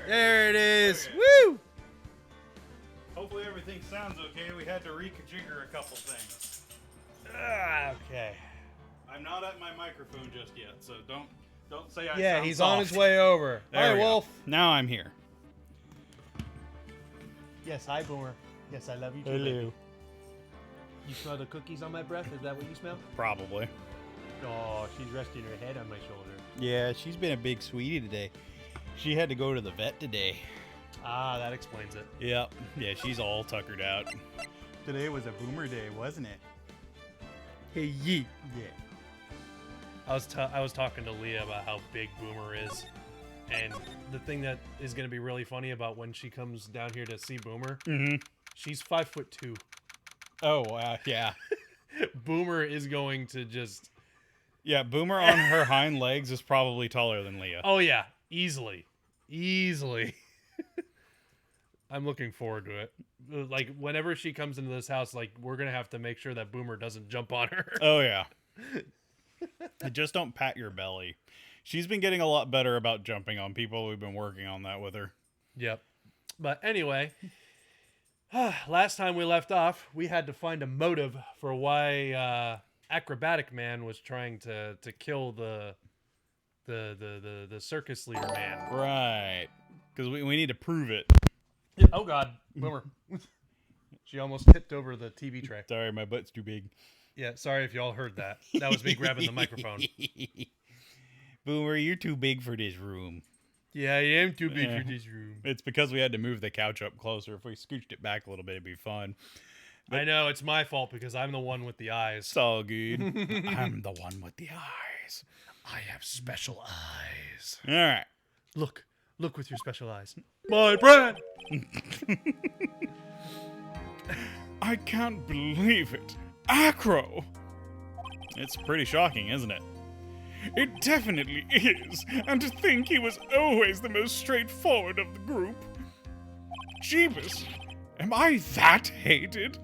There it is. Okay. Woo! Hopefully everything sounds okay. We had to reconfigure a couple things. Okay. I'm not at my microphone just yet, so don't say I Yeah, sound he's soft. on his way over. There Hi, we go. Wolf. Now I'm here. Yes, hi, Boomer. Yes, I love you too. Hello. baby. You smell the cookies on my breath? Is that what you smell? Probably. Oh, she's resting her head on my shoulder. Yeah, she's been a big sweetie today. She had to go to the vet today. Ah, that explains it. Yep. Yeah, she's all tuckered out. Today was a boomer day, wasn't it? Hey, yeet. Yeah. I was talking to Leah about how big Boomer is, and the thing that is going to be really funny about when she comes down here to see Boomer, she's 5'2". Oh, yeah. Boomer is going to just... Yeah, Boomer on her hind legs is probably taller than Leah. Oh yeah, easily. I'm looking forward to it. Like, whenever she comes into this house, like, we're going to have to make sure that Boomer doesn't jump on her. Oh, yeah. Just don't pat your belly. She's been getting a lot better about jumping on people. We've been working on that with her. Yep. But anyway, last time we left off, we had to find a motive for why Acrobatic Man was trying to kill the circus leader man. Right. Because we need to prove it. Yeah. Oh God, Boomer. She almost tipped over the TV tray. Sorry, my butt's too big. Yeah, sorry if y'all heard that. That was me grabbing the microphone. Boomer, you're too big for this room. Yeah, I am too big for this room. It's because we had to move the couch up closer. If we scooched it back a little bit, it'd be fun. But I know, it's my fault because I'm the one with the eyes. it's all good. I'm the one with the eyes. I have special eyes. All right. Look with your special eyes. My brand! I can't believe it. Acro! It's pretty shocking, isn't it? It definitely is. And to think he was always the most straightforward of the group. Jeebus. Am I that hated?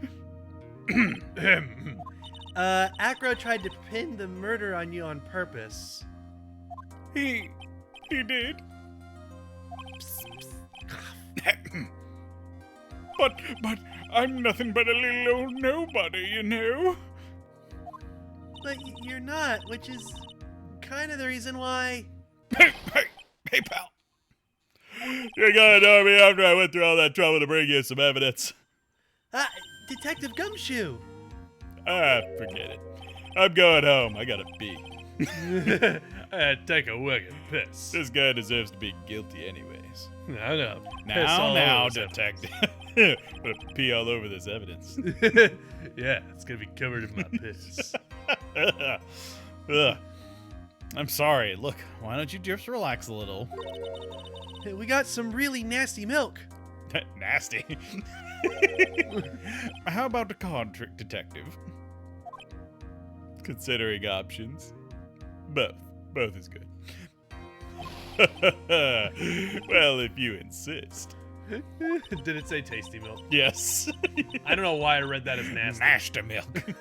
Acro tried to pin the murder on you on purpose. He did. But I'm nothing but a little old nobody, you know? But you're not, which is kind of the reason why... Hey, pal. You're gonna know me after I went through all that trouble to bring you some evidence. Detective Gumshoe! Forget it. I'm going home. I gotta pee. Take a wicked piss. This guy deserves to be guilty anyways. I know. Now, detective. I'm gonna pee all over this evidence. Yeah, it's gonna be covered in my piss. Ugh. I'm sorry. Look, why don't you just relax a little? Hey, we got some really nasty milk. Nasty. How about the card trick detective? Considering options. Both is good. Well, if you insist. Did it say tasty milk? Yes. I don't know why I read that as nasty. Nasty milk.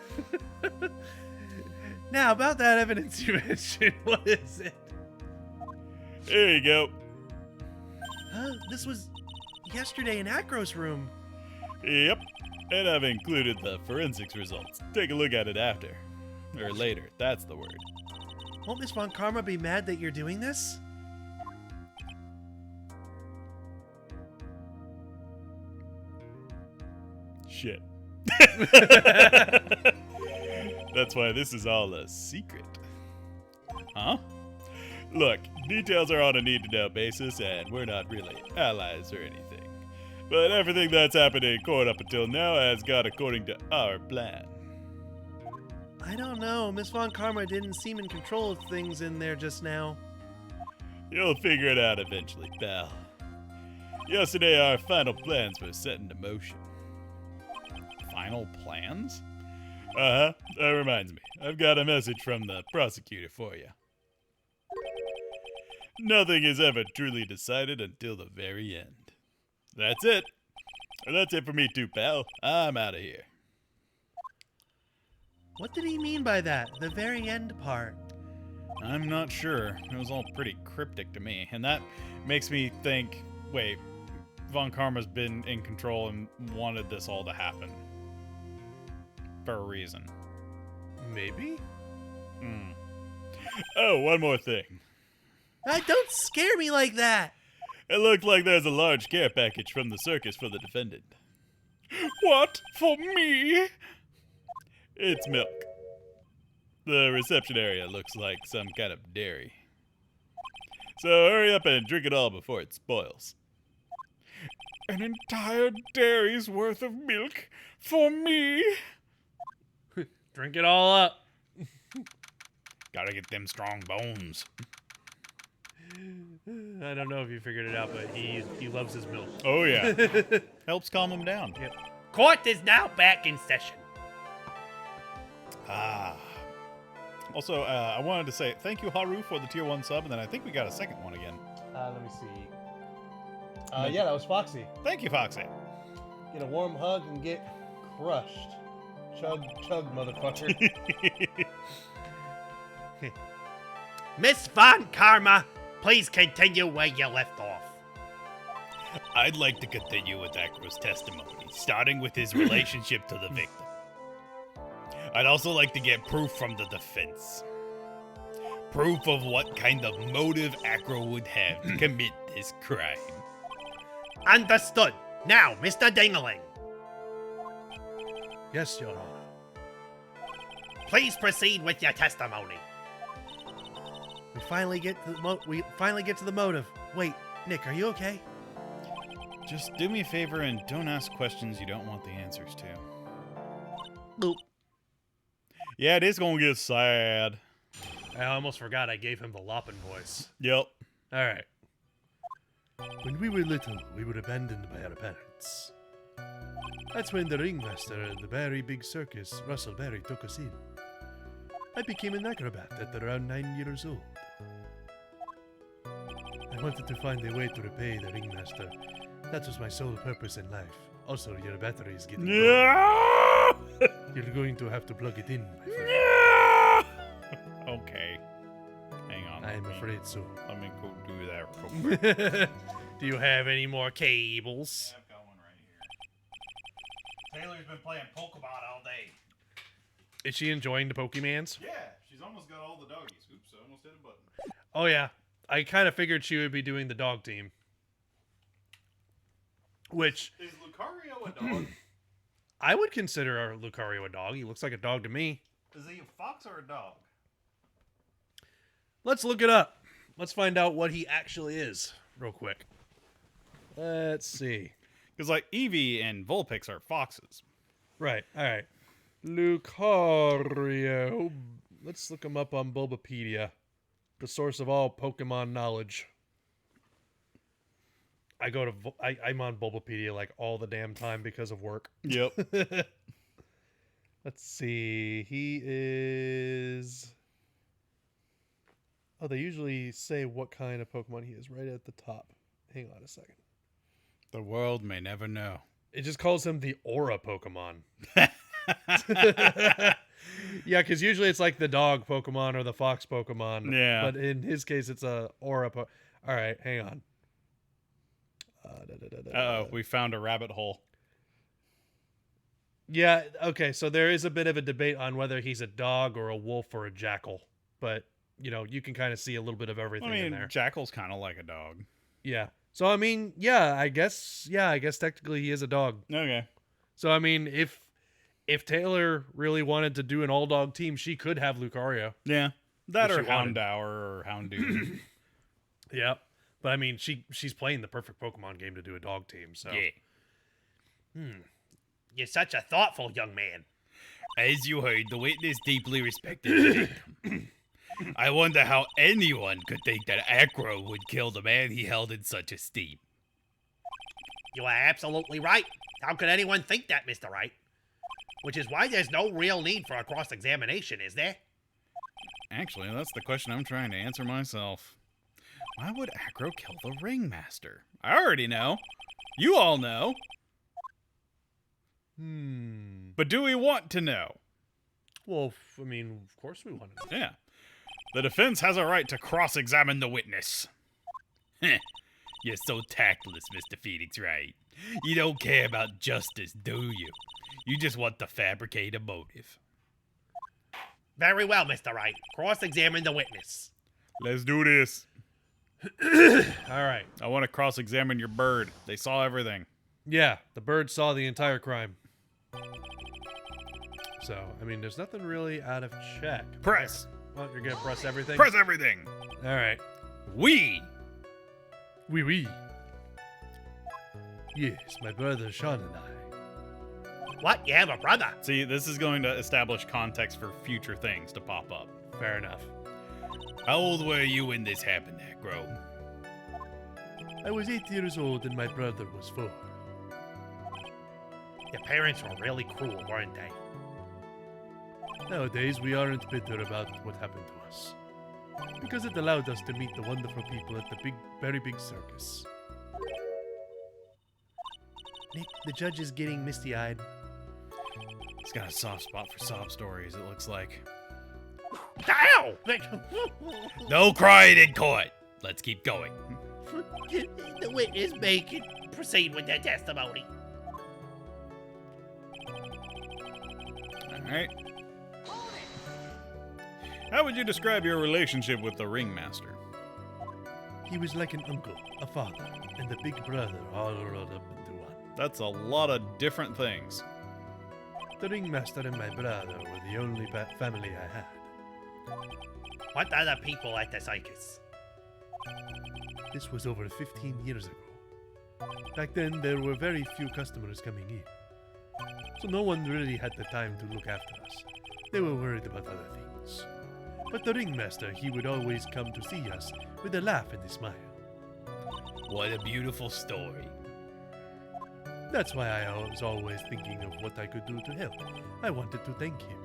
Now, about that evidence you mentioned, what is it? There you go. This was yesterday in Acro's room. Yep. And I've included the forensics results. Take a look at it after. Or later, that's the word. Won't Miss Von Karma be mad that you're doing this? Shit. That's why this is all a secret. Huh? Look, details are on a need-to-know basis, and we're not really allies or anything. But everything that's happened in court up until now has gone according to our plan. I don't know. Miss Von Karma didn't seem in control of things in there just now. You'll figure it out eventually, pal. Yesterday, our final plans were set into motion. Final plans? Uh-huh. That reminds me. I've got a message from the prosecutor for you. Nothing is ever truly decided until the very end. That's it. And that's it for me too, pal. I'm out of here. What did he mean by that? The very end part? I'm not sure. It was all pretty cryptic to me. And that makes me think wait, Von Karma's been in control and wanted this all to happen. For a reason. Maybe? Oh, one more thing. Don't scare me like that. It looked like there's a large care package from the circus for the defendant. What? For me? It's milk. The reception area looks like some kind of dairy. So hurry up and drink it all before it spoils. An entire dairy's worth of milk for me? Drink it all up. Gotta get them strong bones. I don't know if you figured it out, but he loves his milk. Oh, yeah. Helps calm him down. Yep. Court is now back in session. Also, I wanted to say thank you, Haru, for the tier 1 sub, and then I think we got a second one again. Let me see. Yeah, that was Foxy. Thank you, Foxy. Get a warm hug and get crushed. Chug, chug, motherfucker. Miss Von Karma, please continue where you left off. I'd like to continue with Acro's testimony, starting with his relationship to the victim. I'd also like to get proof from the defense. Proof of what kind of motive Acro would have to commit this crime. Understood. Now, Mr. Dingaling, Yes, Your Honor. please proceed with your testimony. We finally get to the motive. Wait, Nick, are you okay? Just do me a favor and don't ask questions you don't want the answers to. Nope. Yeah, it is gonna get sad. I almost forgot I gave him the Loppin voice. Yep. All right. When we were little, we were abandoned by our parents. That's when the ringmaster and the very big circus, Russell Berry, took us in. I became an acrobat at around 9 years old. I wanted to find a way to repay the ringmaster. That was my sole purpose in life. Also, your battery is getting low. Yeah. You're going to have to plug it in, my friend. Yeah. Okay. Hang on. I am afraid so. Let me go do that real quick. Do you have any more cables? I've got one right here. Taylor's been playing Pokemon all day. Is she enjoying the Pokemans? Yeah, she's almost got all the doggies. Oops, I almost hit a button. Oh, yeah. I kind of figured she would be doing the dog team. Which, Is Lucario a dog? I would consider our Lucario a dog. He looks like a dog to me. Is he a fox or a dog? Let's look it up. Let's find out what he actually is, real quick. Let's see. Because, like, Eevee and Vulpix are foxes. Right, alright. Lucario. Let's look him up on Bulbapedia, the source of all Pokemon knowledge. I'm on Bulbapedia like all the damn time because of work. Yep. Let's see. He is... Oh, they usually say what kind of Pokemon he is right at the top. Hang on a second. The world may never know. It just calls him the Aura Pokemon. Yeah, because usually it's like the dog Pokemon or the fox Pokemon. Yeah. But in his case, it's a Aura All right, hang on. Uh-oh, we found a rabbit hole. Yeah, okay, so there is a bit of a debate on whether he's a dog or a wolf or a jackal. But, you know, you can kind of see a little bit of everything in there. Jackal's kind of like a dog. Yeah. So, I mean, I guess technically he is a dog. Okay. So, I mean, if Taylor really wanted to do an all-dog team, she could have Lucario. Yeah. That If or she wanted. Houndour or Houndoom. Yeah. But, I mean, she's playing the perfect Pokemon game to do a dog team, so. Yeah. You're such a thoughtful young man. As you heard, the witness deeply respected the victim. I wonder how anyone could think that Acro would kill the man he held in such esteem. You are absolutely right. How could anyone think that, Mr. Wright? Which is why there's no real need for a cross-examination, is there? Actually, that's the question I'm trying to answer myself. Why would Acro kill the Ringmaster? I already know. You all know. But do we want to know? Well, I mean, of course we want to. Yeah. The defense has a right to cross-examine the witness. Heh. You're so tactless, Mr. Phoenix Wright. You don't care about justice, do you? You just want to fabricate a motive. Very well, Mr. Wright. Cross-examine the witness. Let's do this. All right. I want to cross-examine your bird. They saw everything. Yeah, the bird saw the entire crime. So, I mean, there's nothing really out of check. Press. Well, you're gonna press everything? Press everything. All right. We. Oui, oui. Yes, my brother Sean and I. What? You have a brother? See, this is going to establish context for future things to pop up. Fair enough. How old were you when this happened, Acro? I was 8 years old and my brother was 4. Your parents were really cruel, weren't they? Nowadays, we aren't bitter about what happened to us. Because it allowed us to meet the wonderful people at the very big circus. Nick, the judge is getting misty-eyed. He's got a soft spot for sob stories, it looks like. Ow! No crying in court. Let's keep going. The witness may proceed with their testimony. Alright. How would you describe your relationship with the ringmaster? He was like an uncle, a father, and a big brother all rolled up into one. That's a lot of different things. The ringmaster and my brother were the only family I had. What other people at the circus? This was over 15 years ago. Back then, there were very few customers coming in. So no one really had the time to look after us. They were worried about other things. But the ringmaster, he would always come to see us with a laugh and a smile. What a beautiful story. That's why I was always thinking of what I could do to help. I wanted to thank him.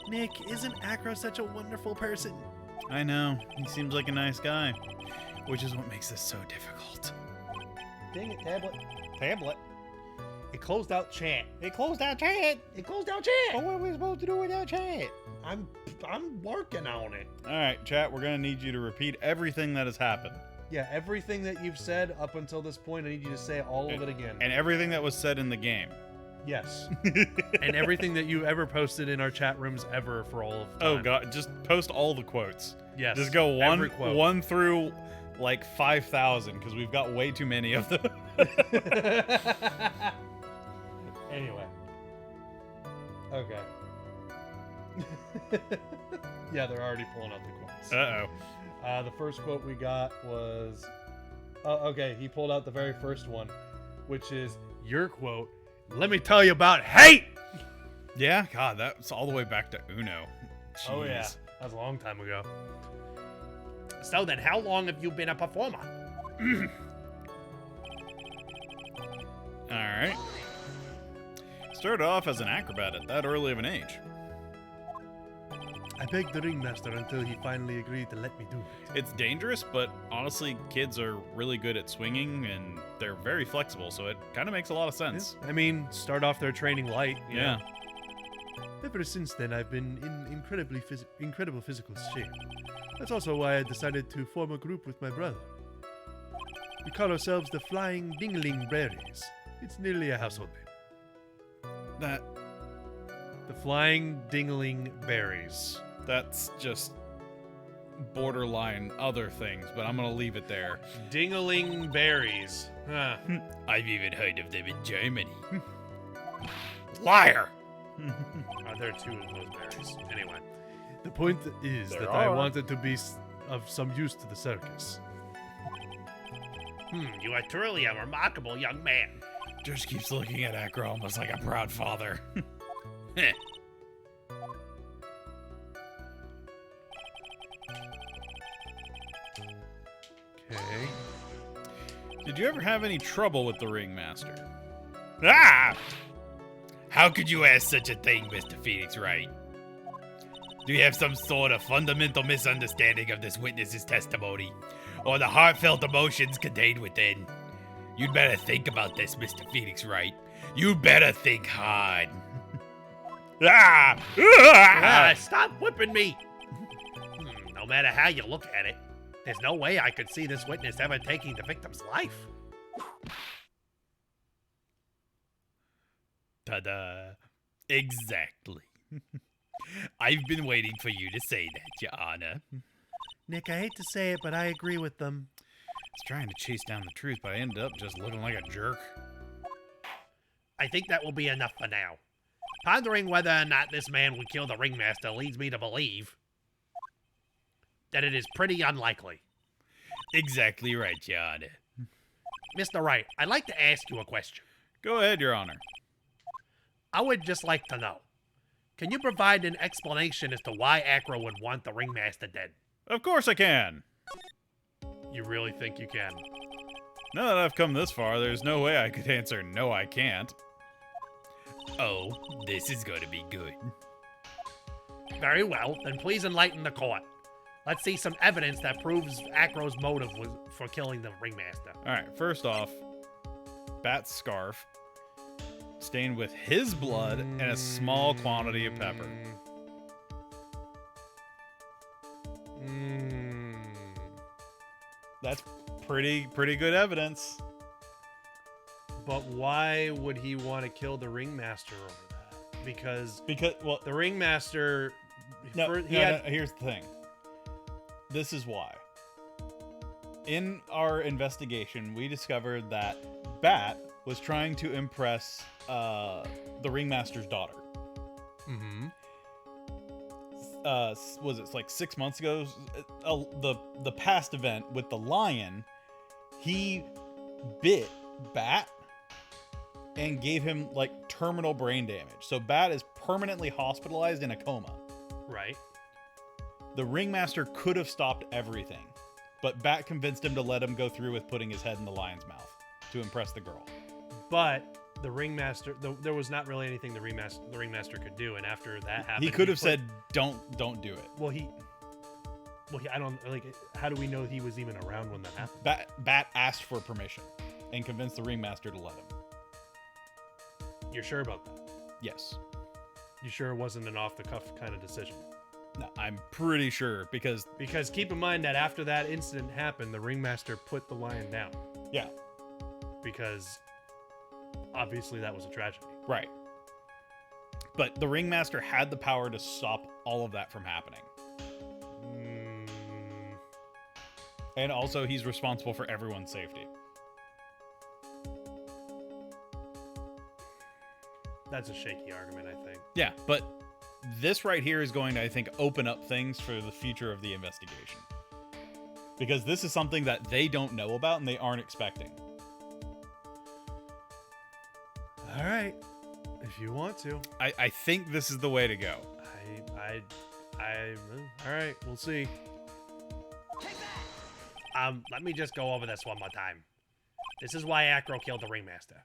Nick, isn't Acro such a wonderful person? I know. He seems like a nice guy. Which is what makes this so difficult. Dang it, tablet. Tablet? It closed out chat. It closed out chat. It closed out chat. What are we supposed to do without chat? I'm working on it. Alright, chat, we're going to need you to repeat everything that has happened. Yeah, everything that you've said up until this point, I need you to say all of it again. And everything that was said in the game. Yes. And everything that you ever posted in our chat rooms ever for all of time. Oh god, just post all the quotes. Yes. Just go quote. one through like 5,000 because we've got way too many of them. Anyway. Okay. Yeah, they're already pulling out the quotes. Uh-oh. The first quote we got was... okay, he pulled out the very first one, which is your quote. Let me tell you about hate! Yeah, god, that's all the way back to Uno. Jeez. Oh yeah, that was a long time ago. So then, how long have you been a performer? Alright. Started off as an acrobat at that early of an age. I begged the ringmaster until he finally agreed to let me do it. It's dangerous, but honestly, kids are really good at swinging and they're very flexible, so it kind of makes a lot of sense. Yeah, I mean, start off their training light. Yeah. Ever since then, I've been in incredible physical shape. That's also why I decided to form a group with my brother. We call ourselves the Flying Dingling Berries. It's nearly a household name. That The Flying Dingling Berries. That's just borderline other things, but I'm gonna leave it there. Dingling Berries. Huh. I've even heard of them in Germany. Liar! There are 2 of those berries. Anyway. The point is There that I are. wanted to be of some use to the circus. You are truly a remarkable young man. Just keeps looking at Acro almost like a proud father. Okay. Did you ever have any trouble with the ringmaster? Ah! How could you ask such a thing, Mr. Phoenix Wright? Do you have some sort of fundamental misunderstanding of this witness's testimony, or the heartfelt emotions contained within? You'd better think about this, Mr. Phoenix Wright. You better think hard. Ah! Stop whipping me! No matter how you look at it, There's no way I could see this witness ever taking the victim's life. Ta-da. Exactly. I've been waiting for you to say that, Your Honor. Nick, I hate to say it, but I agree with them. I was trying to chase down the truth, but I ended up just looking like a jerk. I think that will be enough for now. Pondering whether or not this man would kill the ringmaster leads me to believe that it is pretty unlikely. Exactly right, Your Honor. Mr. Wright, I'd like to ask you a question. Go ahead, Your Honor. I would just like to know, can you provide an explanation as to why Acro would want the ringmaster dead? Of course I can. You really think you can? Now that I've come this far, there's no way I could answer no, I can't. Oh, this is going to be good. Very well, then please enlighten the court. Let's see some evidence that proves Acro's motive was for killing the ringmaster. Alright, first off, Bat's scarf, stained with his blood and a small quantity of pepper. That's pretty good evidence. But why would he want to kill the ringmaster over that? Because Well, the ringmaster... here's the thing. This is why. In our investigation, we discovered that Bat was trying to impress the ringmaster's daughter. Mm-hmm. Was it like 6 months ago? The past event with the lion, he bit Bat and gave him like terminal brain damage. So Bat is permanently hospitalized in a coma. Right. The ringmaster could have stopped everything, but Bat convinced him to let him go through with putting his head in the lion's mouth to impress the girl. But the ringmaster, there was not really anything the ringmaster could do, and after that happened, He could have said, "Don't do it." Well, I don't like. How do we know he was even around when that happened? Bat asked for permission and convinced the ringmaster to let him. You're sure about that? Yes. You sure it wasn't an off-the-cuff kind of decision? No, I'm pretty sure because keep in mind that after that incident happened, the ringmaster put the lion down. Yeah. Because obviously that was a tragedy. Right. But the ringmaster had the power to stop all of that from happening. And also he's responsible for everyone's safety. That's a shaky argument, I think. Yeah, but this right here is going to, I think, open up things for the future of the investigation. Because this is something that they don't know about and they aren't expecting. All right, if you want to. I think this is the way to go. All right, we'll see. Let me just go over this one more time. This is why Acro killed the ringmaster.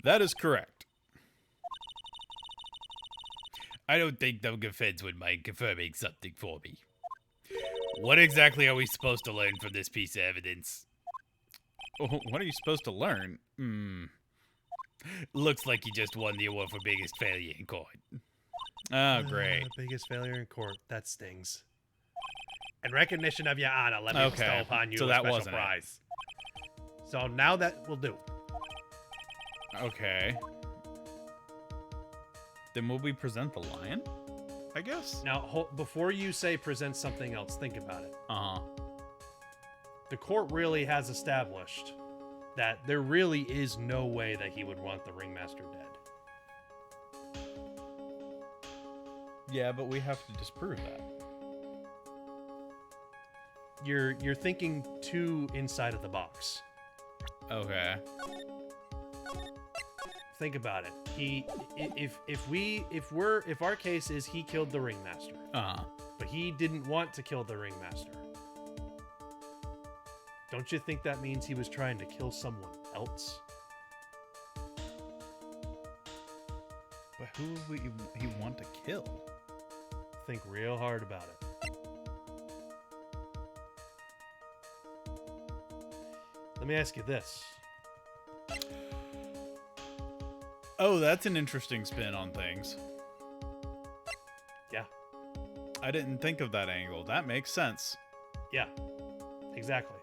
That is correct. I don't think the defense would mind confirming something for me. What exactly are we supposed to learn from this piece of evidence? Oh, what are you supposed to learn? Looks like you just won the award for biggest failure in court. Oh, great. Biggest failure in court. That stings. In recognition of your honor, let me bestow upon you So a that special wasn't it. prize. So now that will do. Okay. Then will we present the lion? I guess? Now, before you say present something else, think about it. Uh-huh. The court really has established that there really is no way that he would want the ringmaster dead. Yeah, but we have to disprove that. You're thinking too inside of the box. Okay. Think about it. If our case is he killed the ringmaster, but he didn't want to kill the ringmaster, don't you think that means he was trying to kill someone else? But who would he want to kill? Think real hard about it. Let me ask you this. Oh, that's an interesting spin on things. Yeah. I didn't think of that angle. That makes sense. Yeah. exactly.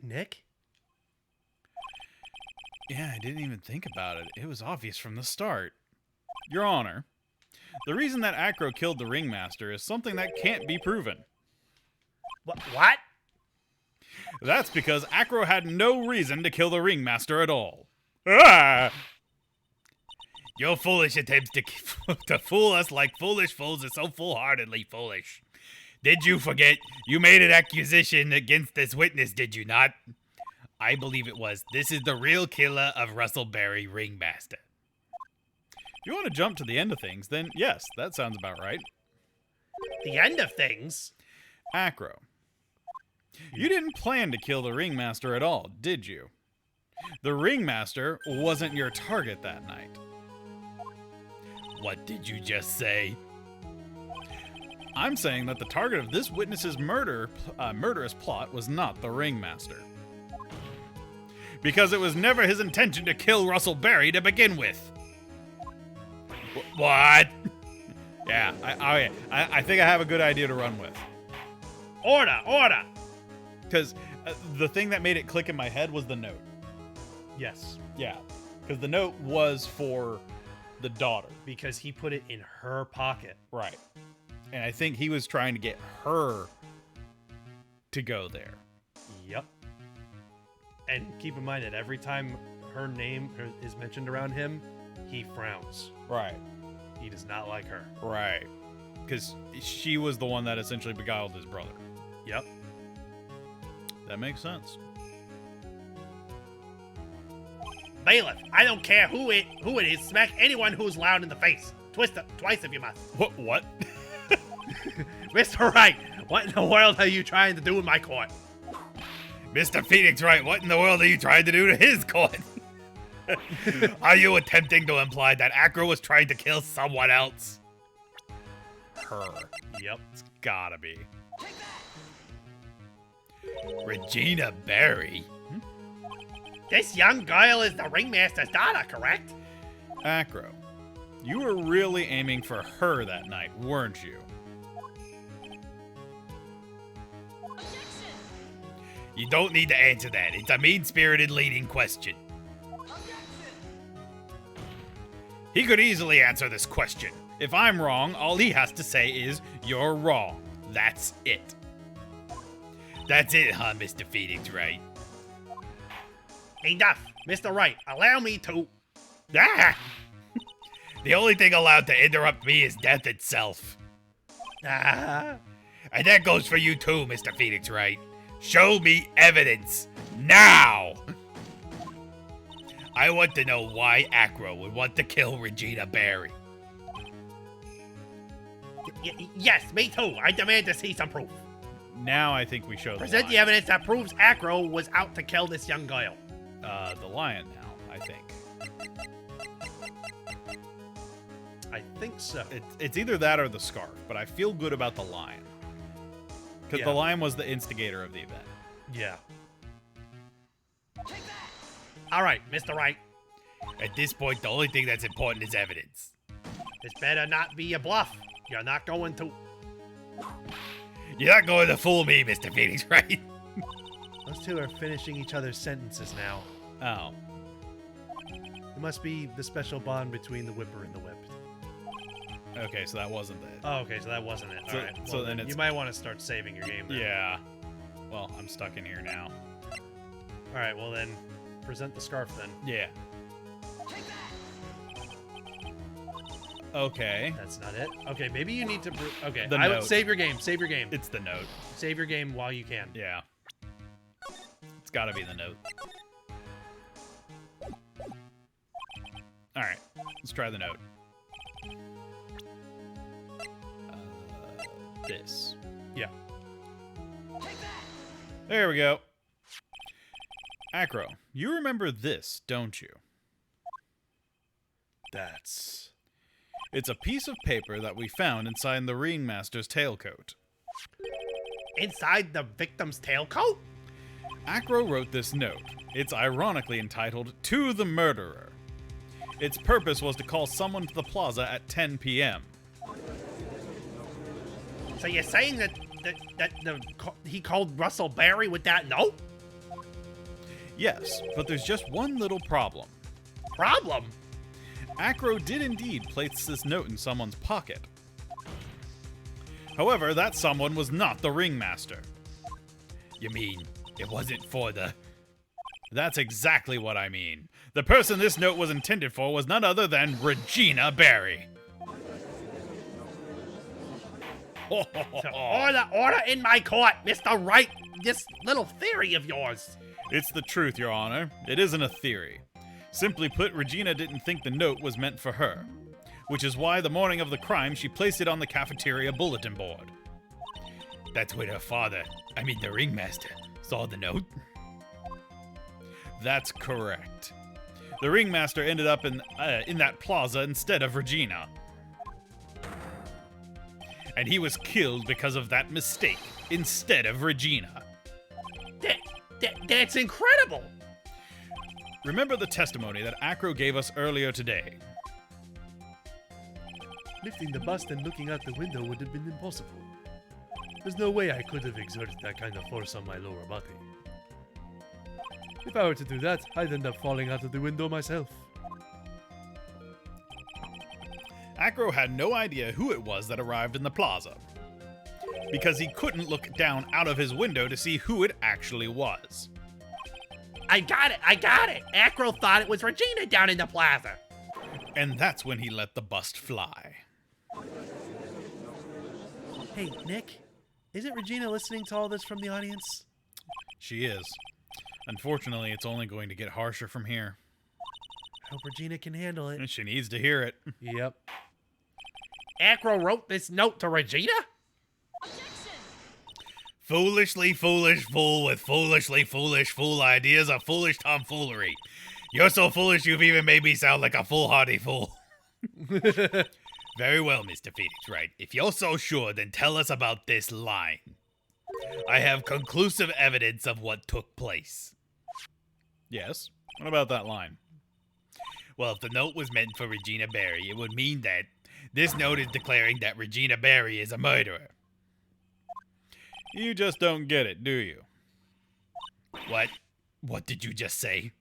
Nick? Yeah, I didn't even think about it. It was obvious from the start. Your Honor, the reason that Acro killed the Ringmaster is something that can't be proven. What? That's because Acro had no reason to kill the Ringmaster at all. Ah! Your foolish attempts to fool us like foolish fools are so foolhardily foolish. Did you forget you made an accusation against this witness, did you not? I believe it was. This is the real killer of Russellberry Ringmaster. If you want to jump to the end of things, then yes, that sounds about right. The end of things? Acro, you didn't plan to kill the Ringmaster at all, did you? The Ringmaster wasn't your target that night. What did you just say? I'm saying that the target of this witness's murderous plot was not the Ringmaster. Because it was never his intention to kill Russellberry to begin with. What? Yeah, I think I have a good idea to run with. Order! Because the thing that made it click in my head was the note. Yes, Yeah, because the note was for the daughter. because he put it in her pocket. Right. And I think he was trying to get her to go there. Yep. And keep in mind that every time her name is mentioned around him, he frowns. Right. He does not like her. Right. Because she was the one that essentially beguiled his brother. Yep. That makes sense. Bailiff, I don't care who it is. Smack anyone who's loud in the face. Twist it twice if you must. What? Mr. Wright, what in the world are you trying to do in my court? Mr. Phoenix Wright, what in the world are you trying to do to his court? Are you attempting to imply that Acro was trying to kill someone else? Her. Yep. It's gotta be. Regina Berry? This young girl is the ringmaster's daughter, correct? Acro, you were really aiming for her that night, weren't you? You don't need to answer that. It's a mean-spirited leading question. He could easily answer this question. If I'm wrong, all he has to say is, you're wrong. That's it. That's it, huh, Mr. Phoenix Wright? Enough. Mr. Wright, allow me to... Ah! The only thing allowed to interrupt me is death itself. Ah. And that goes for you too, Mr. Phoenix Wright. Show me evidence. Now! I want to know why Acro would want to kill Regina Berry. Yes, me too. I demand to see some proof. Now I think we show the Present the lion. evidence that proves Acro was out to kill this young girl. The lion now, I think. I think so. It's either that or the scarf, but I feel good about the lion. Because Yeah. the lion was the instigator of the event. Yeah. All right, Mr. Wright. At this point, the only thing that's important is evidence. This better not be a bluff. You're not going to... You're not going to fool me, Mr. Phoenix Wright. Those two are finishing each other's sentences now. Oh. It must be the special bond between the whipper and the whipped. Okay, so that wasn't it. Oh, okay, so that wasn't it. So- All right. so Well, then it's- you might want to start saving your game then. Yeah. Well, I'm stuck in here now. All right, well then, present the scarf then. Yeah. Okay. That's not it. Okay, maybe you need to... Okay, The I would note. save your game. Save your game. It's the note. Save your game while you can. Yeah. It's gotta be the note. Alright. Let's try the note. This. Yeah. There we go. Acro, you remember this, don't you? That's... It's a piece of paper that we found inside the Ringmaster's tailcoat. Inside the victim's tailcoat? Acro wrote this note. It's ironically entitled, To the Murderer. Its purpose was to call someone to the plaza at 10 p.m. So you're saying that he called Russell Barry with that note? Yes, but there's just one little problem. Problem? Acro did indeed place this note in someone's pocket. However, that someone was not the ringmaster. You mean it wasn't for the... That's exactly what I mean. The person this note was intended for was none other than Regina Barry. Order in my court, Mr. Wright. This little theory of yours. It's the truth, Your Honor. It isn't a theory. Simply put, Regina didn't think the note was meant for her, which is why the morning of the crime she placed it on the cafeteria bulletin board. That's when her father, the ringmaster, saw the note. That's correct. The ringmaster ended up in that plaza instead of Regina. And he was killed because of that mistake, instead of Regina. That's incredible! Remember the testimony that Acro gave us earlier today. Lifting the bust and looking out the window would have been impossible. There's no way I could have exerted that kind of force on my lower body. If I were to do that, I'd end up falling out of the window myself. Acro had no idea who it was that arrived in the plaza, because he couldn't look down out of his window to see who it actually was. I got it! Acro thought it was Regina down in the plaza. And that's when he let the bust fly. Hey, Nick, isn't Regina listening to all this from the audience? She is. Unfortunately, it's only going to get harsher from here. I hope Regina can handle it. And she needs to hear it. Yep. Acro wrote this note to Regina? Foolishly foolish fool with foolishly foolish fool ideas of foolish tomfoolery. You're so foolish you've even made me sound like a foolhardy fool. Very well, Mr. Phoenix Wright. If you're so sure, then tell us about this line. I have conclusive evidence of what took place. Yes? What about that line? Well, if the note was meant for Regina Barry, it would mean that this note is declaring that Regina Barry is a murderer. You just don't get it, do you? What? What did you just say?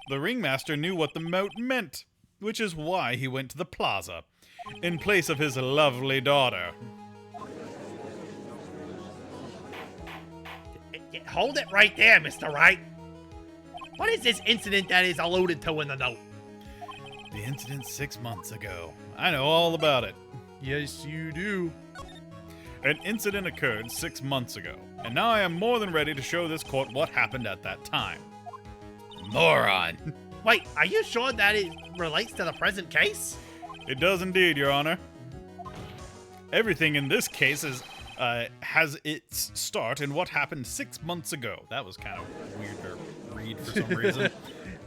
The ringmaster knew what the note meant, which is why he went to the plaza, in place of his lovely daughter. Hold it right there, Mr. Wright. What is this incident that is alluded to in the note? The incident 6 months ago. I know all about it. Yes, you do. An incident occurred 6 months ago, and now I am more than ready to show this court what happened at that time. Moron. Wait, are you sure that it relates to the present case? It does indeed, Your Honor. Everything in this case has its start in what happened 6 months ago. That was kind of weird to read for some reason.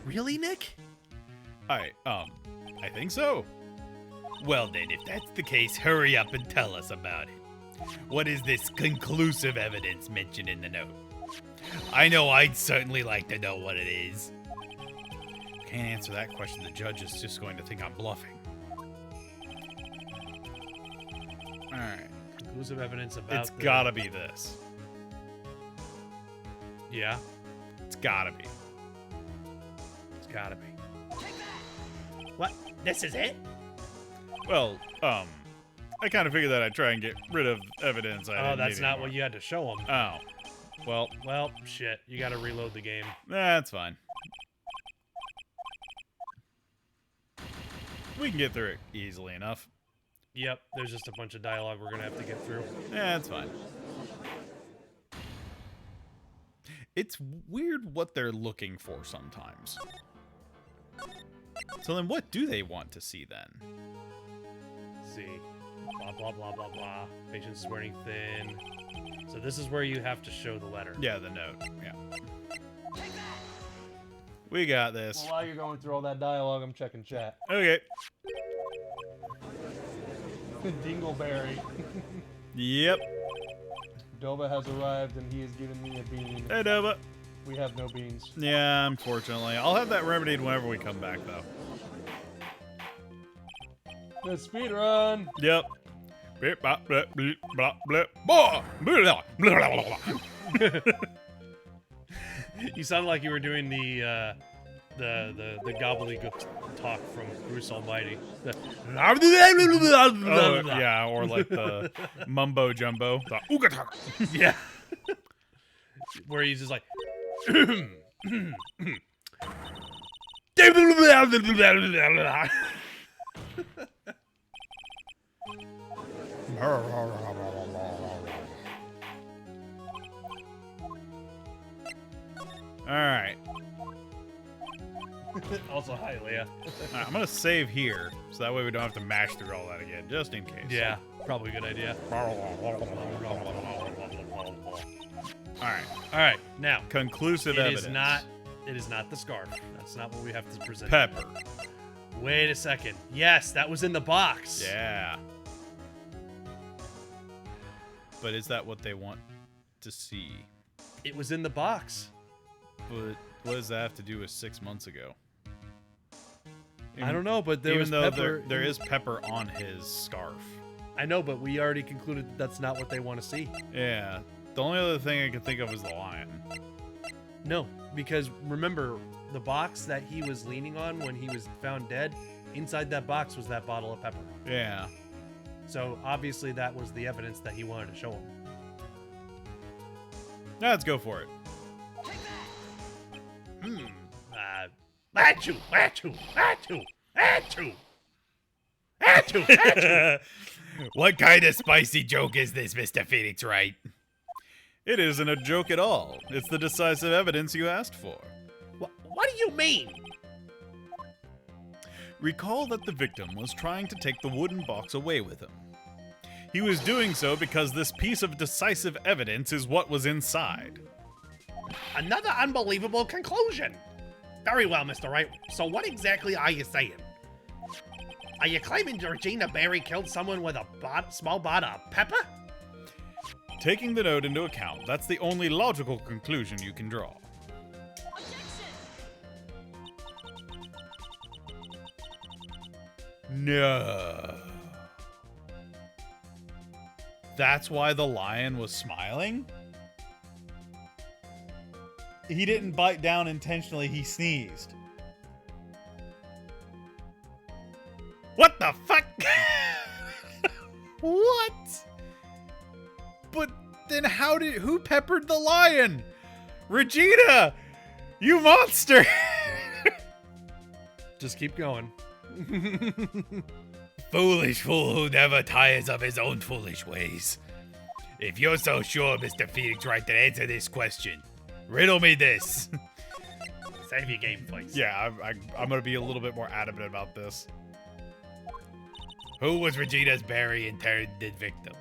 Really, Nick? I think so. Well then, if that's the case, hurry up and tell us about it. What is this conclusive evidence mentioned in the note? I know I'd certainly like to know what it is. Can't answer that question. The judge is just going to think I'm bluffing. Alright. Conclusive evidence about It's gotta be this. Yeah, It's gotta be. it's gotta be. What? This is it? Well, I kind of figured that I'd try and get rid of evidence. Oh, that's not what you had to show him. Oh. Well, Well, shit. You gotta reload the game. that's fine. We can get through it easily enough. Yep, there's just a bunch of dialogue we're gonna have to get through. Yeah, that's fine. It's weird what they're looking for sometimes. So then what do they want to see then? See. Blah, blah, blah, blah, blah. Patience is wearing thin. So this is where you have to show the letter. Yeah, the note. Yeah. We got this. Well, while you're going through all that dialogue, I'm checking chat. Okay. Dingleberry. Yep. Dova has arrived and he has given me a bean. Hey, Nova. We have no beans. Yeah, unfortunately. I'll have that remedied whenever we come back, though. The speed run. Yep. Beep, bop, blip, bleep, blop, blip, blah, blah, blah, blah, blah. You sound like you were doing the gobbledygook talk from Bruce Almighty. Oh, yeah, or like the mumbo jumbo. The ooga-talk. Yeah. Where he's just like. Alright. Also, hi, Leah. Alright, I'm gonna save here, so that way we don't have to mash through all that again, just in case. Yeah, probably a good idea. Alright. All right, now Conclusive it evidence. is not the scarf. That's not what we have to present. Pepper. Wait a second. Yes, that was in the box. Yeah. But is that what they want to see? It was in the box. But what does that have to do with 6 months ago? I don't know, but there Even was though pepper. there is pepper on his scarf. I know, but we already concluded that's not what they want to see. Yeah. The only other thing I can think of is the lion. No, because remember, the box that he was leaning on when he was found dead, inside that box was that bottle of pepper. Yeah. So obviously that was the evidence that he wanted to show him. Let's go for it. Achoo, achoo, achoo, achoo, achoo, achoo. What kind of spicy joke is this, Mr. Phoenix Wright? It isn't a joke at all. It's the decisive evidence you asked for. What do you mean? Recall that the victim was trying to take the wooden box away with him. He was doing so because this piece of decisive evidence is what was inside. Another unbelievable conclusion. Very well, Mr. Wright. So what exactly are you saying? Are you claiming Regina Berry killed someone with a small bottle of pepper? Taking the note into account, that's the only logical conclusion you can draw. No. That's why the lion was smiling? He didn't bite down intentionally, he sneezed. What the fuck? What? But then who peppered the lion? Regina! You monster! Just keep going. Foolish fool who never tires of his own foolish ways. If you're so sure, Mr. Phoenix Wright, to answer this question, riddle me this. Save your game, please. Yeah, I'm gonna be a little bit more adamant about this. Who was Regina's Berry intended victim?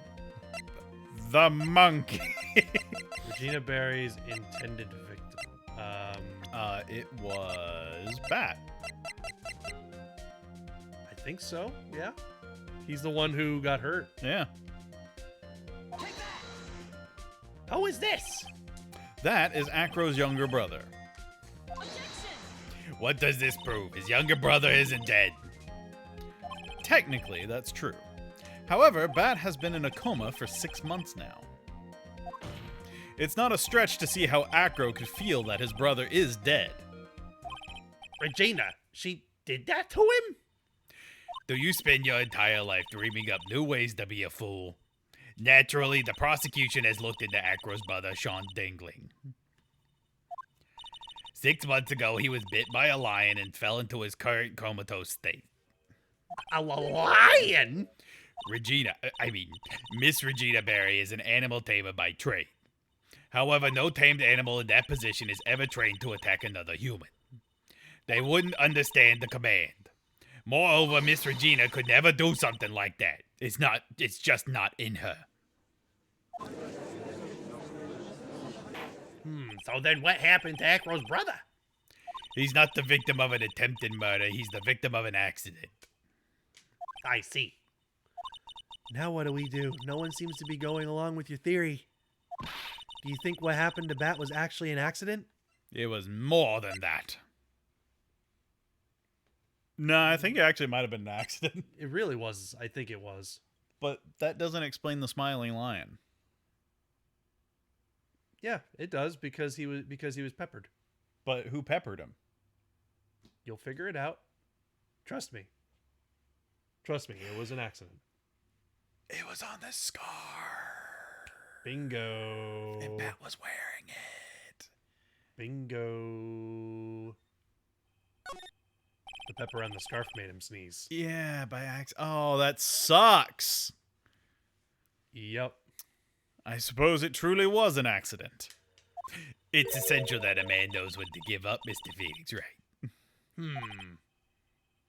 The monkey. Regina Berry's intended victim. It was Bat. I think so. Yeah. He's the one who got hurt. Yeah. Who is this? That is Acro's younger brother. What does this prove? His younger brother isn't dead. Technically, that's true. However, Bat has been in a coma for 6 months now. It's not a stretch to see how Acro could feel that his brother is dead. Regina, she did that to him? Do you spend your entire life dreaming up new ways to be a fool? Naturally, the prosecution has looked into Acro's brother, Sean Dingling. 6 months ago, he was bit by a lion and fell into his current comatose state. A lion? Miss Regina Berry is an animal tamer by trade. However, no tamed animal in that position is ever trained to attack another human. They wouldn't understand the command. Moreover, Miss Regina could never do something like that. It's just not in her. So then what happened to Acro's brother? He's not the victim of an attempted murder, he's the victim of an accident. I see. Now what do we do? No one seems to be going along with your theory. Do you think what happened to Bat was actually an accident? It was more than that. No, I think it actually might have been an accident. It really was. I think it was. But that doesn't explain the smiling lion. Yeah, it does because he was peppered. But who peppered him? You'll figure it out. Trust me. Trust me, it was an accident. It was on the scar. Bingo. And Bat was wearing it. Bingo. The pepper on the scarf made him sneeze. Yeah, by accident. Oh, that sucks. Yep. I suppose it truly was an accident. It's essential that a man knows when to give up, Mr. Phoenix, right?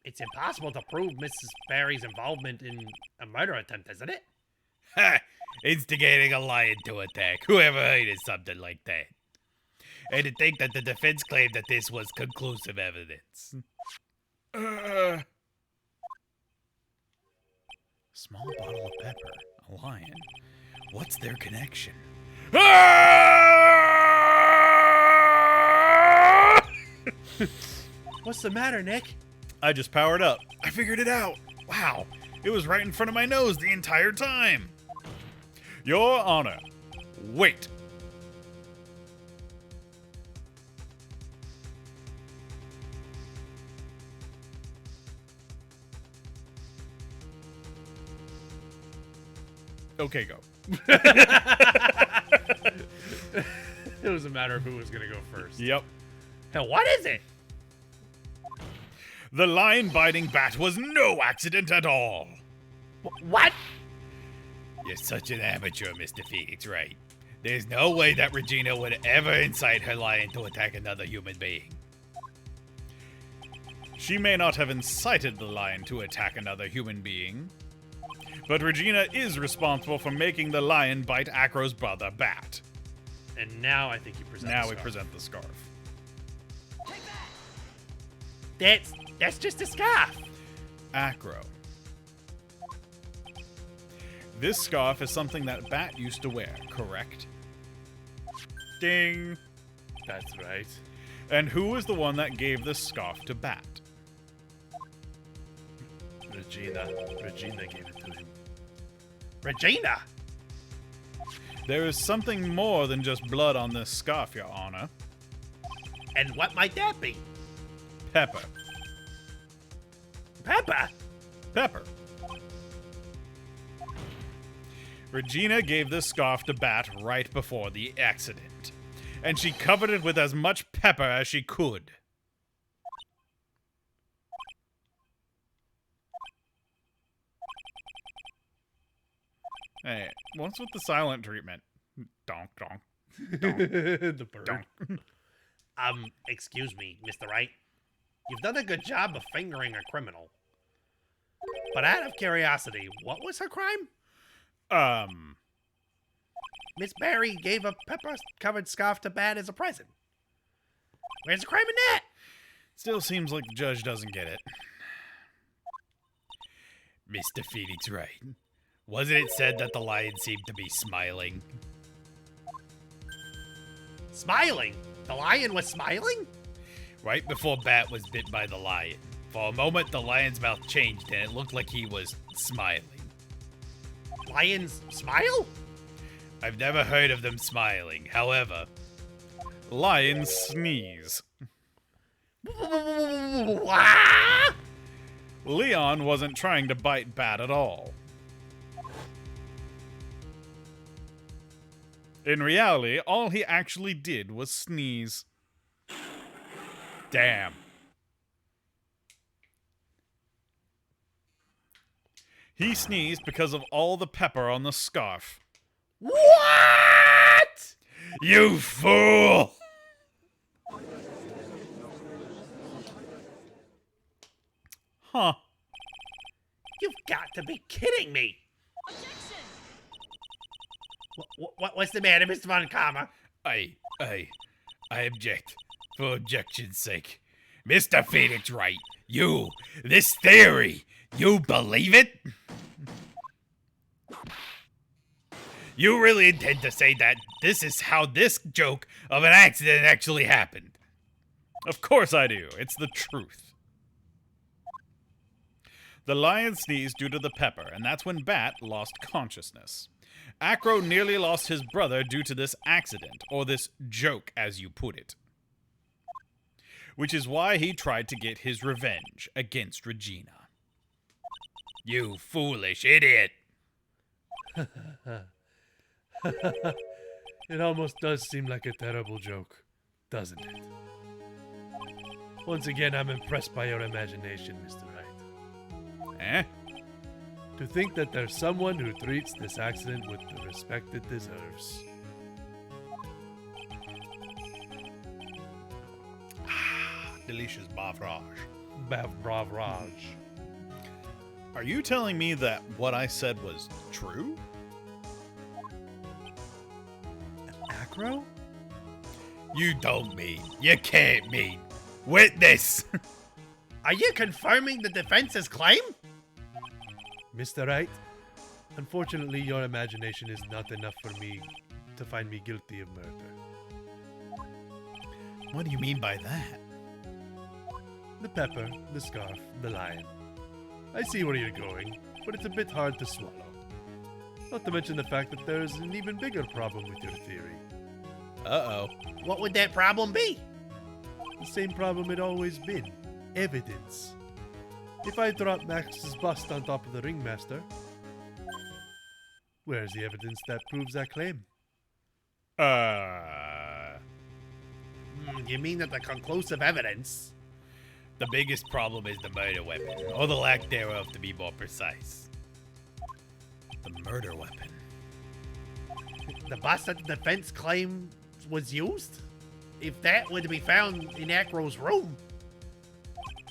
It's impossible to prove Mrs. Barry's involvement in a murder attempt, isn't it? Ha! Instigating a lion to attack. Whoever hated something like that? And to think that the defense claimed that this was conclusive evidence. Small bottle of pepper, a lion. What's their connection? What's the matter, Nick? I just powered up. I figured it out. Wow, it was right in front of my nose the entire time. Your Honor, wait. Okay, go. It was a matter of who was going to go first. Yep. Now, what is it? The lion-biting bat was no accident at all. What? You're such an amateur, Mr. Phoenix, right? There's no way that Regina would ever incite her lion to attack another human being. She may not have incited the lion to attack another human being, but Regina is responsible for making the lion bite Acro's brother, Bat. And now I think you present Now the we scarf. present the scarf. That's just a scarf. Acro. This scarf is something that Bat used to wear, correct? Ding! That's right. And who was the one that gave this scarf to Bat? Regina. Regina gave it to him. Regina. There is something more than just blood on this scarf, Your Honor. And what might that be? Pepper. Pepper. Pepper. Regina gave this scarf to Bat right before the accident, and she covered it with as much pepper as she could. Hey, what's with the silent treatment? Donk, donk. The bird. Excuse me, Mr. Wright. You've done a good job of fingering a criminal. But out of curiosity, what was her crime? Miss Barry gave a pepper-covered scarf to Bat as a present. Where's the crime in that? Still seems like the judge doesn't get it. Mr. Phoenix, right? Wasn't it said that the lion seemed to be smiling? Smiling? The lion was smiling? Right before Bat was bit by the lion. For a moment, the lion's mouth changed and it looked like he was smiling. Lions smile? I've never heard of them smiling. However, Lions sneeze. Ah! Leon wasn't trying to bite Bat at all. In reality, all he actually did was sneeze. Damn. He sneezed because of all the pepper on the scarf. What? you fool! Huh. You've got to be kidding me. What's the matter, Mr. Von Karma? I object. For objection's sake. Mr. Phoenix Wright, this theory, you believe it? You really intend to say that this is how this joke of an accident actually happened? Of course I do. It's the truth. The lion sneezed due to the pepper, and that's when Bat lost consciousness. Acro nearly lost his brother due to this accident, or this joke, as you put it. Which is why he tried to get his revenge against Regina. You foolish idiot. It almost does seem like a terrible joke, doesn't it? Once again, I'm impressed by your imagination, Mr. Wright. Eh? To think that there's someone who treats this accident with the respect it deserves. Delicious beverage. Bravrage. Are you telling me that what I said was true? Acro? You don't mean. You can't mean. Witness! Are you confirming the defense's claim? Mr. Wright, unfortunately, your imagination is not enough for me to find me guilty of murder. What do you mean by that? The pepper, the scarf, the lion. I see where you're going, but it's a bit hard to swallow. Not to mention the fact that there's an even bigger problem with your theory. Uh-oh. What would that problem be? The same problem it always been. Evidence. If I drop Max's bust on top of the ringmaster, where's the evidence that proves that claim? You mean that the conclusive evidence? The biggest problem is the murder weapon, or the lack thereof to be more precise. The murder weapon. The bust that the defense claim was used? If that were to be found in Acro's room,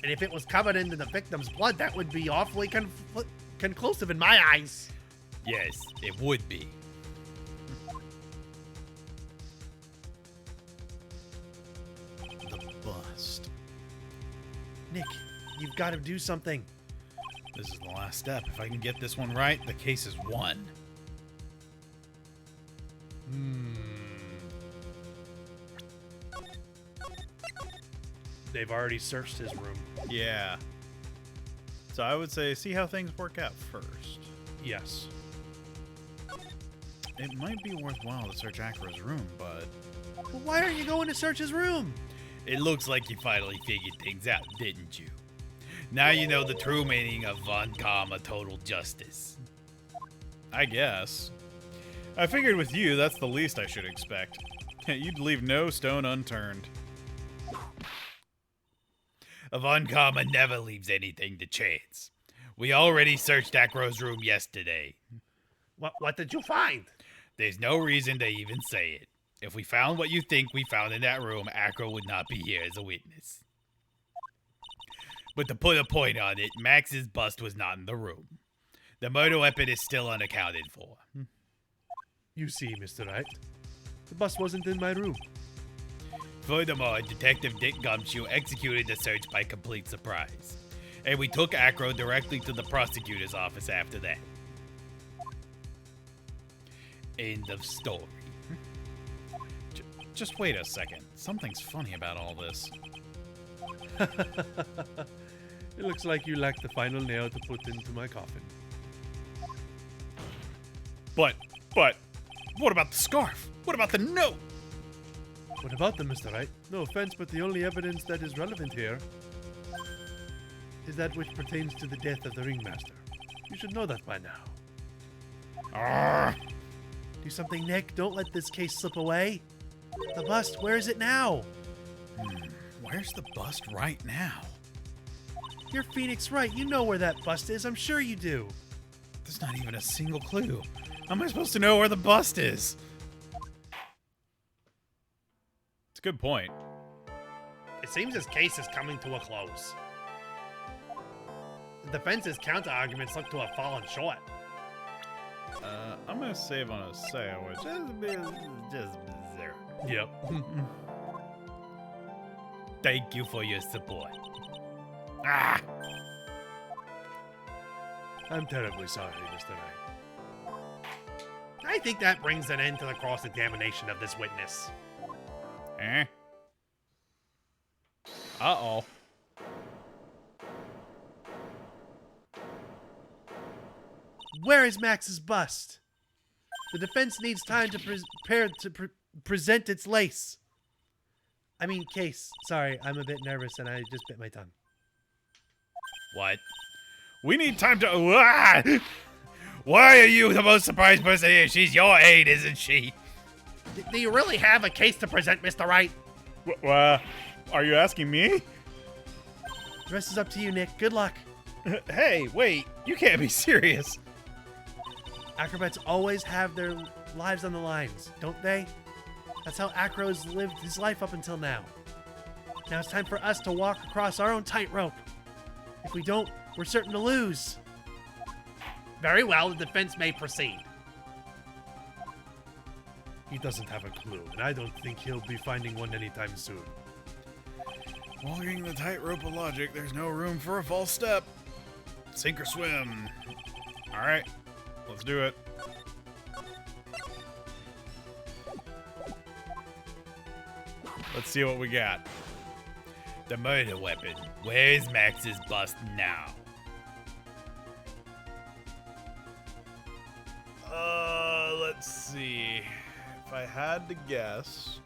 and if it was covered in the victim's blood, that would be awfully conclusive in my eyes. Yes, it would be. The bust. Nick, you've got to do something. This is the last step. If I can get this one right, the case is won. They've already searched his room. Yeah. So I would say see how things work out first. Yes. It might be worthwhile to search Acro's room, but... Well, why aren't you going to search his room? It looks like you finally figured things out, didn't you? Now you know the true meaning of Von Karma total justice. I guess. I figured with you, that's the least I should expect. You'd leave no stone unturned. Von Karma never leaves anything to chance. We already searched Acro's room yesterday. What did you find? There's no reason to even say it. If we found what you think we found in that room, Acro would not be here as a witness. But to put a point on it, Max's bust was not in the room. The murder weapon is still unaccounted for. You see, Mr. Wright, the bus wasn't in my room. Furthermore, Detective Dick Gumshoe executed the search by complete surprise. And we took Acro directly to the prosecutor's office after that. End of story. Just wait a second. Something's funny about all this. It looks like you lack the final nail to put into my coffin. But, what about the scarf? What about the note? What about them, Mr. Wright? No offense, but the only evidence that is relevant here is that which pertains to the death of the ringmaster. You should know that by now. Arrgh. Do something, Nick. Don't let this case slip away. The bust, where is it now? Where's the bust right now? You're Phoenix Wright. You know where that bust is. I'm sure you do. There's not even a single clue. How am I supposed to know where the bust is? It's a good point. It seems his case is coming to a close. The defense's counter-arguments look to have fallen short. I'm gonna save on a sandwich. Just bizarre. Yep. Thank you for your support. I'm terribly sorry, Mr. Wright. I think that brings an end to the cross-examination of this witness. Eh? Uh-oh. Where is Max's bust? The defense needs time to prepare to present its lace. I mean, case. Sorry, I'm a bit nervous and I just bit my tongue. What? We need time to. Ah! Why are you the most surprised person here? She's your aide, isn't she? Do you really have a case to present, Mr. Wright? Are you asking me? The rest is up to you, Nick. Good luck. Hey, wait. You can't be serious. Acrobats always have their lives on the lines, don't they? That's how Acro's lived his life up until now. Now it's time for us to walk across our own tightrope. If we don't, we're certain to lose. Very well, the defense may proceed. He doesn't have a clue, and I don't think he'll be finding one anytime soon. Walking the tightrope of logic, there's no room for a false step. Sink or swim. All right, let's do it. Let's see what we got. The murder weapon. Where is Max's bust now? Let's see. If I had to guess.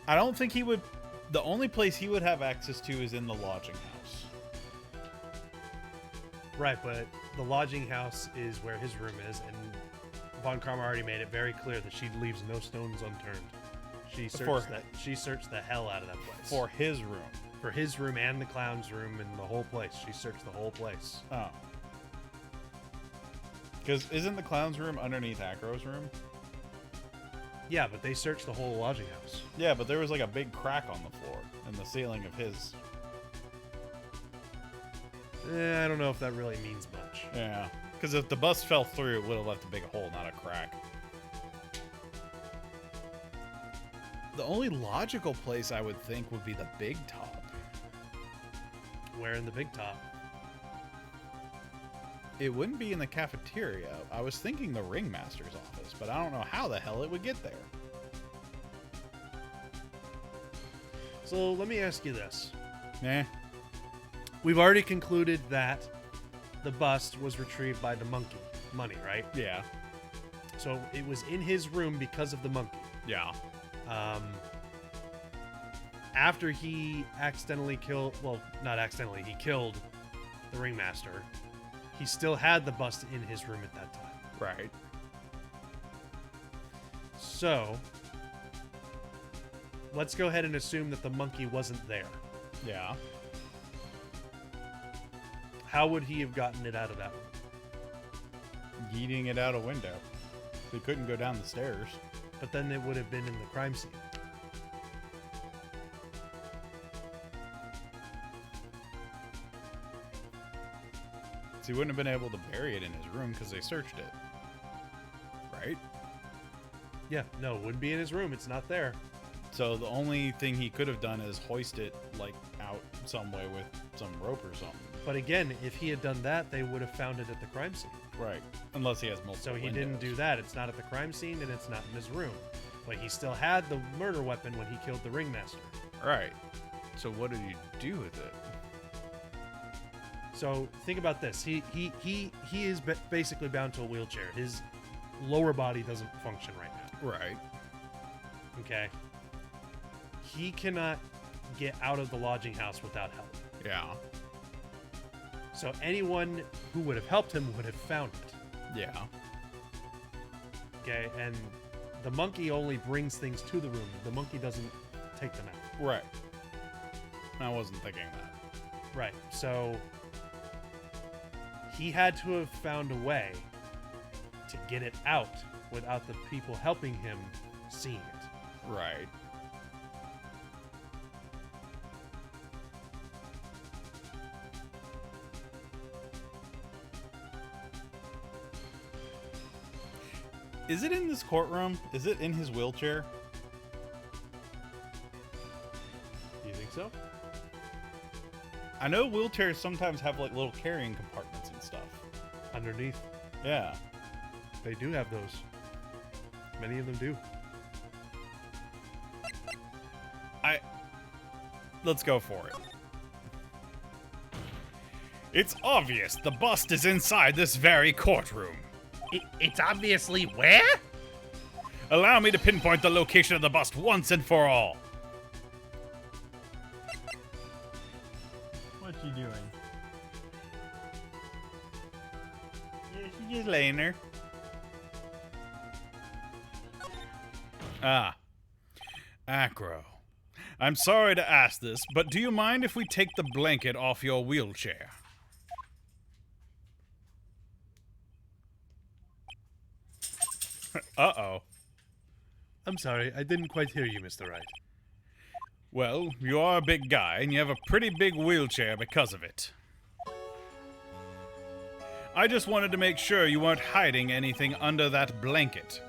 I don't think he would. The only place he would have access to is in the lodging house. Right, but the lodging house is where his room is, and Von Karma already made it very clear that she leaves no stones unturned. She searched the hell out of that place. For his room. For his room and the clown's room and the whole place. She searched the whole place. Oh. Because isn't the clown's room underneath Acro's room? Yeah, but they searched the whole lodging house. Yeah, but there was like a big crack on the floor in the ceiling of his. I don't know if that really means much. Yeah. Because if the bus fell through, it would have left a big hole, not a crack. The only logical place I would think would be the big top. Where in the big top? It wouldn't be in the cafeteria. I was thinking the ringmaster's office, but I don't know how the hell it would get there. So let me ask you this. Nah. We've already concluded that the bust was retrieved by the money, right? Yeah. So it was in his room because of the monkey. Yeah. After he accidentally killed, well, not accidentally, he killed the ringmaster, he still had the bust in his room at that time. Right. So, let's go ahead and assume that the monkey wasn't there. Yeah. How would he have gotten it out of that room? Yeeting it out a window. He couldn't go down the stairs. But then it would have been in the crime scene. So he wouldn't have been able to bury it in his room because they searched it. Right? Yeah, no, it wouldn't be in his room. It's not there. So the only thing he could have done is hoist it, like, out some way with some rope or something. But again, if he had done that, they would have found it at the crime scene. Right. Unless he has multiple So he windows. didn't do that. It's not at the crime scene, and it's not in his room. But he still had the murder weapon when he killed the ringmaster. Right. So what did he do with it? So think about this. He is basically bound to a wheelchair. His lower body doesn't function right now. Right. Okay. He cannot get out of the lodging house without help. Yeah. So anyone who would have helped him would have found it. Yeah. Okay, and the monkey only brings things to the room. The monkey doesn't take them out. Right. I wasn't thinking that. Right. So he had to have found a way to get it out without the people helping him seeing it. Right. Is it in this courtroom? Is it in his wheelchair? Do you think so? I know wheelchairs sometimes have like little carrying compartments and stuff. Underneath, Yeah. they do have those. Many of them do. let's go for it. It's obvious the bust is inside this very courtroom. It's obviously where? Allow me to pinpoint the location of the bust once and for all. What's she doing? Yeah, she's just laying there. Ah. Acro. I'm sorry to ask this, but do you mind if we take the blanket off your wheelchair? Uh-oh. I'm sorry, I didn't quite hear you, Mr. Wright. Well, you are a big guy, and you have a pretty big wheelchair because of it. I just wanted to make sure you weren't hiding anything under that blanket.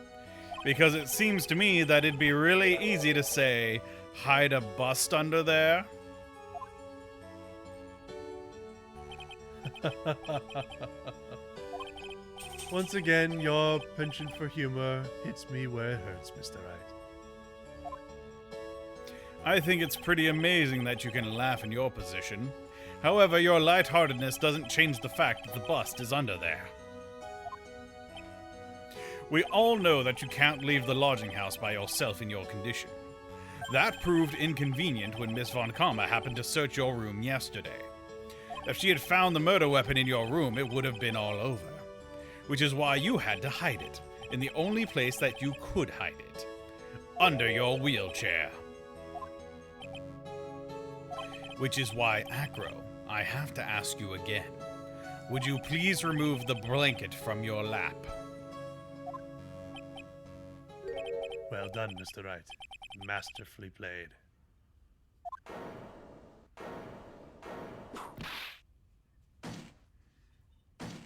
Because it seems to me that it'd be really easy to say, hide a bust under there. Once again, your penchant for humor hits me where it hurts, Mr. Wright. I think it's pretty amazing that you can laugh in your position. However, your lightheartedness doesn't change the fact that the bust is under there. We all know that you can't leave the lodging house by yourself in your condition. That proved inconvenient when Miss Von Karma happened to search your room yesterday. If she had found the murder weapon in your room, it would have been all over. Which is why you had to hide it, in the only place that you could hide it. Under your wheelchair. Which is why, Acro, I have to ask you again. Would you please remove the blanket from your lap? Well done, Mr. Wright. Masterfully played.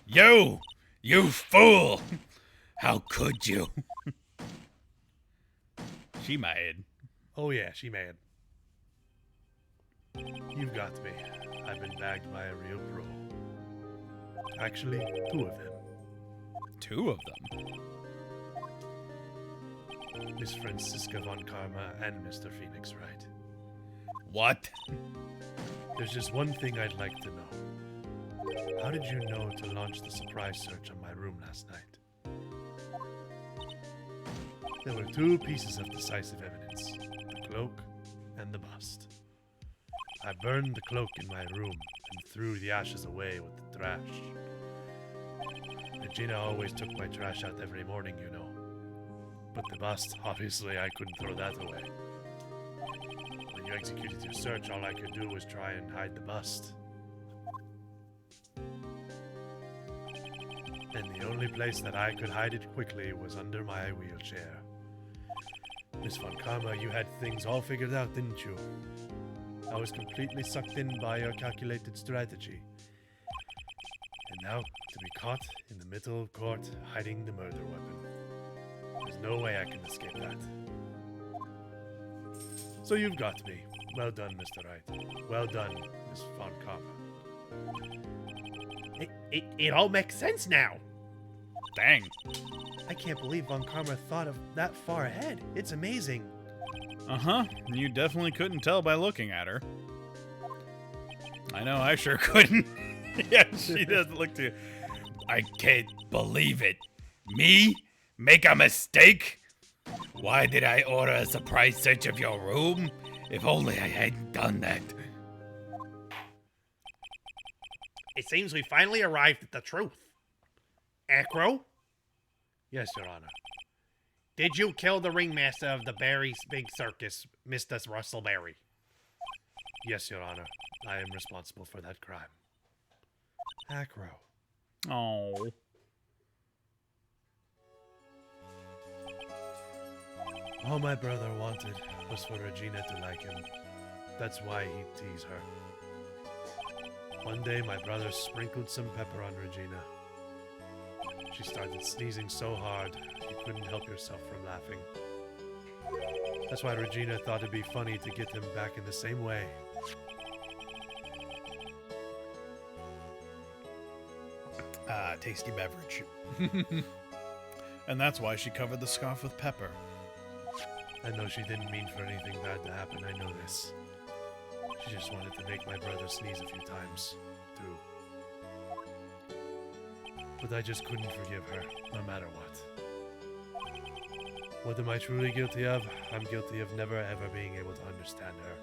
You fool! How could you? She mad. Oh yeah, she mad. You've got me. I've been bagged by a real pro. Actually, two of them. Two of them? Miss Francisca Von Karma and Mr. Phoenix Wright. What? There's just one thing I'd like to know. How did you know to launch the surprise search on my room last night? There were two pieces of decisive evidence, the cloak and the bust. I burned the cloak in my room and threw the ashes away with the trash. Regina always took my trash out every morning, you know. But the bust, obviously, I couldn't throw that away. When you executed your search, all I could do was try and hide the bust. And the only place that I could hide it quickly was under my wheelchair. Miss Von Karma, you had things all figured out, didn't you? I was completely sucked in by your calculated strategy. And now, to be caught in the middle of court hiding the murder weapon. There's no way I can escape that. So you've got me. Well done, Mr. Wright. Well done, Miss Von Karma. It all makes sense now. Dang. I can't believe Von Karma thought of that far ahead. It's amazing. Uh-huh. You definitely couldn't tell by looking at her. I know, I sure couldn't. Yeah, she doesn't look too... I can't believe it. Me? Make a mistake? Why did I order a surprise search of your room? If only I hadn't done that. It seems we finally arrived at the truth. Acro, Yes, Your Honor. did you kill the ringmaster of the Barry's Big Circus, Mr. Russell Barry? Yes, Your Honor. I am responsible for that crime. Acro. Oh. All my brother wanted was for Regina to like him. That's why he'd tease her. One day, my brother sprinkled some pepper on Regina. She started sneezing so hard, you couldn't help yourself from laughing. That's why Regina thought it'd be funny to get him back in the same way. Tasty beverage. And that's why she covered the scarf with pepper. I know she didn't mean for anything bad to happen, I know this. She just wanted to make my brother sneeze a few times, too. But I just couldn't forgive her, no matter what. What am I truly guilty of? I'm guilty of never ever being able to understand her.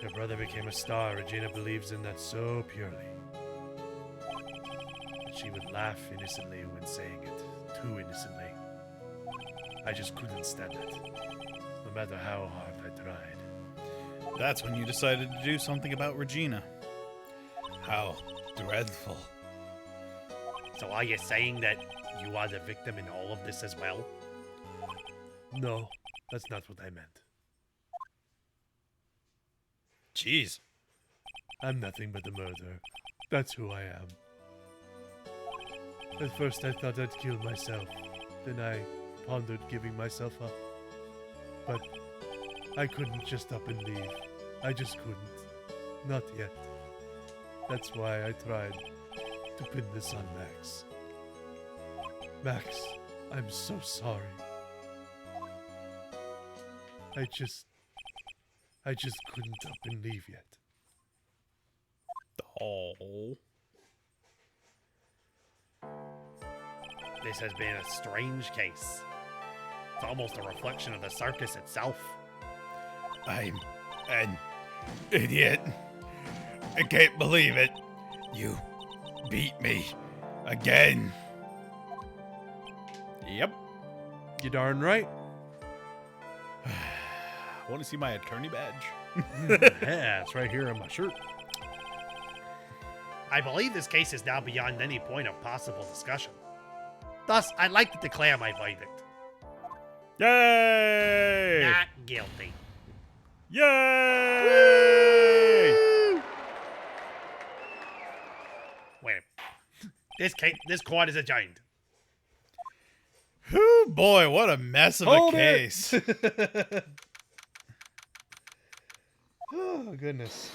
Her brother became a star. Regina believes in that so purely. That she would laugh innocently when saying it, too innocently. I just couldn't stand it, no matter how hard I tried. That's when you decided to do something about Regina. How dreadful. So are you saying that you are the victim in all of this as well? No, that's not what I meant. Jeez. I'm nothing but a murderer. That's who I am. At first I thought I'd kill myself. Then I pondered giving myself up. But I couldn't just up and leave. I just couldn't. Not yet. That's why I tried to pin this on Max. Max, I'm so sorry. I just couldn't up and leave yet. Oh. This has been a strange case. It's almost a reflection of the circus itself. I'm an idiot. I can't believe it. You beat me again. Yep. You darn right. Want to see my attorney badge? Yeah, it's right here on my shirt. I believe this case is now beyond any point of possible discussion. Thus, I'd like to declare my verdict. Yay! Not guilty. Yay! Wait. This court is adjourned. Whew, boy, what a mess of Hold a case. Oh, goodness.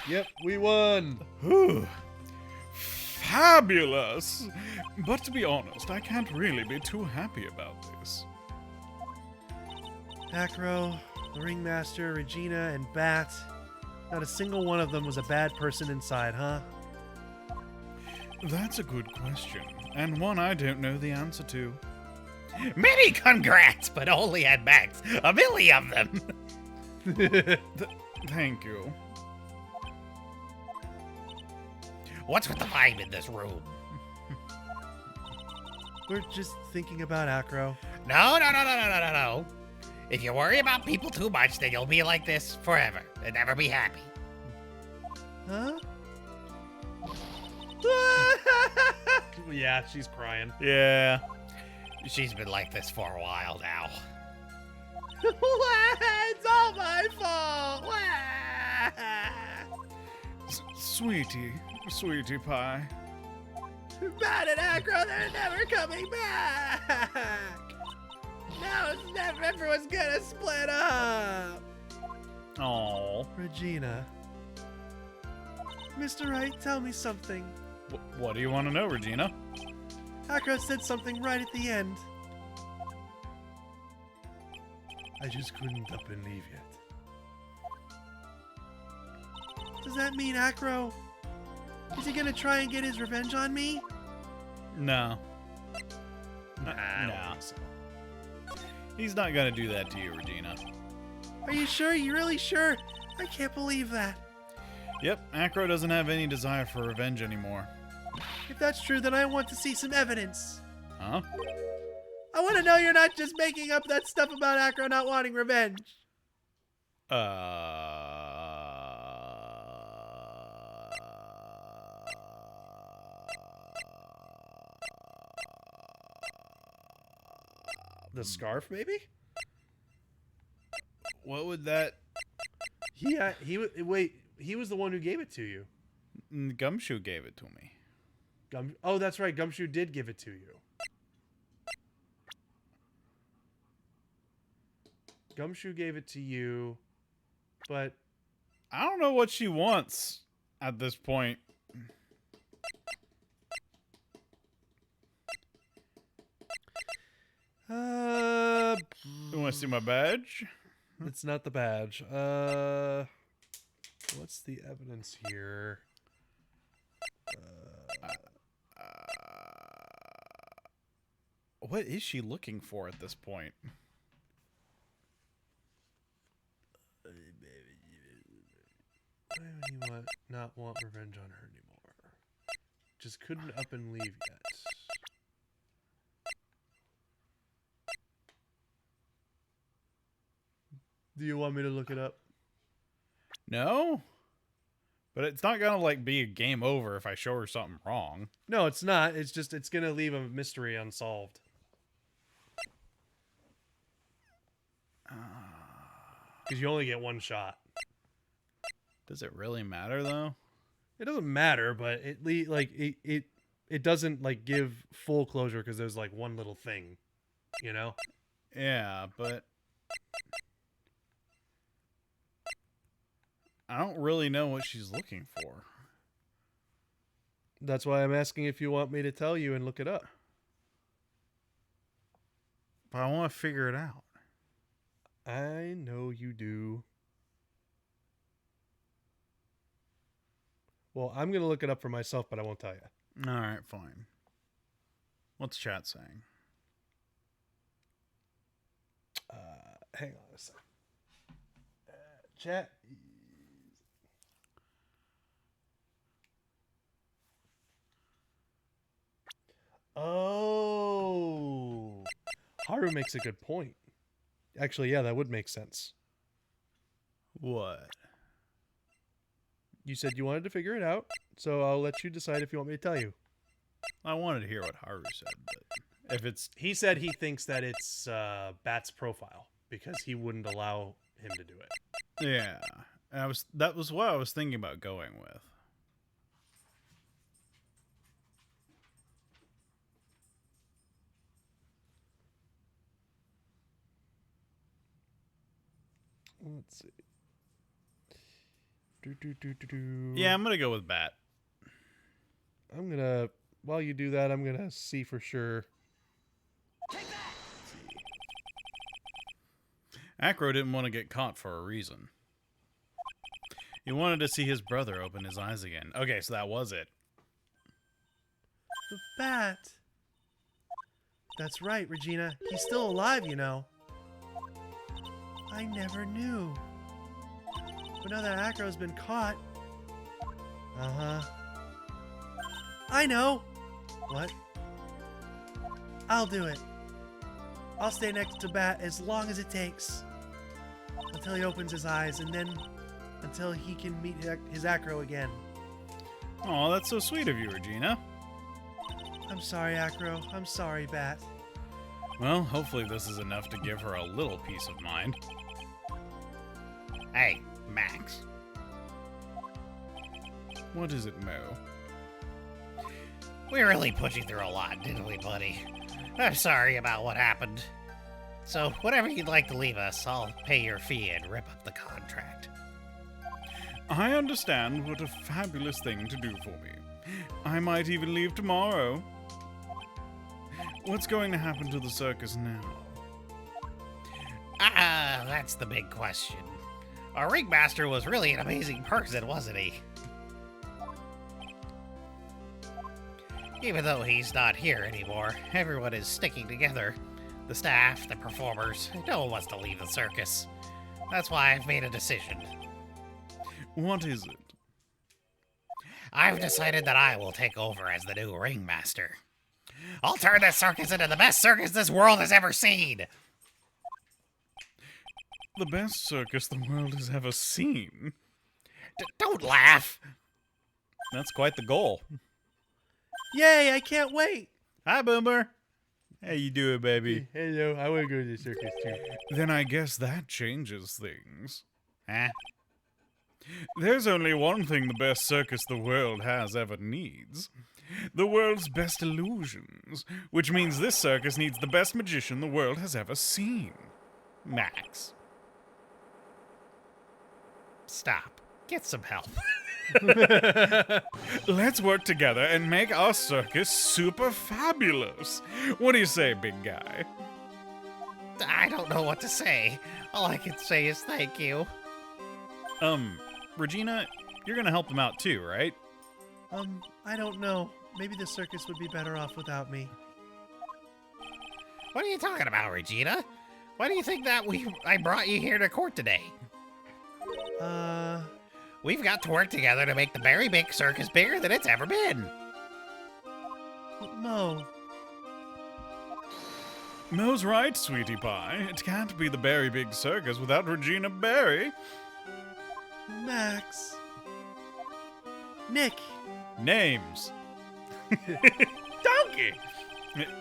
Yep, we won. Whew. Fabulous! But to be honest, I can't really be too happy about this. Acro, the Ringmaster, Regina, and Bat. Not a single one of them was a bad person inside, huh? That's a good question, and one I don't know the answer to. Many congrats, but only at max a million of them. Thank you. What's with the vibe in this room? We're just thinking about Acro. No. If you worry about people too much, then you'll be like this forever and never be happy. Huh? Yeah, she's crying. Yeah. She's been like this for a while now. It's all my fault. Sweetie pie. Bat and Acro, they're never coming back. Now it's never. Everyone's gonna split up. Oh. Regina. Mr. Wright, tell me something. What do you want to know, Regina? Acro said something right at the end. I just couldn't up and leave yet. Does that mean Acro? Is he gonna try and get his revenge on me? No. I don't No. think so. He's not gonna do that to you, Regina. Are you sure? You really sure? I can't believe that. Yep, Acro doesn't have any desire for revenge anymore. If that's true, then I want to see some evidence. Huh? I want to know you're not just making up that stuff about Acro not wanting revenge. The scarf, maybe? What would that... Wait, he was the one who gave it to you. Gumshoe gave it to me. Oh, that's right. Gumshoe did give it to you. Gumshoe gave it to you, but I don't know what she wants at this point. uh, You want to see my badge? it's not the badge. What's the evidence here? What is she looking for at this point? Why would he not want revenge on her anymore? Just couldn't up and leave yet. Do you want me to look it up? No? But it's not gonna, like, be a game over if I show her something wrong. No, it's not. It's just, it's gonna leave a mystery unsolved. Because you only get one shot. Does it really matter, though? It doesn't matter, but it doesn't, like, give full closure because there's, like, one little thing, you know? Yeah, but I don't really know what she's looking for. That's why I'm asking if you want me to tell you and look it up. But I want to figure it out. I know you do. Well, I'm going to look it up for myself, but I won't tell you. All right, fine. What's chat saying? Hang on a sec. Chat. Oh. Haru makes a good point. Actually, yeah, that would make sense. What? You said you wanted to figure it out, so I'll let you decide if you want me to tell you. I wanted to hear what Haru said, but if it's... He said he thinks that it's Bat's profile because he wouldn't allow him to do it. Yeah. And that was what I was thinking about going with. Let's see. Yeah, I'm going to go with Bat. I'm going to, while you do that, I'm going to see for sure. Acro didn't want to get caught for a reason. He wanted to see his brother open his eyes again. Okay, so that was it. The Bat. That's right, Regina. He's still alive, you know. I never knew. But now that Acro's been caught... Uh-huh. I know! What? I'll do it. I'll stay next to Bat as long as it takes. Until he opens his eyes, and then until he can meet his Acro again. Oh, that's so sweet of you, Regina. I'm sorry, Acro. I'm sorry, Bat. Well, hopefully this is enough to give her a little peace of mind. Hey, Max. What is it, Mo? We really put you through a lot, didn't we, buddy? I'm sorry about what happened. So, whatever you'd like to leave us, I'll pay your fee and rip up the contract. I understand what a fabulous thing to do for me. I might even leave tomorrow. What's going to happen to the circus now? That's the big question. Our ringmaster was really an amazing person, wasn't he? Even though he's not here anymore, everyone is sticking together. The staff, the performers, no one wants to leave the circus. That's why I've made a decision. What is it? I've decided that I will take over as the new ringmaster. I'll turn this circus into the best circus this world has ever seen! The best circus the world has ever seen. Don't laugh! That's quite the goal. Yay, I can't wait! Hi, Boomer. How you doing, baby? Hello, I want to go to the circus too. Then I guess that changes things. Huh? There's only one thing the best circus the world has ever needs. The world's best illusions. Which means this circus needs the best magician the world has ever seen. Max. Stop. Get some help. Let's work together and make our circus super fabulous. What do you say, big guy? I don't know what to say. All I can say is thank you. Regina, you're gonna help him out too, right? I don't know. Maybe the circus would be better off without me. What are you talking about, Regina? Why do you think that I brought you here to court today? We've got to work together to make the Berry Big Circus bigger than it's ever been. Mo. Mo's right, sweetie pie. It can't be the Berry Big Circus without Regina Berry. Max. Nick. Names. Donkey!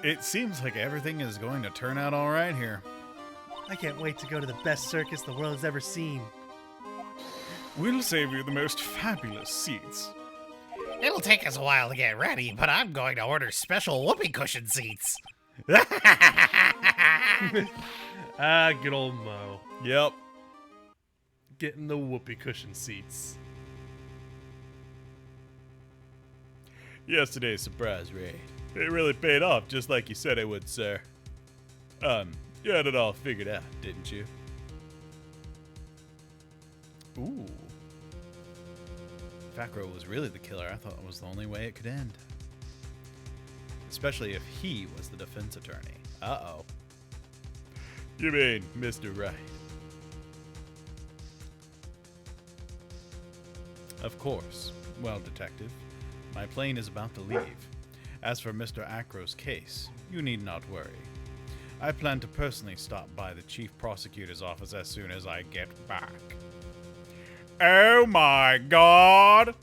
It seems like everything is going to turn out all right here. I can't wait to go to the best circus the world has ever seen. We'll save you the most fabulous seats. It'll take us a while to get ready, but I'm going to order special whoopee cushion seats. Ah, good old Mo. Yep. Getting the whoopee cushion seats. Yesterday's surprise raid. It really paid off, just like you said it would, sir. You had it all figured out, didn't you? Ooh. If Acro was really the killer, I thought it was the only way it could end. Especially if he was the defense attorney. Uh-oh. You mean Mr. Right? Of course. Well, detective, my plane is about to leave. As for Mr. Acro's case, you need not worry. I plan to personally stop by the chief prosecutor's office as soon as I get back. Oh my God!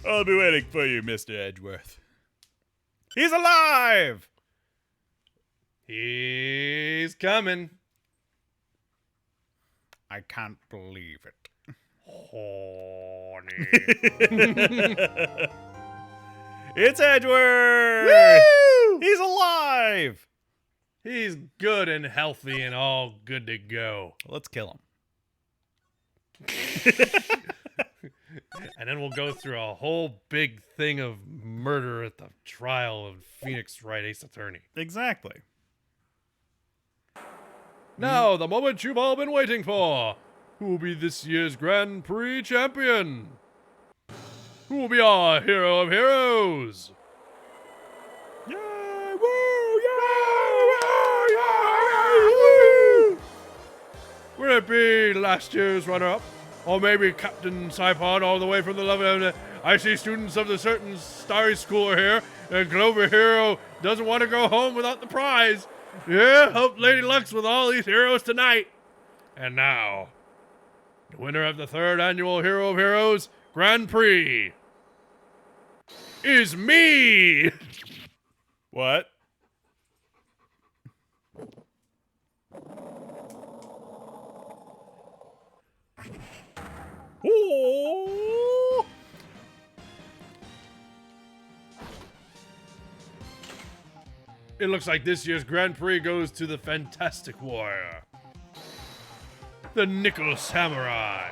I'll be waiting for you, Mr. Edgeworth. He's alive! He's coming. I can't believe it. Horny. It's Edgeworth! Woo! He's alive! He's good and healthy and all good to go. Let's kill him. And then we'll go through a whole big thing of murder at the trial of Phoenix Wright Ace Attorney. Exactly. Now, the moment you've all been waiting for. Who will be this year's Grand Prix champion? Who will be our hero of heroes? Yay! Woo! Yay! Will it be last year's runner-up? Or maybe Captain Saipon all the way from the lovely I see students of the certain starry school are here, and Clover Hero doesn't want to go home without the prize. Yeah, hope Lady Luck's with all these heroes tonight. And now, the winner of the 3rd annual Hero of Heroes Grand Prix is me! What? Ooh. It looks like this year's Grand Prix goes to the Fantastic Warrior, the Nickel Samurai.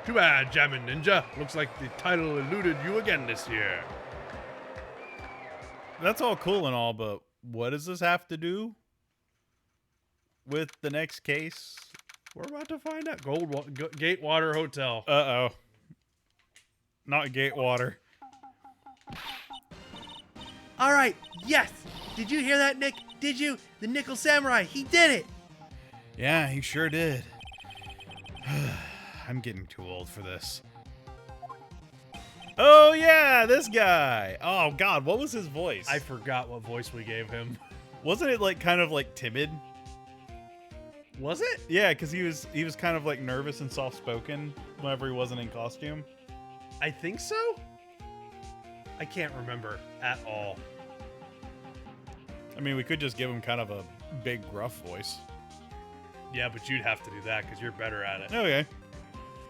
Too bad, Jammin' Ninja. Looks like the title eluded you again this year. That's all cool and all, but what does this have to do with the next case? We're about to find out. Gatewater Hotel. Uh-oh. Not Gatewater. All right, yes. Did you hear that, Nick? Did you? The Nickel Samurai. He did it. Yeah, he sure did. I'm getting too old for this. Oh, yeah, this guy. Oh, God, what was his voice? I forgot what voice we gave him. Wasn't it, like, kind of, like, timid? Was it? Yeah, because he was kind of, like, nervous and soft-spoken whenever he wasn't in costume. I think so. I can't remember at all. I mean, we could just give him kind of a big, gruff voice. Yeah, but you'd have to do that because you're better at it. Okay.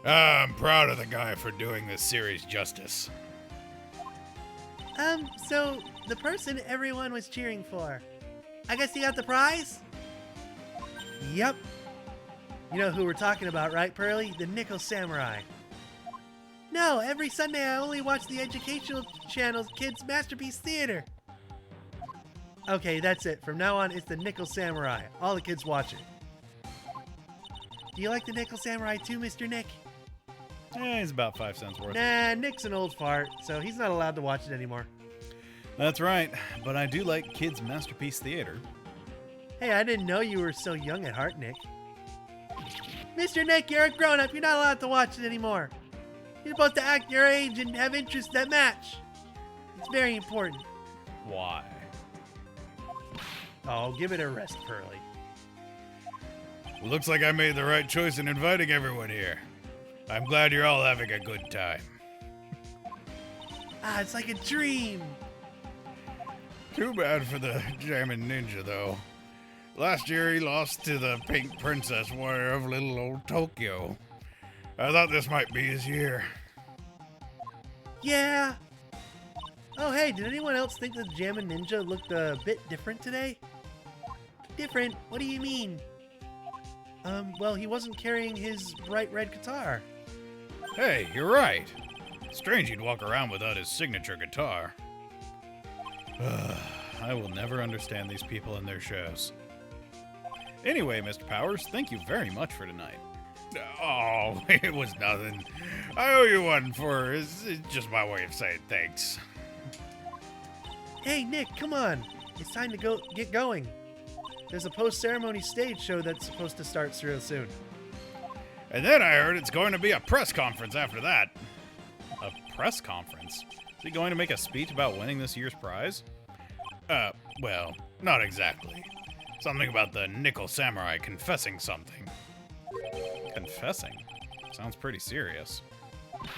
I'm proud of the guy for doing this series justice. So the person everyone was cheering for, I guess he got the prize? Yep. You know who we're talking about, right, Pearly? The Nickel Samurai. No, every Sunday I only watch the educational channel's Kids Masterpiece Theater. Okay, that's it. From now on, it's the Nickel Samurai. All the kids watch it. Do you like the Nickel Samurai too, Mr. Nick? He's about 5 cents worth. Nah, Nick's an old fart, so he's not allowed to watch it anymore. That's right, but I do like kids' masterpiece theater. Hey, I didn't know you were so young at heart, Nick. Mr. Nick, you're a grown-up. You're not allowed to watch it anymore. You're supposed to act your age and have interests that match. It's very important. Why? Oh, give it a rest, Pearly. Well, looks like I made the right choice in inviting everyone here. I'm glad you're all having a good time. Ah, it's like a dream. Too bad for the Jammin' Ninja, though. Last year he lost to the Pink Princess Warrior of little old Tokyo. I thought this might be his year. Yeah. Oh, hey, did anyone else think the Jammin' Ninja looked a bit different today? Different? What do you mean? Well, he wasn't carrying his bright red guitar. Hey, you're right. Strange he'd walk around without his signature guitar. I will never understand these people and their shows. Anyway, Mr. Powers, thank you very much for tonight. Oh, it was nothing. I owe you one for it's just my way of saying thanks. Hey, Nick, come on. It's time to get going. There's a post-ceremony stage show that's supposed to start real soon. And then I heard it's going to be a press conference after that. A press conference? Is he going to make a speech about winning this year's prize? Well, not exactly. Something about the Nickel Samurai confessing something. Confessing? Sounds pretty serious.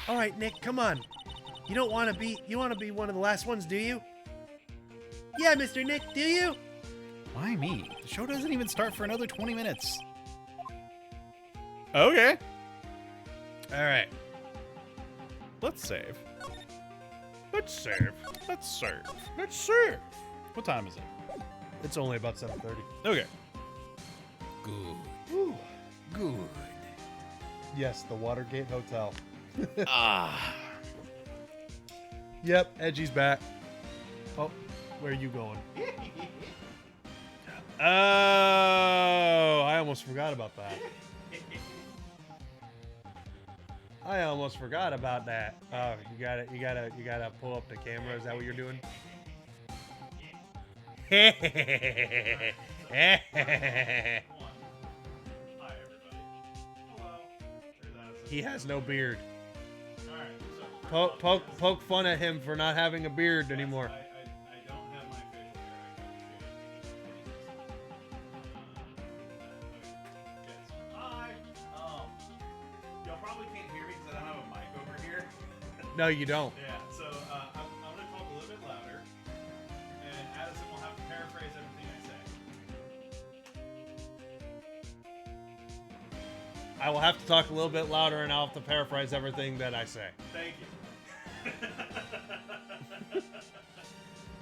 All right, Nick, come on. You want to be one of the last ones, do you? Yeah, Mr. Nick, do you? Why me? The show doesn't even start for another 20 minutes. Okay. All right. Let's save. Let's save. Let's serve. Let's save. What time is it? It's only about 7:30. Okay. Good. Ooh. Good. Yes, the Watergate Hotel. Ah. Yep, Edgy's back. Oh, where are you going? Oh, I almost forgot about that. I almost forgot about that. Oh, you gotta pull up the camera. Is that what you're doing? He has no beard. Poke fun at him for not having a beard anymore. I don't have my facial hair. Hi. Y'all probably can't hear me because I don't have a mic over here. No, you don't. Yeah, so I'm going to talk a little bit louder, and Addison will have to paraphrase everything I say. I will have to talk a little bit louder, and I'll have to paraphrase everything that I say. Thank you.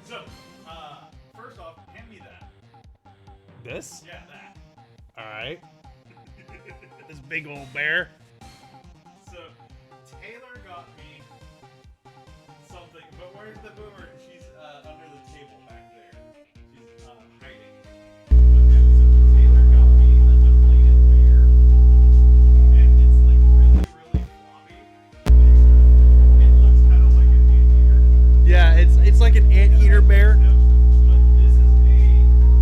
So, first off, hand me that. This? Yeah, that. All right. This big old bear. So, Taylor got me something, but where's the boomer? She's under the table back there. She's hiding. Okay, so Taylor got me a deflated bear, and it's like really, really floppy. It looks kind of like an anteater. Yeah, it's like an anteater bear. But this is a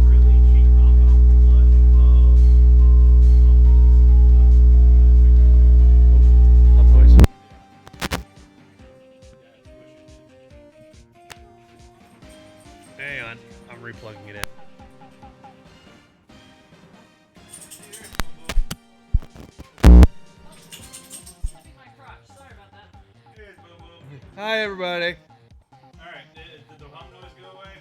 really cheap knockoff plush of I'll push. Hang on, I'm replugging it in. Hi, everybody. Alright, did the hum noise go away?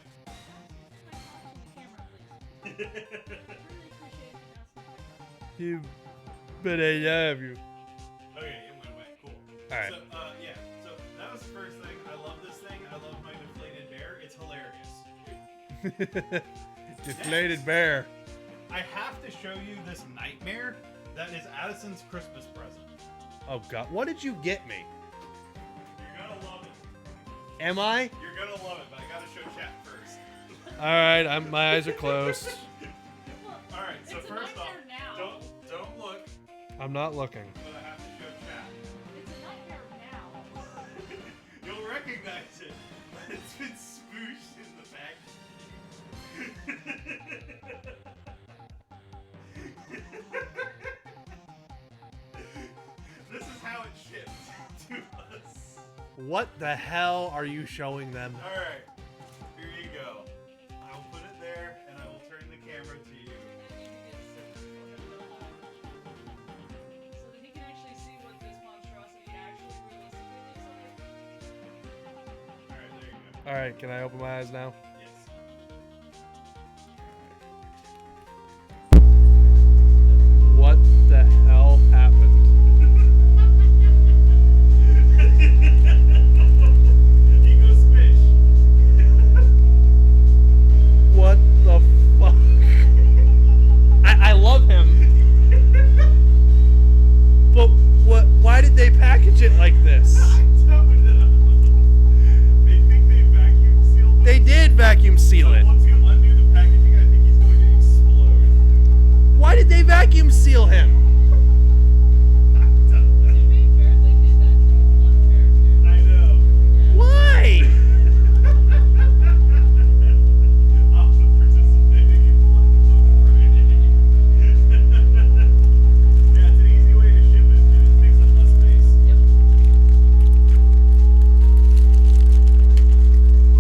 You, but I love you. Okay, it went away. Cool. All right. So, yeah. So that was the first thing. I love this thing. I love my deflated bear. It's hilarious. Deflated bear. I have to show you this nightmare that is Addison's Christmas present. Oh God, what did you get me? You're gonna love it. Am I? You're gonna love it, but I gotta show chat first. All right, my eyes are closed. All right. So first off, don't look, I'm not looking. but I have to show chat. It's a This is how it shipped to us. What the hell are you showing them? Alright, here you go. I will put it there and I will turn the camera to you. So that he can actually see what this monstrosity actually realistically looks like. Alright, there you go. All right, can I open my eyes now? Yes. What the hell happened? He goes squish. What the fuck? I love him. But what? Why did they package it like this? I don't know. They think they vacuum sealed them. They did vacuum seal So it. once you undo the packaging, I think he's going to explode. Why did they vacuum seal him? To be fair, they did that to the one bear too. I know. Why? I'm participating in fun Yeah, it's an easy way to ship it, and it takes up less space. Yep.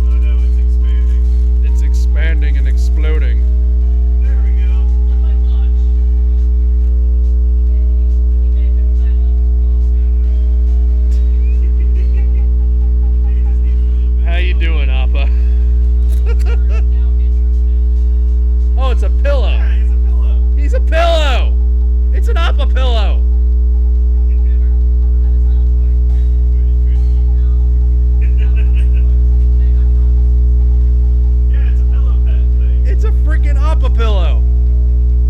Oh no, it's expanding. It's expanding and exploding. There we go. On my watch. He may have been flat He just needs a little bit. How you doing, Appa? enough to now interested. Oh, it's a pillow. Yeah, he's a pillow. He's a pillow. It's an Appa pillow. Yeah, it's a pillow pet thing. It's a freaking Appa pillow.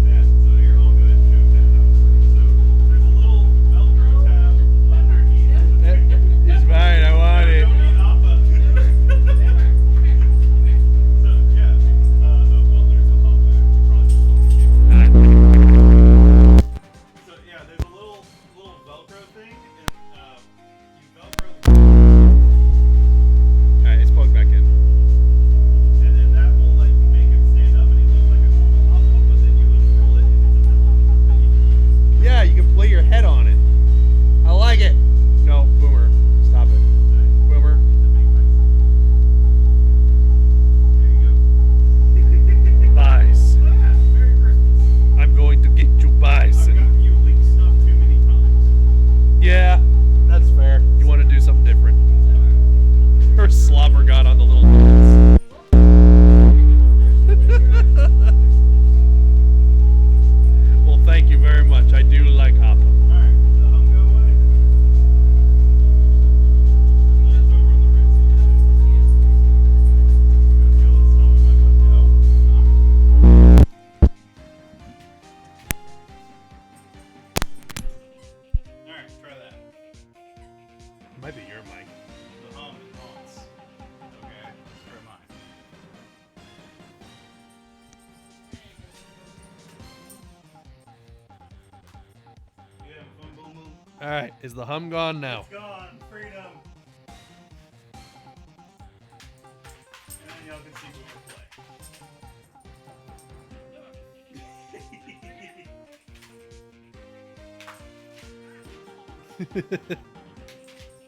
Yeah, so here, I'll go ahead and show that how it works. So there's a little Velcro tab underneath. It's fine. I want it. Don't eat Appa. So, yeah. Well, there's a hump there. You probably won't. So, yeah, there's a little Velcro thing, and you Velcro the All right, it's plugged back in. and then that will like make him stand up, and he looks like a normal Appa, but then you unfurl it, and it's a pillow that you can use. Yeah, you can play your head on it. I like it. No, Boomer, stop it. Boomer. Bison. Merry Christmas. I'm going to get you I've Bison. gotten you leaked stuff too many times. Yeah, that's fair. You want to do something different. Her slobber got on the little nuts. Well, thank you very much. I do like Appa. Alright, the hum go away? It's over on the right side. Feel the smell in my butt. Alright, try that. Might be your mic. The hum and haunts. Okay, let's try mine. You having fun, Boom Boom? All right, is the hum gone now? It's gone. Freedom. And then y'all can see Boomer play.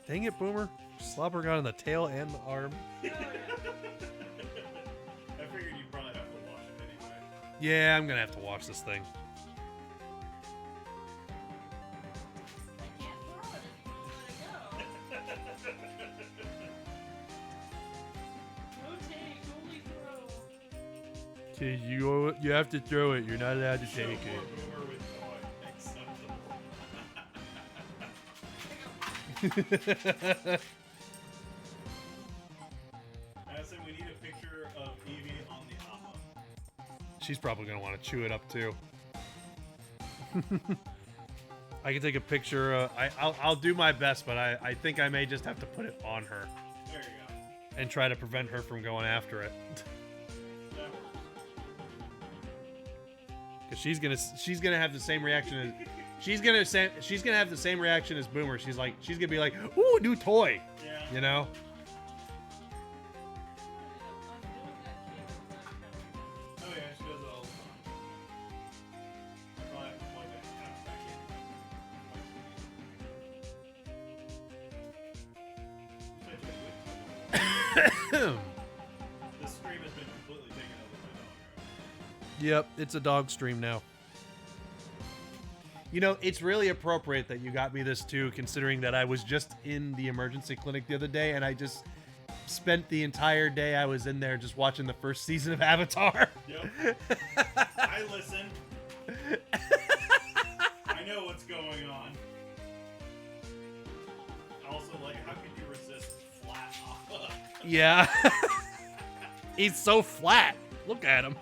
Dang it, Boomer. Slobber got on the tail and the arm. I figured you'd probably have to wash it anyway. Yeah, I'm gonna have to watch this thing. Can't throw it if you won't let it go. No take, only throw. You have to throw it. You're not allowed to Show take more it. Boomer with toy. Acceptable. Madison, we need a picture of Evie on the Appa. She's probably gonna want to chew it up too. I can take a picture. I'll do my best, but I think I may just have to put it on her There you go. and try to prevent her from going after it. That works. Cause she's gonna have the same reaction as she's gonna have the same reaction as Boomer. She's gonna be like, "Ooh, a new toy," Yeah. you know. This stream has been completely taken over by dog. Yep, it's a dog stream now. You know, it's really appropriate that you got me this too, considering that I was just in the emergency clinic the other day and I just spent the entire day I was in there just watching the first season of Avatar. Yep. I listen. I know what's going on. Also, like, how could you resist flat off? Yeah. He's so flat. Look at him.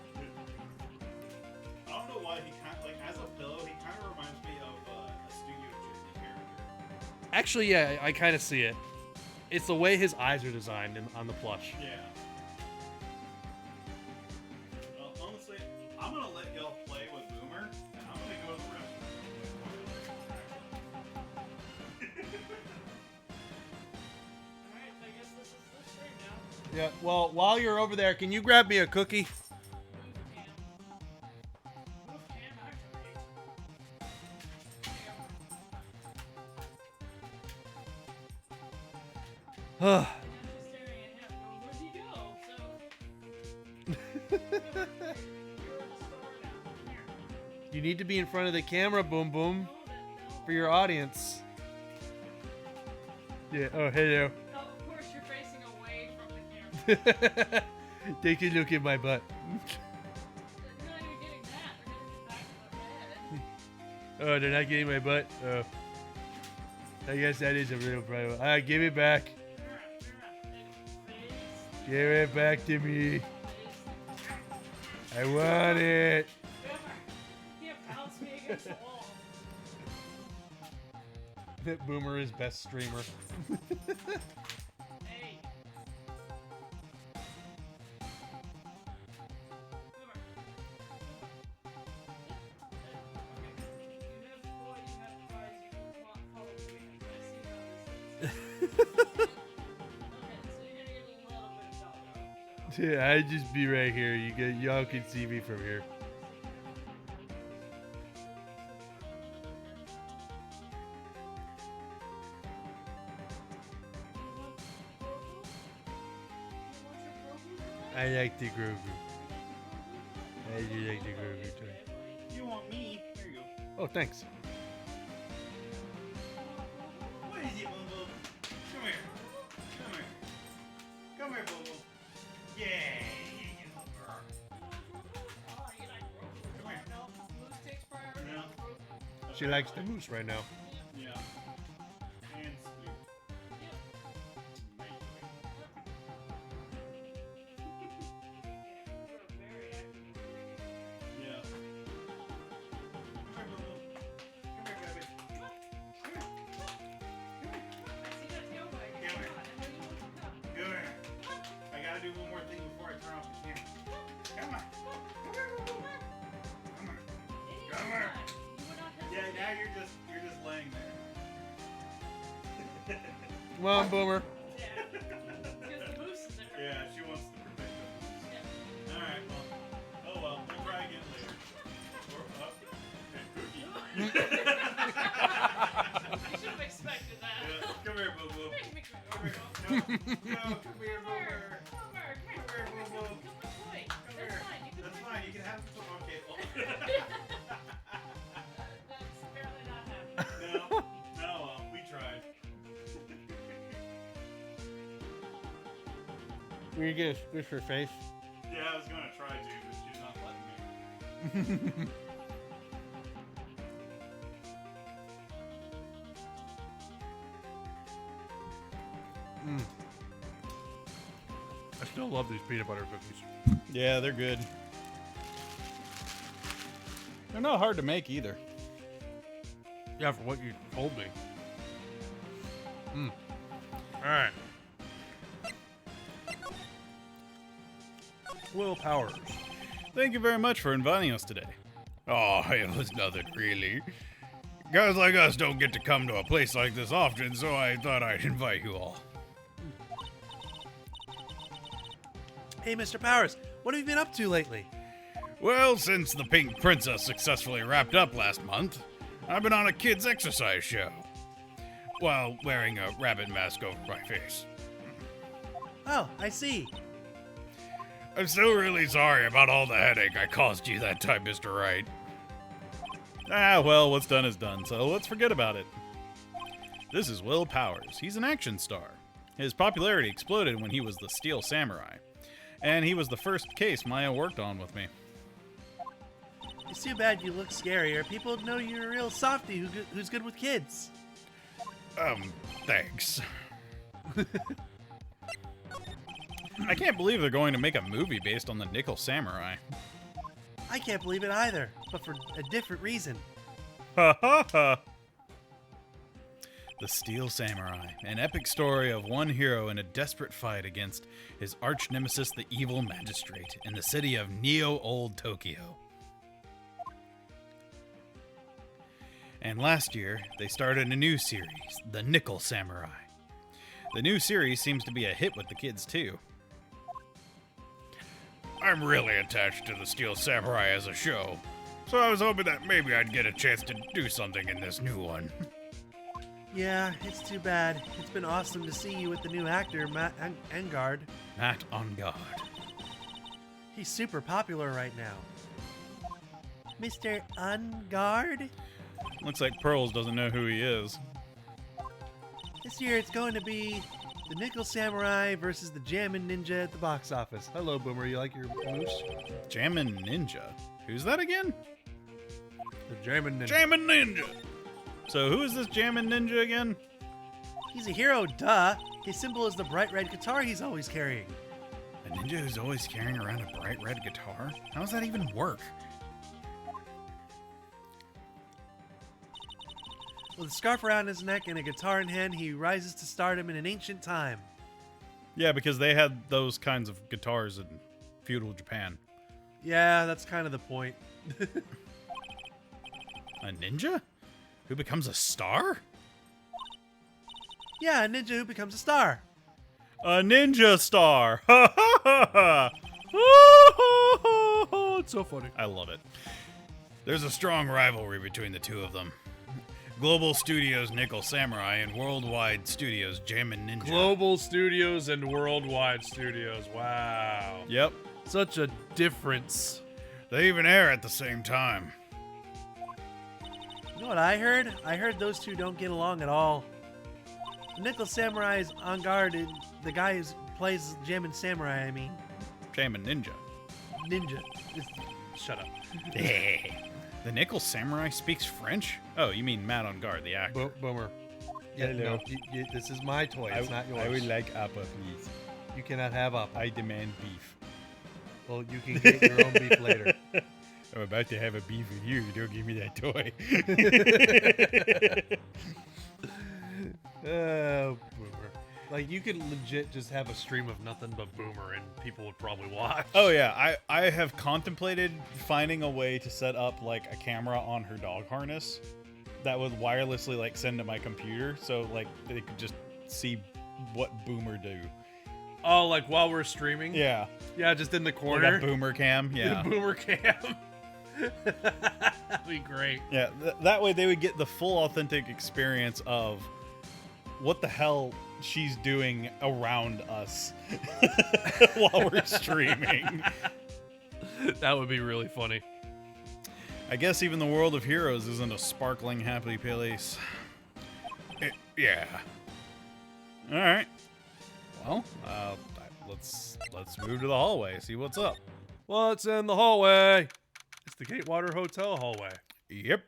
I don't know why he kind of, like, as a pillow, he kind of reminds me of a Studio Ghibli character. Actually, yeah, I kind of see it. It's the way his eyes are designed on the plush. Yeah. Well, honestly, I'm gonna let y'all play with Boomer, and I'm gonna go to the Alright, I guess this is the stream now. Yeah, well, while you're over there, can you grab me a cookie? Move cam. Move cam activate. There you go. Ugh. And I'm just staring at him. Going, where'd he go? So. You're in the store now. Come here. You need to be in front of the camera, Boom Boom, No, no. for your audience. Yeah, oh, hello. Oh, of course, you're facing away from the camera. Take a look at my butt. They're not even getting that. They're getting the back of the head. Oh, they're not getting my butt? Oh. I guess that is a real problem. Alright, give it back. Turn around. Face. Give it back to me. Face. I want it. Boomer. You can't bounce me against the wall. That Boomer is best streamer. Hey. Boomer. Okay. You have boy, you have prize, you can follow me. I see how this is. Okay, so you're gonna get a little bit of doggo. So. Yeah, I'd just be right here. Y'all can see me from here. I like the Grogu. I do like the Grogu too. You want me? Here you go. Oh, thanks. What is it, Boom Boom? Come here. Come here. Come here, Boom Boom. Yeah. Come here. Moose takes priority. No. She likes the moose right now. Yeah. And sweet. Yeah. Come here, Boom Boom. Come here, baby. Come here. I gotta do one more thing before I turn off the camera. Come on. Come here, Boom Boom. Come on. Come here. Yeah, now you're just laying there. Come on, Boomer. Yeah, she wants to protect them. Alright, well. Oh well, we'll try again later. Or up. And cookie. I should have expected that. Yeah, come here, Boo Boo. Come here. No, no, come here, Boomer. Come here, Boo Boo. Come here. That's fine, you can have some. Okay, well. That's apparently not happening. No, well, we tried. Will you get a squish her face? Yeah, I was gonna try to, but she's not letting me. I still love these peanut butter cookies. Yeah, they're good. They're not hard to make either. Yeah, for what you told me. Alright. Will Powers. Thank you very much for inviting us today. Oh, it was nothing really. Guys like us don't get to come to a place like this often, so I thought I'd invite you all. Hey, Mr. Powers, what have you been up to lately? Well, since the Pink Princess successfully wrapped up last month, I've been on a kids' exercise show while wearing a rabbit mask over my face. Oh, I see. I'm so really sorry about all the headache I caused you that time, Mr. Wright. Ah, well, what's done is done, so let's forget about it. This is Will Powers. He's an action star. His popularity exploded when he was the Steel Samurai, and he was the first case Maya worked on with me. It's too bad you look scarier. People know you're a real softie who's good with kids. Thanks. I can't believe they're going to make a movie based on the Nickel Samurai. I can't believe it either, but for a different reason. Ha ha ha! The Steel Samurai, an epic story of one hero in a desperate fight against his arch nemesis, the Evil Magistrate, in the city of Neo-Old Tokyo. And last year, they started a new series, The Nickel Samurai. The new series seems to be a hit with the kids, too. I'm really attached to the Steel Samurai as a show, so I was hoping that maybe I'd get a chance to do something in this new one. Yeah, it's too bad. It's been awesome to see you with the new actor, Matt Engard. Matt on guard. He's super popular right now. Mr. Ungard? Looks like Pearls doesn't know who he is. This year it's going to be the Nickel Samurai versus the Jammin' Ninja at the box office. Hello, Boomer. You like your moose? Jammin' Ninja. Who's that again? The Jammin' Ninja. Jammin' Ninja! So who is this Jammin' Ninja again? He's a hero, duh. His symbol is the bright red guitar he's always carrying. A ninja who's always carrying around a bright red guitar? How does that even work? With a scarf around his neck and a guitar in hand, he rises to stardom in an ancient time. Yeah, because they had those kinds of guitars in feudal Japan. Yeah, that's kind of the point. A ninja? Who becomes a star? Yeah, a ninja who becomes a star. A ninja star! Ha ha ha ha! Oh, It's so funny. I love it. There's a strong rivalry between the two of them. Global Studios Nickel Samurai and Worldwide Studios Jammin' Ninja. Global Studios and Worldwide Studios. Wow. Yep. Such a difference. They even air at the same time. You know what I heard? I heard those two don't get along at all. The Nickel Samurai is on guard, and the guy who plays Jammin' Samurai, I mean. Jammin' Ninja. Ninja. Shut up. The Nickel Samurai speaks French? Oh, you mean Matt on guard, the actor. Boomer. Yeah, Hello. no, this is my toy. It's not yours. I would like apple, please. You cannot have up. I demand beef. Well, you can get your own beef later. I'm about to have a beef with you. You don't give me that toy. Oh, Boomer. Like, you could legit just have a stream of nothing but Boomer and people would probably watch. Oh yeah, I have contemplated finding a way to set up like a camera on her dog harness that would wirelessly like send to my computer, so like they could just see what Boomer do. Oh, like while we're streaming? Yeah, Yeah, just in the like corner. a Boomer cam. Yeah, Boomer cam. That'd be great. yeah. That way they would get the full authentic experience of what the hell she's doing around us while we're streaming. That would be really funny. I guess even the world of heroes isn't a sparkling happy place. Yeah. All right. Well, let's move to the hallway. See what's up. What's in the hallway? It's the Gatewater Hotel hallway. Yep.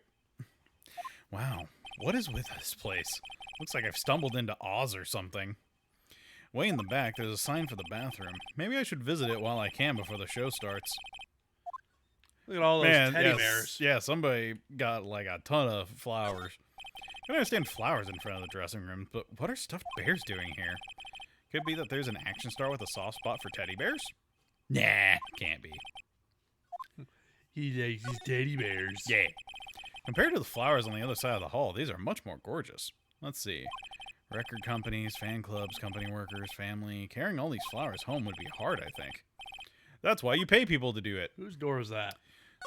Wow. What is with this place? Looks like I've stumbled into Oz or something. Way in the back, there's a sign for the bathroom. Maybe I should visit it while I can before the show starts. Look at all those Man, teddy yes, bears. yeah, somebody got like a ton of flowers. I can understand flowers in front of the dressing room, but what are stuffed bears doing here? Could be that there's an action star with a soft spot for teddy bears? Nah, can't be. He likes his teddy bears. Yeah. Compared to the flowers on the other side of the hall, these are much more gorgeous. Let's see. Record companies, fan clubs, company workers, family. Carrying all these flowers home would be hard, I think. That's why you pay people to do it. Whose door is that?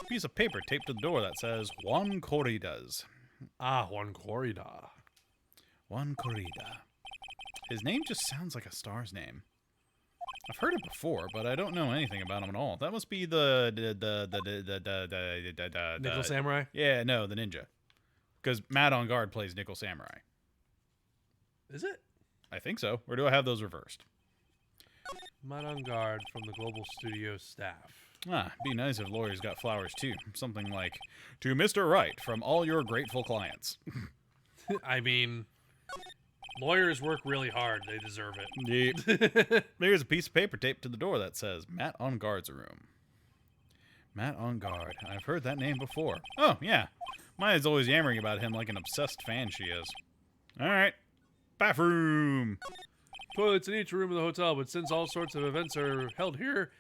A piece of paper taped to the door that says, Juan Corridas. Ah, Juan Corrida. Juan Corrida. His name just sounds like a star's name. I've heard it before, but I don't know anything about him at all. That must be the Nickel Samurai? Yeah, no, the ninja. Because Matt on Guard plays Nickel Samurai. Is it? I think so. Or do I have those reversed? Matt on Guard from the Global Studio staff. Ah, be nice if lawyers got flowers too. Something like, to Mr. Wright from all your grateful clients. I mean, lawyers work really hard. They deserve it. Yep. There's a piece of paper taped to the door that says, Matt on Guard's room. Matt on Guard. I've heard that name before. Oh, yeah. Maya's always yammering about him like an obsessed fan she is. All right. Bathroom. Toilets in each room of the hotel, but since all sorts of events are held here,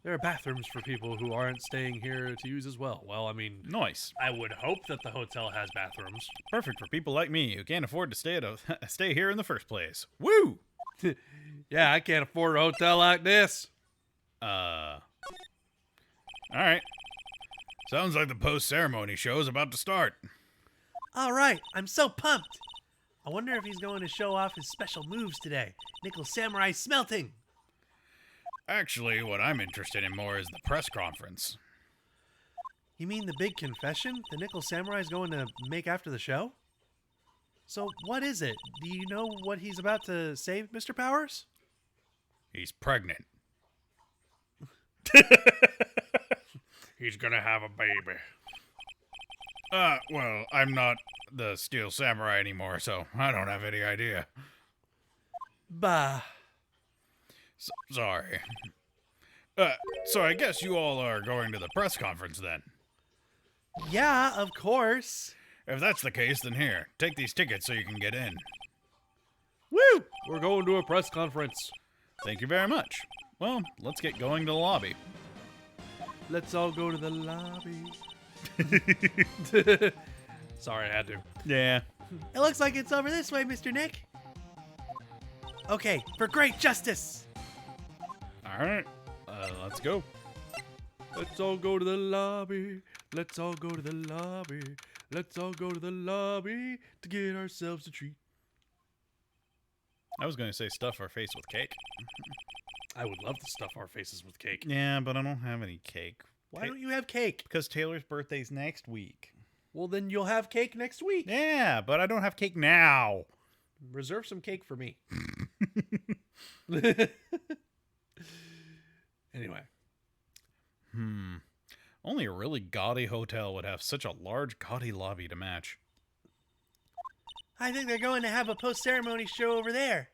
there are bathrooms for people who aren't staying here to use as well. Well, I mean, Nice. I would hope that the hotel has bathrooms. Perfect for people like me who can't afford to stay here in the first place. Woo! Yeah, I can't afford a hotel like this. All right. Sounds like the post-ceremony show is about to start. All right, I'm so pumped. I wonder if he's going to show off his special moves today. Nickel Samurai smelting. Actually, what I'm interested in more is the press conference. You mean the big confession the Nickel Samurai is going to make after the show? So what is it? Do you know what he's about to say, Mr. Powers? He's pregnant. He's gonna have a baby. Well, I'm not the Steel Samurai anymore, so I don't have any idea. Bah. Sorry. So I guess you all are going to the press conference then. Yeah, of course. If that's the case, then here, take these tickets so you can get in. Woo! We're going to a press conference. Thank you very much. Well, let's get going to the lobby. Let's all go to the lobby. Sorry, I had to. Yeah. It looks like it's over this way, Mr. Nick. Okay, for great justice. All right. Let's go. Let's all go to the lobby. Let's all go to the lobby. Let's all go to the lobby to get ourselves a treat. I was going to say stuff our face with cake. I would love to stuff our faces with cake. Yeah, but I don't have any cake. Why don't you have cake? Because Taylor's birthday's next week. Well, then you'll have cake next week. Yeah, but I don't have cake now. Reserve some cake for me. Anyway. Only a really gaudy hotel would have such a large, gaudy lobby to match. I think they're going to have a post-ceremony show over there.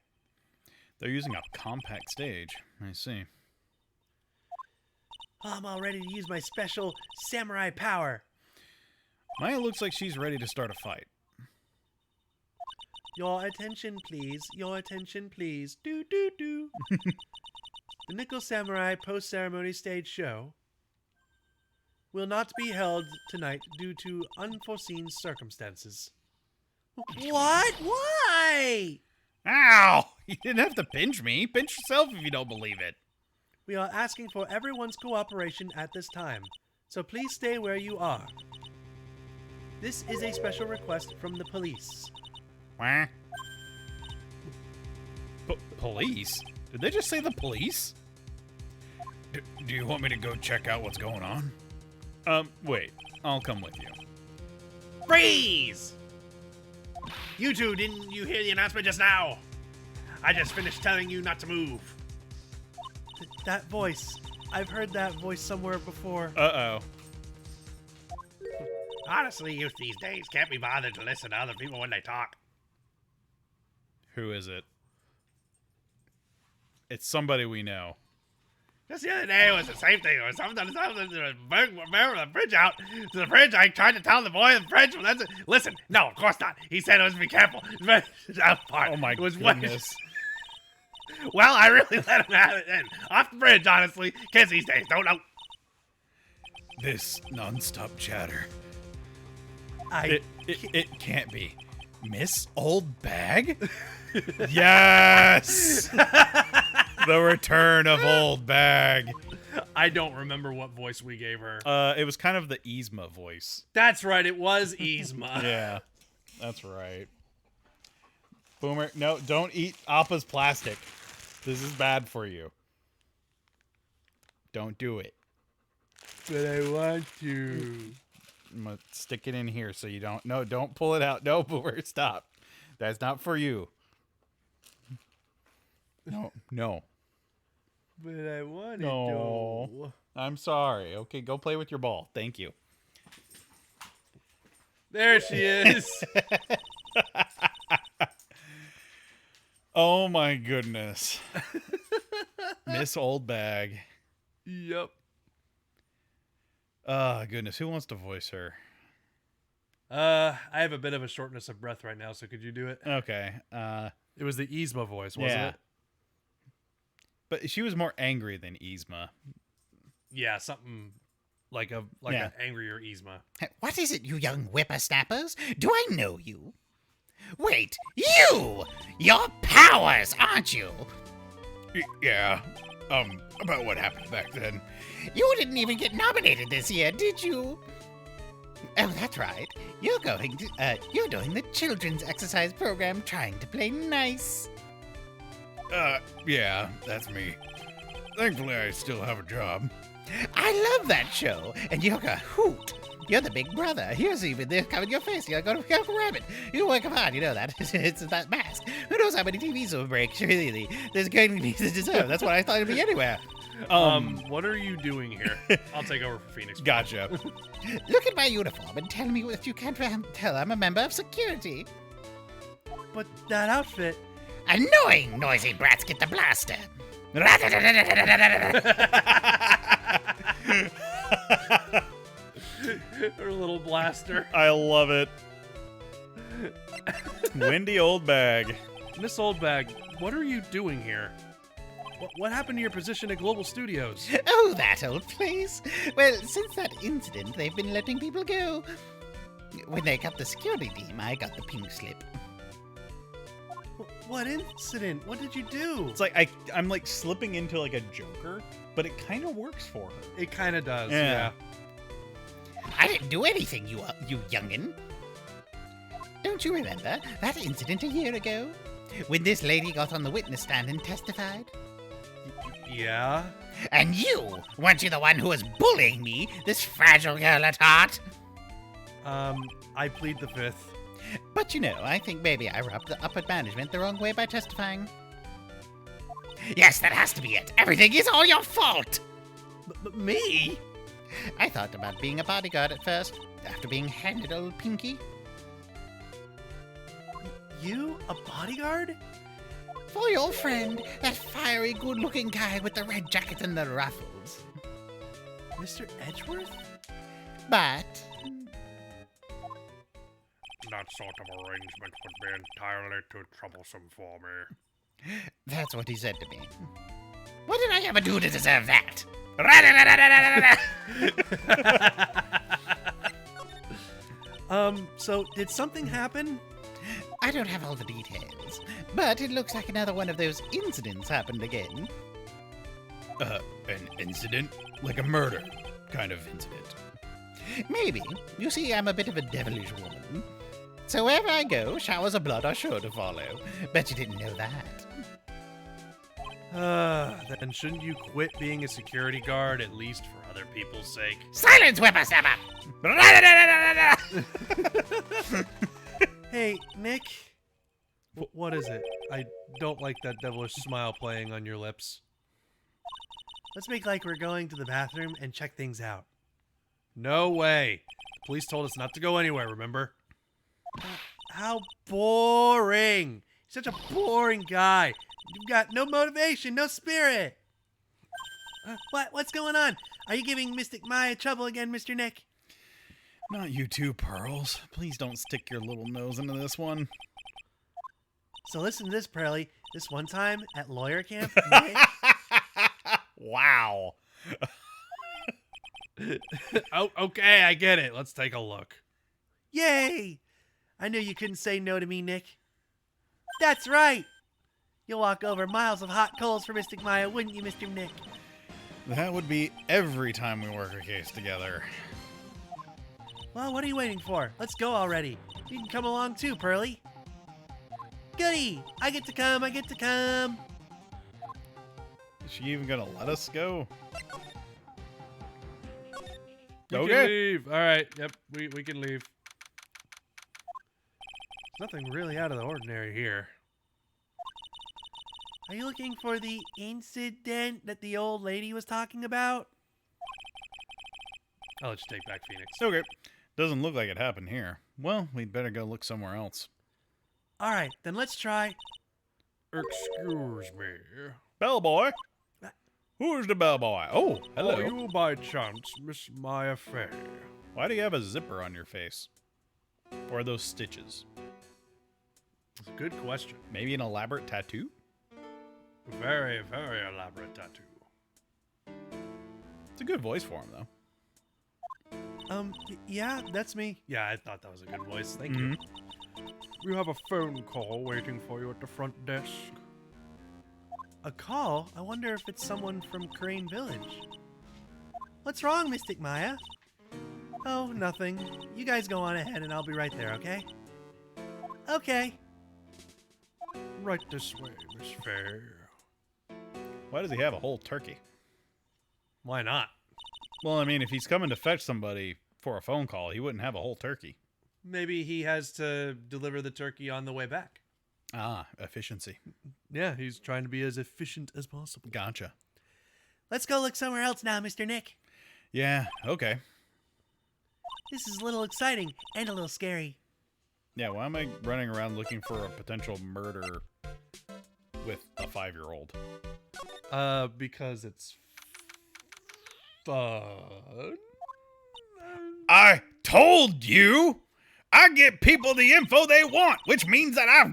They're using a compact stage. I see. I'm all ready to use my special samurai power. Maya looks like she's ready to start a fight. Your attention, please. Your attention, please. Do, do, do. The Nickel Samurai post-ceremony stage show will not be held tonight due to unforeseen circumstances. What? Why? Ow! You didn't have to pinch me. Pinch yourself if you don't believe it. We are asking for everyone's cooperation at this time, so please stay where you are. This is a special request from the police. Wah. Police? Did they just say the police? Do you want me to go check out what's going on? Wait. I'll come with you. Freeze! You two, didn't you hear the announcement just now? I just finished telling you not to move. That voice. I've heard that voice somewhere before. Uh-oh. Honestly, youth these days can't be bothered to listen to other people when they talk. Who is it? It's somebody we know. Just the other day, it was the same thing. It was something to the fridge out. To the fridge, I tried to tell the boy in the fridge. Listen, no, of course not. He said it was to be careful. That part. Oh my it was goodness. Well, I really let him have it then. Off the bridge, honestly. Kids these days don't know. This non-stop chatter. It can't be. Miss Old Bag? Yes! The return of Old Bag. I don't remember what voice we gave her. It was kind of the Yzma voice. That's right, it was Yzma. Yeah, that's right. Boomer, no, don't eat Appa's plastic. This is bad for you. Don't do it. But I want to. I'm gonna stick it in here so you don't. No, don't pull it out. No, Boomer, stop. That's not for you. No. But I want No. to. I'm sorry. Okay, go play with your ball. Thank you. There she is. Oh my goodness. Miss Old Bag. Yep. Oh goodness, who wants to voice her? I have a bit of a shortness of breath right now, so could you do it? Okay. It was the Yzma voice, wasn't Yeah. it? But she was more angry than Yzma. Yeah, something like Yeah. an angrier Yzma. What is it, you young whippersnappers? Do I know you? Wait, you! You're Powers, aren't you? Yeah. About what happened back then. You didn't even get nominated this year, did you? Oh, that's right. You're doing the children's exercise program trying to play nice. Yeah, that's me. Thankfully, I still have a job. I love that show, and you're a hoot. You're the big brother. Here's even they're covering your face. You're going to go rabbit. You work hard, you know that. It's that mask. Who knows how many TVs will break? Really, there's going to be to deserve. That's what I thought it'd be anywhere. What are you doing here? I'll take over for Phoenix. Gotcha. Look at my uniform and tell me if you can't tell I'm a member of security. But that outfit. Annoying, noisy brats get the blaster. Her little blaster. I love it. Windy Old Bag. Miss Oldbag, what are you doing here? What happened to your position at Global Studios? Oh, that old place. Well, since that incident, they've been letting people go. When they got the security team, I got the pink slip. What incident? What did you do? It's like I'm like slipping into like a Joker, but it kind of works for her. It kind of does, Yeah. I didn't do anything, you youngin'. Don't you remember that incident a year ago? When this lady got on the witness stand and testified? Yeah. And you, weren't you the one who was bullying me, this fragile girl at heart? I plead the fifth. But you know, I think maybe I rubbed the upper management the wrong way by testifying. Yes, that has to be it. Everything is all your fault. Me? I thought about being a bodyguard at first, after being handed old Pinky. You? A bodyguard? For your friend, that fiery, good-looking guy with the red jacket and the ruffles. Mr. Edgeworth? But That sort of arrangement would be entirely too troublesome for me. that's what he said to me. What did I ever do to deserve that? So did something happen? I don't have all the details, but it looks like another one of those incidents happened again. An incident? Like a murder kind of incident. Maybe. You see, I'm a bit of a devilish woman. So wherever I go, showers of blood are sure to follow. Bet you didn't know that. Then shouldn't you quit being a security guard, at least for other people's sake? Silence, whippersnapper! Hey, Nick. What is it? I don't like that devilish smile playing on your lips. Let's make like we're going to the bathroom and check things out. No way. The police told us not to go anywhere, remember? How boring! Such a boring guy. You've got no motivation, no spirit. What's going on? Are you giving Mystic Maya trouble again, Mr. Nick? Not you too, Pearls. Please don't stick your little nose into this one. So listen to this, Pearly. This one time at lawyer camp, Wow. Oh, okay, I get it. Let's take a look. Yay! I knew you couldn't say no to me, Nick. That's right. You'll walk over miles of hot coals for Mystic Maya, wouldn't you, Mr. Nick? That would be every time we work a case together. Well, what are you waiting for? Let's go already. You can come along too, Pearly. Goody! I get to come, I get to come. Is she even gonna let us go? We can Okay. leave. All right. Yep. We can leave. There's nothing really out of the ordinary here. Are you looking for the incident that the old lady was talking about? I'll let you take back Phoenix. Okay. Doesn't look like it happened here. Well, we'd better go look somewhere else. All right, then let's try. Excuse me. Bellboy? Who's the bellboy? Oh, hello. Are you by chance Miss Maya Fey? Why do you have a zipper on your face? Or those stitches? That's a good question. Maybe an elaborate tattoo? Very, very elaborate tattoo. It's a good voice for him, though. Yeah, that's me. Yeah, I thought that was a good voice. Thank you. You have a phone call waiting for you at the front desk. A call? I wonder if it's someone from Crane Village. What's wrong, Mystic Maya? Oh, nothing. You guys go on ahead and I'll be right there, okay? Okay. Right this way, Miss Fey. Why does he have a whole turkey? Why not? Well, I mean, if he's coming to fetch somebody for a phone call, he wouldn't have a whole turkey. Maybe he has to deliver the turkey on the way back. Ah, efficiency. Yeah, he's trying to be as efficient as possible. Gotcha. Let's go look somewhere else now, Mr. Nick. Yeah, okay. This is a little exciting and a little scary. Yeah, why am I running around looking for a potential murder with a 5-year-old? Because it's fun. I told you! I get people the info they want, which means that I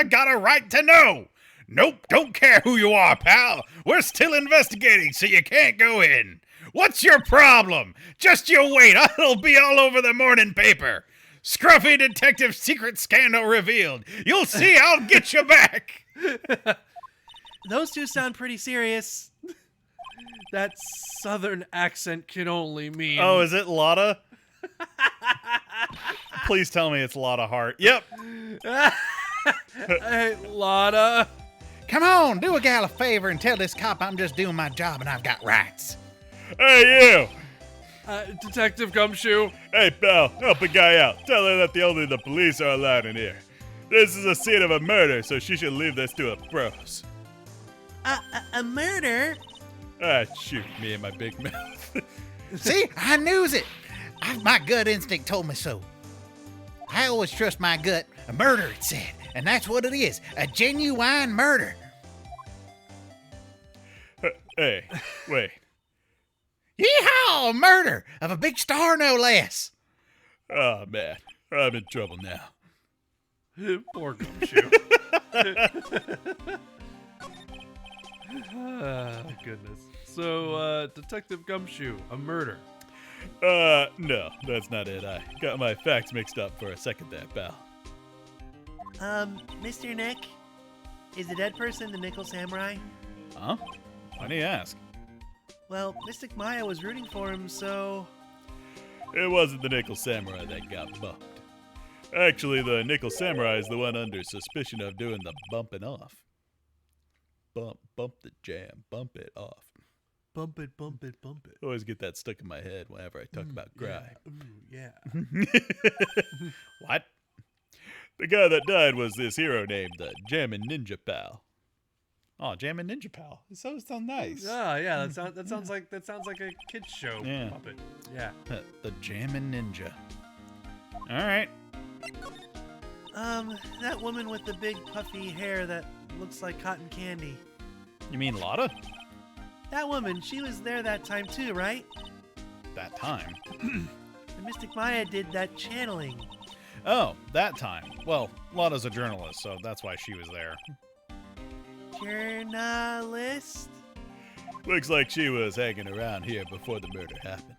got a right to know. Nope, don't care who you are, pal. We're still investigating, so you can't go in. What's your problem? Just you wait, it'll be all over the morning paper. Scruffy detective secret scandal revealed. You'll see, I'll get you back. Those two sound pretty serious. That southern accent can only mean... Oh, is it Lotta? Please tell me it's Lotta Hart. Yep. Hey, Lotta. Come on, do a gal a favor and tell this cop I'm just doing my job and I've got rights. Hey, you! Detective Gumshoe. Hey, pal, help a guy out. Tell her that only the police are allowed in here. This is a scene of a murder, so she should leave this to a pros. A murder? Ah, shoot, me and my big mouth. See, I knew it. My gut instinct told me so. I always trust my gut. A murder, it said. And that's what it is. A genuine murder. Hey, wait. Yeehaw! A murder of a big star, no less. Oh, man. I'm in trouble now. Poor Gumshoe. Goodness. So, Detective Gumshoe, a murder. No, that's not it. I got my facts mixed up for a second there, pal. Mr. Nick? Is the dead person the Nickel Samurai? Huh? Why do you ask? Well, Mystic Maya was rooting for him, so... It wasn't the Nickel Samurai that got bumped. Actually, the Nickel Samurai is the one under suspicion of doing the bumping off. Bump the jam, bump it off. Bump it, bump it, bump it. Always get that stuck in my head whenever I talk about grime. Yeah. What? The guy that died was this hero named the Jammin' Ninja Pal. Oh, Jammin' Ninja Pal. It sounds nice. Yeah. That sounds like a kids show Yeah. puppet. Yeah. The Jammin' Ninja. All right. That woman with the big puffy hair that looks like cotton candy. You mean Lotta? That woman, she was there that time too, right? That time. And Mystic Maya did that channeling. Oh, that time. Well, Lotta's a journalist, so that's why she was there. Journalist? Looks like she was hanging around here before the murder happened.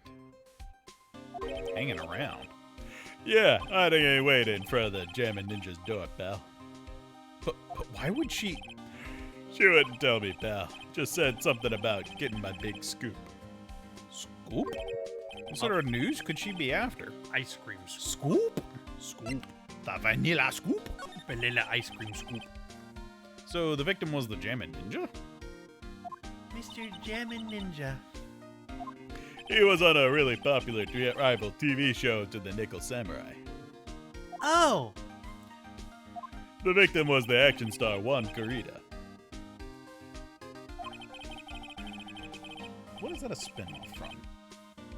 Hanging around? Yeah, hiding a wait in front of the Jammin' Ninja's door, pal. But why would she... She wouldn't tell me, pal. Just said something about getting my big scoop. Scoop? What sort of news could she be after? Ice cream scoop. Scoop? The vanilla scoop? Vanilla ice cream scoop. So the victim was the Jammin' Ninja? Mr. Jammin' Ninja. He was on a really popular rival TV show to the Nickel Samurai. Oh, The victim was the action star Juan Corrida. What is that a spin-off from?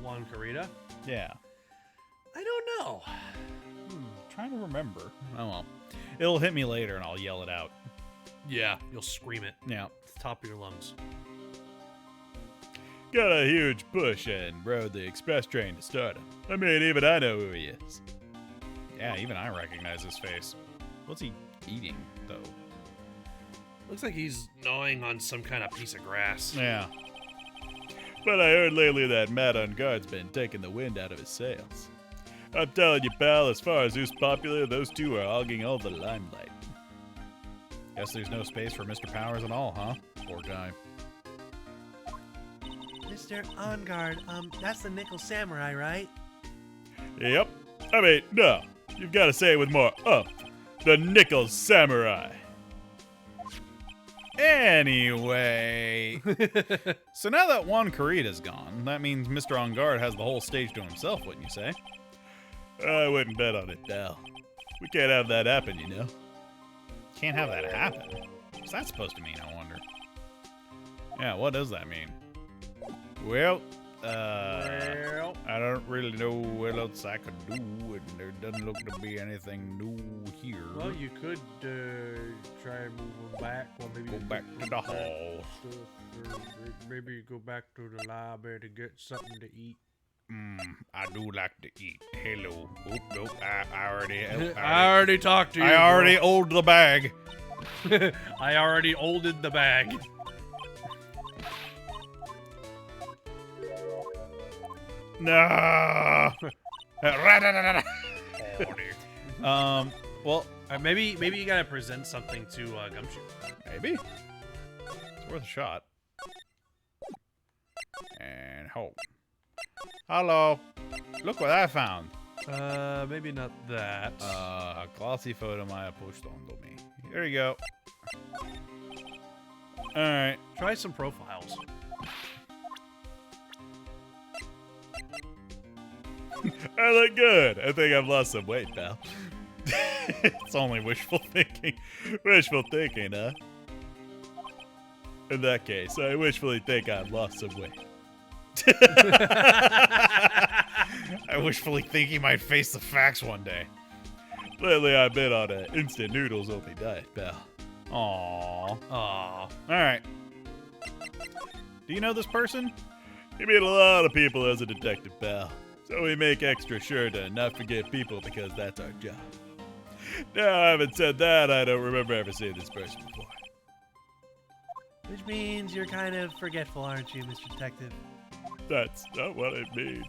Juan Corrida? Yeah. I don't know. Trying to remember. Oh well. It'll hit me later and I'll yell it out. Yeah, you'll scream it Yeah. at the top of your lungs. Got a huge push and rode the express train to stardom. I mean, even I know who he is. Yeah, even I recognize his face. What's he eating, though? Looks like he's gnawing on some kind of piece of grass. Yeah. But I heard lately that Matt on Guard's been taking the wind out of his sails. I'm telling you, pal, as far as who's popular, those two are hogging all the limelight. Guess there's no space for Mr. Powers at all, huh? Poor guy. Mr. On Guard, that's the Nickel Samurai, right? Yep. I mean, no. You've got to say it with more the Nickel Samurai. Anyway. So now that Juan Corrida's gone, that means Mr. On Guard has the whole stage to himself, wouldn't you say? I wouldn't bet on it, pal. We can't have that happen, you know? Can't have that happen? What's that supposed to mean, I wonder? Yeah, what does that mean? Well, I don't really know what else I could do, and there doesn't look to be anything new here. Well, you could try and move him back. Or maybe Go back to the hall. Maybe go back to the library to get something to eat. I do like to eat. Hello. Oop, nope. I already talked to you. I already owed the bag. I already olded the bag. No. Well, Maybe you gotta present something to Gumshoe. maybe. It's worth a shot. And hope. Hello. Look what I found. Maybe not that. A glossy photo Maya pushed onto me. Here you go. Alright. Try some profiles. I look good. I think I've lost some weight, pal. It's only wishful thinking. Wishful thinking, huh? In that case, I wishfully think I've lost some weight. I wishfully think he might face the facts one day. Lately, I've been on an instant noodles only diet, pal. Aww. Alright. Do you know this person? You meet a lot of people as a detective, pal. So we make extra sure to not forget people because that's our job. Now, having said that, I don't remember ever seeing this person before. Which means you're kind of forgetful, aren't you, Mr. Detective? That's not what it means.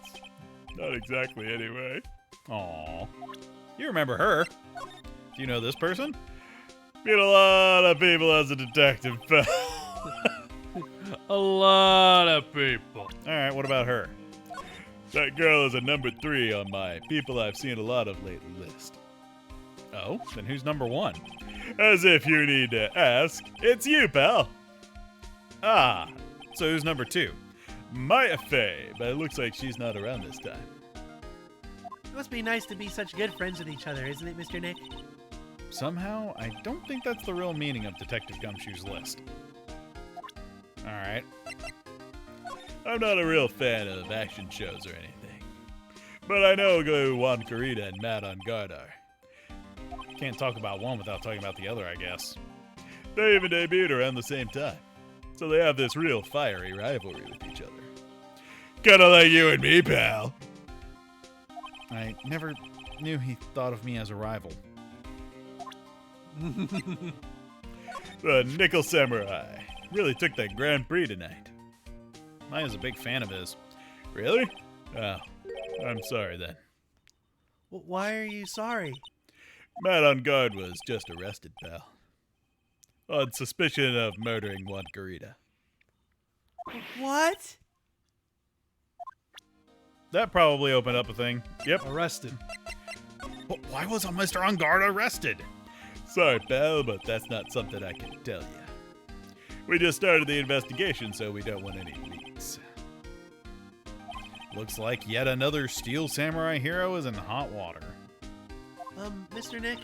Not exactly, anyway. Aw. You remember her. Do you know this person? Meet a lot of people as a detective, pal. A lot of people. Alright, what about her? That girl is a number 3 on my people I've seen a lot of lately list. Oh, then who's number 1? As if you need to ask. It's you, pal. Ah, so who's number 2? Maya Fey, but it looks like she's not around this time. It must be nice to be such good friends with each other, isn't it, Mr. Nick? Somehow, I don't think that's the real meaning of Detective Gumshoe's list. Alright. I'm not a real fan of action shows or anything. But I know who Juan Corrida and Matt on Guard are. Can't talk about one without talking about the other, I guess. They even debuted around the same time. So they have this real fiery rivalry with each other. Kinda like you and me, pal. I never knew he thought of me as a rival. The Nickel Samurai really took that Grand Prix tonight. Maya's a big fan of his. Really? Oh, I'm sorry then. Why are you sorry? Matt on Guard was just arrested, pal. On suspicion of murdering Juan Corrida. What? That probably opened up a thing. Yep. Arrested. But why was Mr. On Guard arrested? Sorry, pal, but that's not something I can tell you. We just started the investigation, so we don't want any leaks. Looks like yet another Steel Samurai hero is in hot water. Mr. Nick,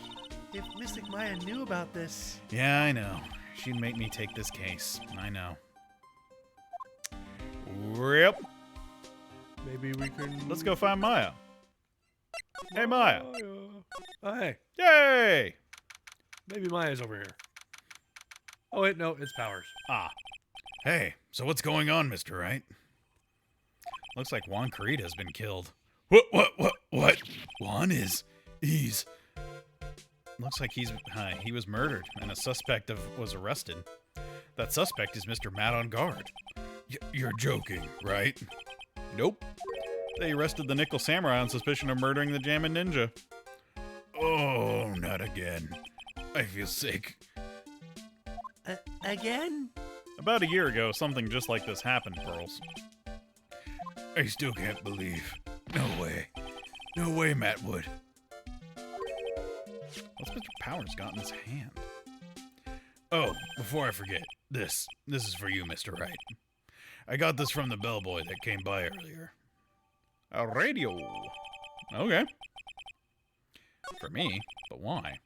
if Mystic Maya knew about this... Yeah, I know. She'd make me take this case. I know. Rip. Maybe we can... Let's go find Maya. Hey, Maya. Oh, hey. Yay! Maybe Maya's over here. Oh, wait, no, it's Powers. Ah. Hey, so what's going on, Mr. Wright? Looks like Juan Creed has been killed. What? Juan is... He's... Looks like he was murdered, and a suspect was arrested. That suspect is Mr. Matt on guard. You're joking, right? Nope. They arrested the Nickel Samurai on suspicion of murdering the Jammin' Ninja. Oh, not again. I feel sick. Again? About a year ago, something just like this happened, Pearls. I still can't believe. No way. No way, Matt would. What's Mr. Powers got in his hand? Oh, before I forget, this is for you, Mr. Wright. I got this from the bellboy that came by earlier. A radio. Okay. For me, but why?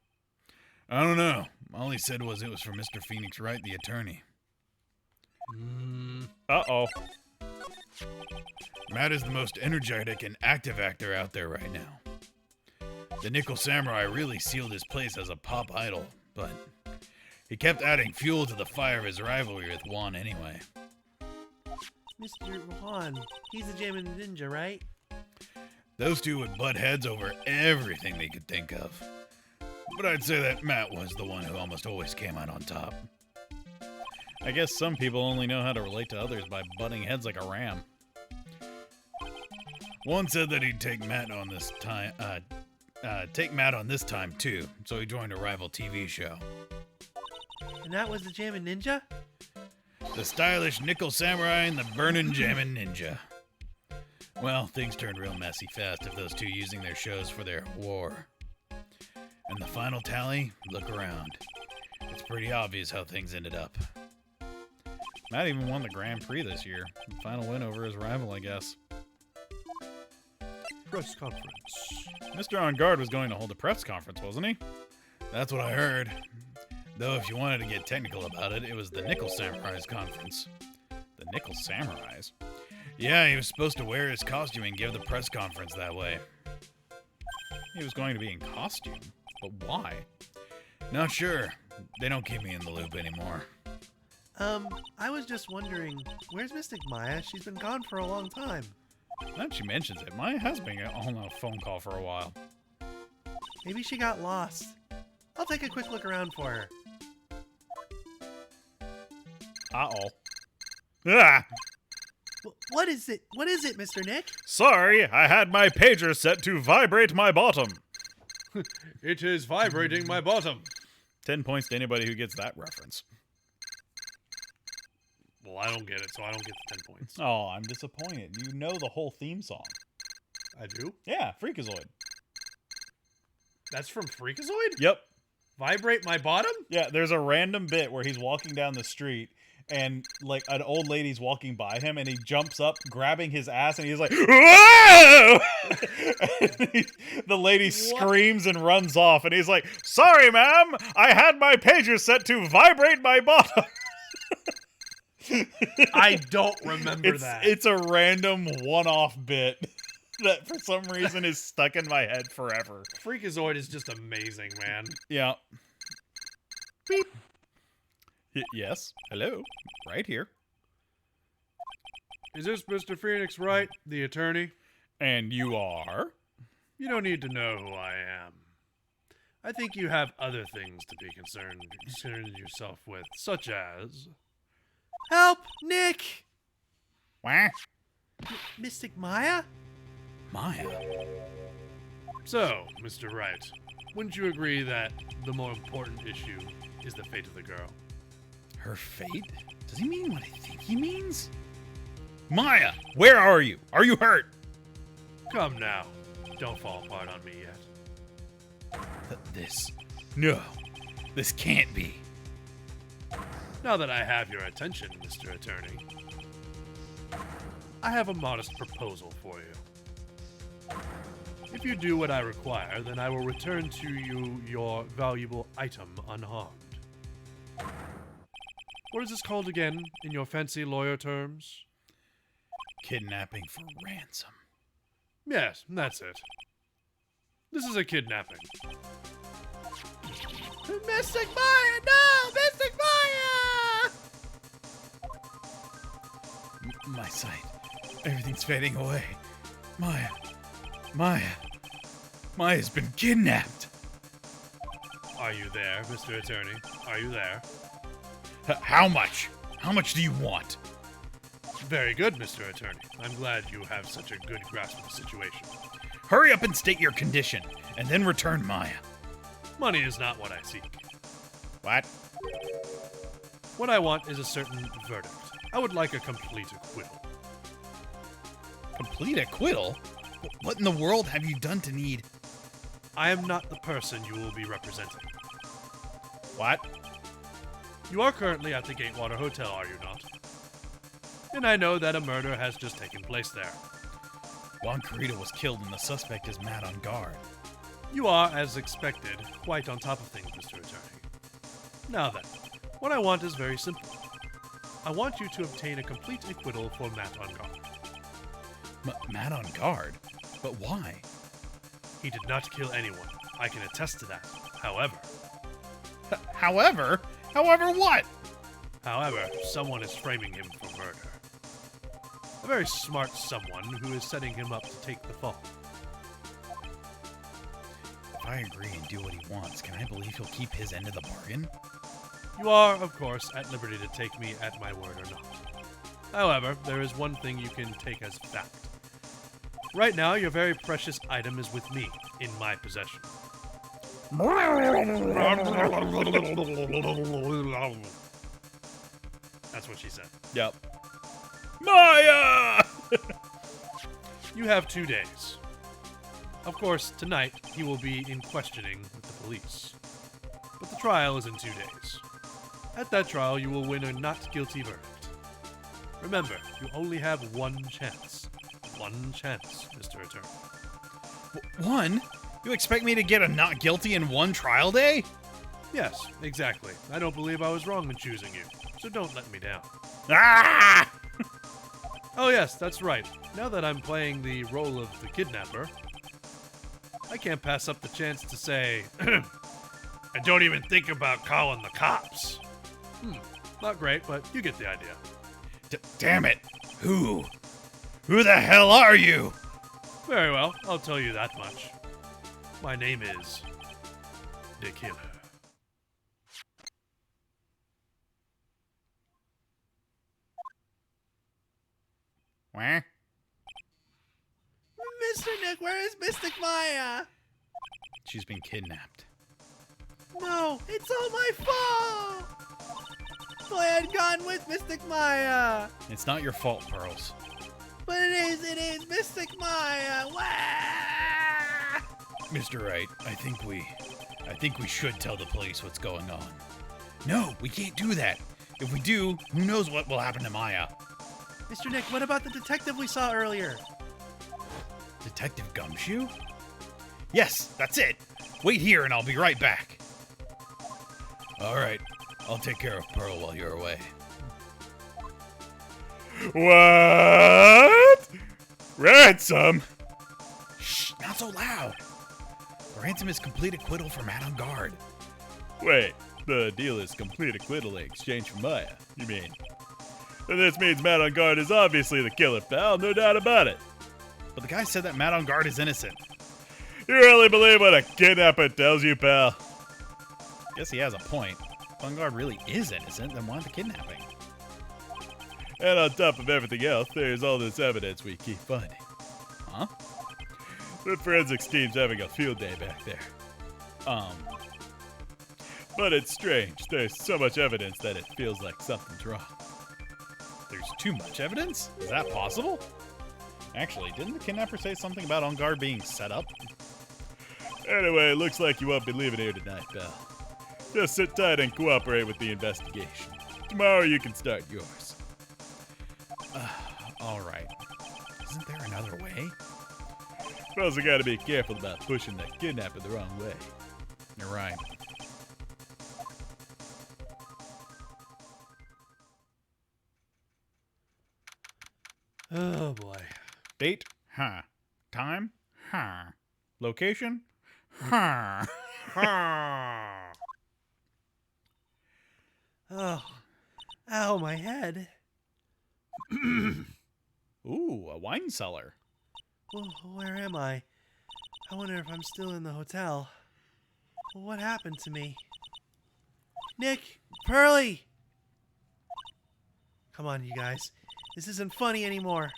I don't know. All he said was it was for Mr. Phoenix Wright, the attorney. Uh-oh. Matt is the most energetic and active actor out there right now. The Nickel Samurai really sealed his place as a pop idol, but he kept adding fuel to the fire of his rivalry with Juan anyway. Mr. Juan, he's a Jammin' Ninja, right? Those two would butt heads over everything they could think of. But I'd say that Matt was the one who almost always came out on top. I guess some people only know how to relate to others by butting heads like a ram. Juan said that he'd take Matt on this time too, so he joined a rival TV show. And that was the Jammin' Ninja? The stylish Nickel Samurai and the burnin' Jammin' Ninja. Well, things turned real messy fast of those two using their shows for their war. And the final tally, look around. It's pretty obvious how things ended up. Matt even won the Grand Prix this year. The final win over his rival, I guess. Press conference. Mr. On Guard was going to hold a press conference, wasn't he? That's what I heard. Though if you wanted to get technical about it, it was the Nickel Samurai's conference. The Nickel Samurai's? Yeah, he was supposed to wear his costume and give the press conference that way. He was going to be in costume? But why? Not sure. They don't keep me in the loop anymore. I was just wondering, where's Mystic Maya? She's been gone for a long time. Now that she mentions it, Maya has been on a phone call for a while. Maybe she got lost. I'll take a quick look around for her. Uh-oh. Ah! What is it? What is it, Mr. Nick? Sorry, I had my pager set to vibrate my bottom. It is vibrating my bottom. 10 points to anybody who gets that reference. Well, I don't get it, so I don't get the 10 points. Oh, I'm disappointed. You know the whole theme song. I do? Yeah, Freakazoid. That's from Freakazoid? Yep. Vibrate my bottom? Yeah, there's a random bit where he's walking down the street and like an old lady's walking by him and he jumps up grabbing his ass and he's like, whoa! The lady screams and runs off and he's like, sorry ma'am, I had my pager set to vibrate my bottom. I don't remember that. It's a random one-off bit that for some reason is stuck in my head forever. Freakazoid is just amazing, man. Yeah. Beep. Yes. Hello. Right here. Is this Mr. Phoenix Wright, the attorney? And you are? You don't need to know who I am. I think you have other things to be concerned yourself with, such as... Help! Nick! What? Mystic Maya? Maya? So, Mr. Wright, wouldn't you agree that the more important issue is the fate of the girl? Her fate? Does he mean what I think he means? Maya, where are you? Are you hurt? Come now. Don't fall apart on me yet. No. This can't be. Now that I have your attention, Mr. Attorney. I have a modest proposal for you. If you do what I require, then I will return to you your valuable item unharmed. What is this called again, in your fancy lawyer terms? Kidnapping for ransom. Yes, that's it. This is a kidnapping. Mystic Maya! No! Mystic Maya! My sight. Everything's fading away. Maya's been kidnapped. Are you there, Mr. Attorney? Are you there? How much? How much do you want? Very good, Mr. Attorney. I'm glad you have such a good grasp of the situation. Hurry up and state your condition, and then return Maya. Money is not what I seek. What? What I want is a certain verdict. I would like a complete acquittal. Complete acquittal? What in the world have you done to need... I am not the person you will be representing. What? You are currently at the Gatewater Hotel, are you not? And I know that a murder has just taken place there. Juan Carita was killed and the suspect is mad on guard. You are, as expected, quite on top of things, Mr. Attorney. Now then, what I want is very simple. I want you to obtain a complete acquittal for Matt on guard. Mad on guard? But why? He did not kill anyone. I can attest to that. However, However what? However, someone is framing him for murder. A very smart someone who is setting him up to take the fall. If I agree and do what he wants, can I believe he'll keep his end of the bargain? You are, of course, at liberty to take me at my word or not. However, there is one thing you can take as fact. Right now, your very precious item is with me, in my possession. That's what she said. Yep. Maya! You have 2 days. Of course, tonight he will be in questioning with the police. But the trial is in 2 days. At that trial, you will win a not guilty verdict. Remember, you only have one chance. One chance, Mr. Attorney. One? You expect me to get a not guilty in one trial day? Yes, exactly. I don't believe I was wrong in choosing you, so don't let me down. Ah! Oh yes, that's right. Now that I'm playing the role of the kidnapper, I can't pass up the chance to say, and don't even think about calling the cops. Not great, but you get the idea. Damn it! Who? Who the hell are you? Very well, I'll tell you that much. My name is The Killer. Where? Mr. Nick, where is Mystic Maya? She's been kidnapped. No, it's all my fault! If I had gone with Mystic Maya! It's not your fault, Pearls. But it is Mystic Maya! Wah! Mr. Wright, I think we should tell the police what's going on. No, we can't do that. If we do, who knows what will happen to Maya? Mr. Nick, what about the detective we saw earlier? Detective Gumshoe? Yes, that's it. Wait here and I'll be right back. All right, I'll take care of Pearl while you're away. What? Ransom? Shh, not so loud. The ransom is complete acquittal for Matt on guard. Wait, the deal is complete acquittal in exchange for Maya, you mean? Then this means Matt on guard is obviously the killer, pal, no doubt about it. But the guy said that Matt on guard is innocent. You really believe what a kidnapper tells you, pal? Guess he has a point. If on guard really is innocent, then why the kidnapping? And on top of everything else, there's all this evidence we keep finding. Huh? The forensics team's having a field day back there. But it's strange. There's so much evidence that it feels like something's wrong. There's too much evidence? Is that possible? Actually, didn't the kidnapper say something about on guard being set up? Anyway, it looks like you won't be leaving here tonight, pal. Just sit tight and cooperate with the investigation. Tomorrow you can start yours. All right. Isn't there another way? But also gotta be careful about pushing that kidnapper the wrong way. You're right. Oh boy. Date? Huh. Time? Huh. Location? Huh. Oh, ow, my head. Ooh, a wine cellar. Well, where am I? I wonder if I'm still in the hotel. Well, what happened to me? Nick! Pearly! Come on, you guys. This isn't funny anymore.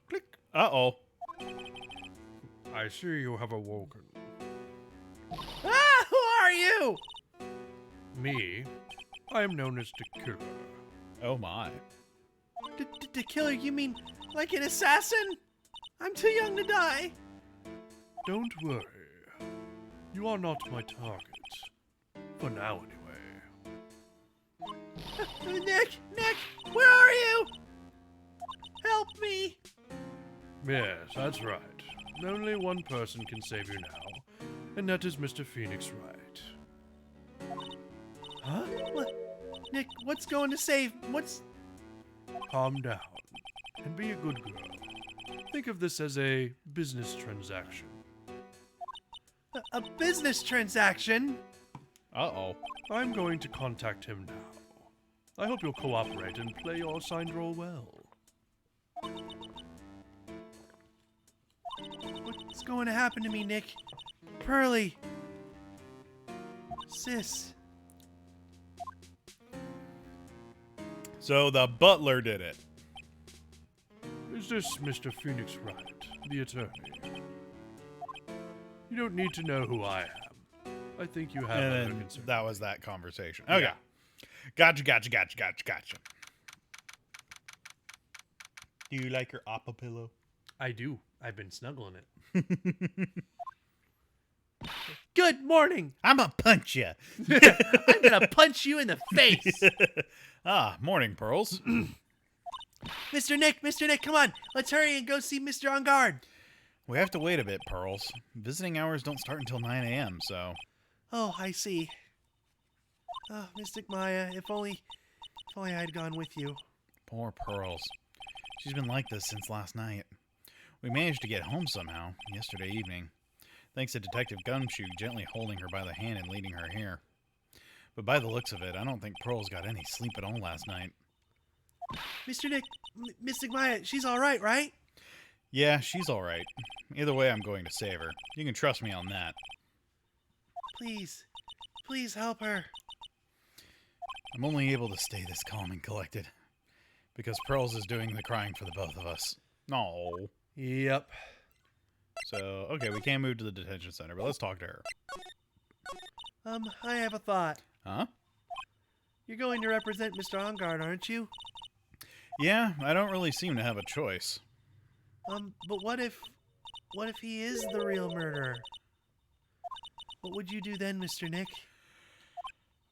Click. Uh-oh. I see you have awoken. Ah! Who are you? Me? I am known as the Killer. Oh my. The killer, you mean like an assassin? I'm too young to die. Don't worry. You are not my target. For now, anyway. Nick! Where are you? Help me! Yes, that's right. Only one person can save you now, and that is Mr. Phoenix Wright. Huh? What? Nick, what's going to save? What's... Calm down, and be a good girl. Think of this as a business transaction. A business transaction? Uh-oh. I'm going to contact him now. I hope you'll cooperate and play your assigned role well. What's going to happen to me, Nick? Pearly. Sis. So the butler did it. Is this Mr. Phoenix Wright, the attorney? You don't need to know who I am. I think you have other And concerns. that was that conversation. Okay. Yeah. Gotcha. Do you like your oppa pillow? I do. I've been snuggling it. Good morning. I'm gonna punch you. I'm gonna punch you in the face. Morning, Pearls. Mr. Nick, come on. Let's hurry and go see Mr. On Guard. We have to wait a bit, Pearls. Visiting hours don't start until 9 a.m., so... Oh, I see. Oh, Mystic Maya, if only I had gone with you. Poor Pearls. She's been like this since last night. We managed to get home somehow, yesterday evening, thanks to Detective Gumshoe gently holding her by the hand and leading her here. But by the looks of it, I don't think Pearls got any sleep at all last night. Mr. Nick, Mystic Maya, she's all right? Yeah, she's alright. Either way, I'm going to save her. You can trust me on that. Please help her. I'm only able to stay this calm and collected because Pearls is doing the crying for the both of us. No. Yep. So, okay, we can't move to the detention center, but let's talk to her. I have a thought. Huh? You're going to represent Mr. On Guard, aren't you? Yeah, I don't really seem to have a choice. But what if he is the real murderer? What would you do then, Mr. Nick?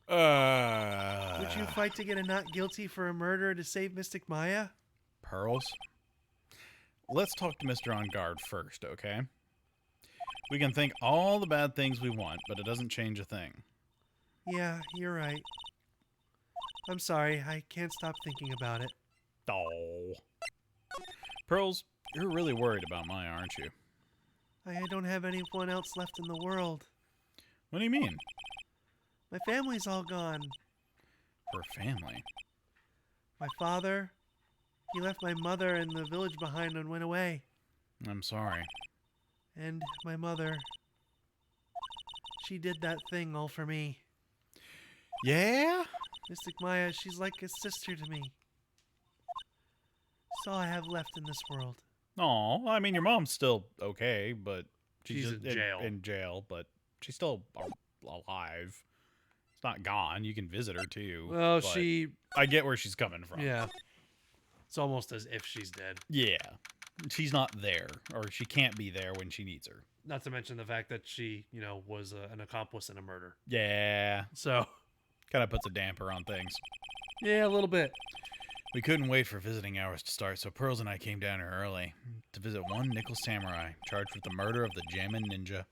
Would you fight to get a not guilty for a murder to save Mystic Maya? Pearls? Let's talk to Mr. On Guard first, okay? We can think all the bad things we want, but it doesn't change a thing. Yeah, you're right. I'm sorry, I can't stop thinking about it. Oh. Pearls, you're really worried about Maya, aren't you? I don't have anyone else left in the world. What do you mean? My family's all gone. Her family? My father, he left my mother and the village behind and went away. I'm sorry. And my mother, she did that thing all for me. Yeah? Mystic Maya, she's like a sister to me. It's all I have left in this world. Aw, I mean, your mom's still okay, but She's just in jail. In jail, but she's still alive. It's not gone. You can visit her, too. Well, but I get where she's coming from. yeah. It's almost as if she's dead. Yeah. She's not there, or she can't be there when she needs her. Not to mention the fact that she, was an accomplice in a murder. Yeah. So, Kind of puts a damper on things. yeah, a little bit. We couldn't wait for visiting hours to start, so Pearls and I came down here early to visit one nickel samurai charged with the murder of the Jammin' Ninja.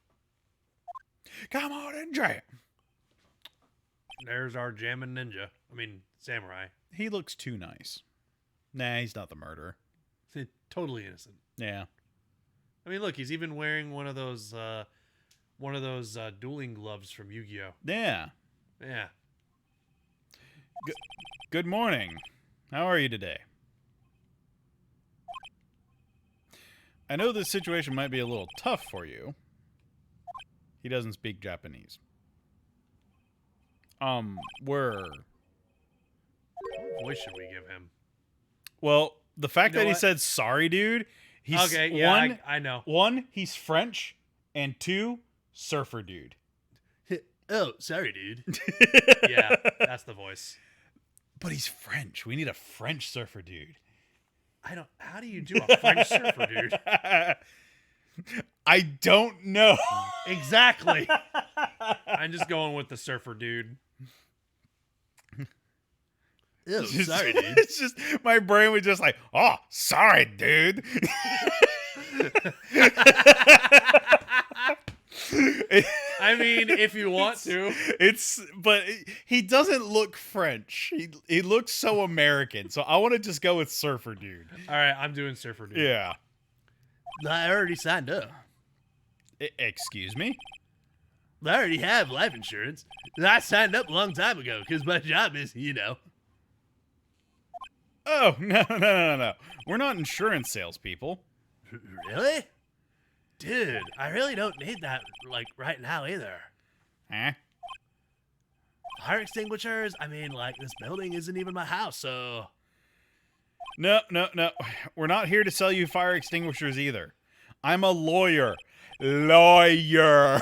Come on in, Jam! There's our jammin' ninja. I mean, samurai. He looks too nice. Nah, he's not the murderer. Totally innocent. Yeah. I mean, look, he's even wearing one of those dueling gloves from Yu-Gi-Oh. Yeah. Yeah. Good morning. How are you today? I know this situation might be a little tough for you. He doesn't speak Japanese. We're... What voice should we give him? Well, the fact You know that he what? said sorry, dude. He's Okay, yeah, one, I know. One, he's French, and two, surfer dude. Oh, sorry, dude. Yeah, that's the voice. But he's French. We need a French surfer dude. How do you do a French surfer, dude? I don't know. Exactly. I'm just going with the surfer dude. Oh, sorry, dude. It's just my brain was just like, oh, sorry, dude. I mean, if you want to. But he doesn't look French. He looks so American. So I want to just go with surfer dude. All right, I'm doing surfer dude. Yeah. I already signed up. Excuse me? I already have life insurance. I signed up a long time ago because my job is, you know. Oh, no. We're not insurance salespeople. Really? Dude, I really don't need that, like, right now either. Huh? Fire extinguishers? I mean, like, this building isn't even my house, so... No. We're not here to sell you fire extinguishers either. I'm a lawyer. Lawyer.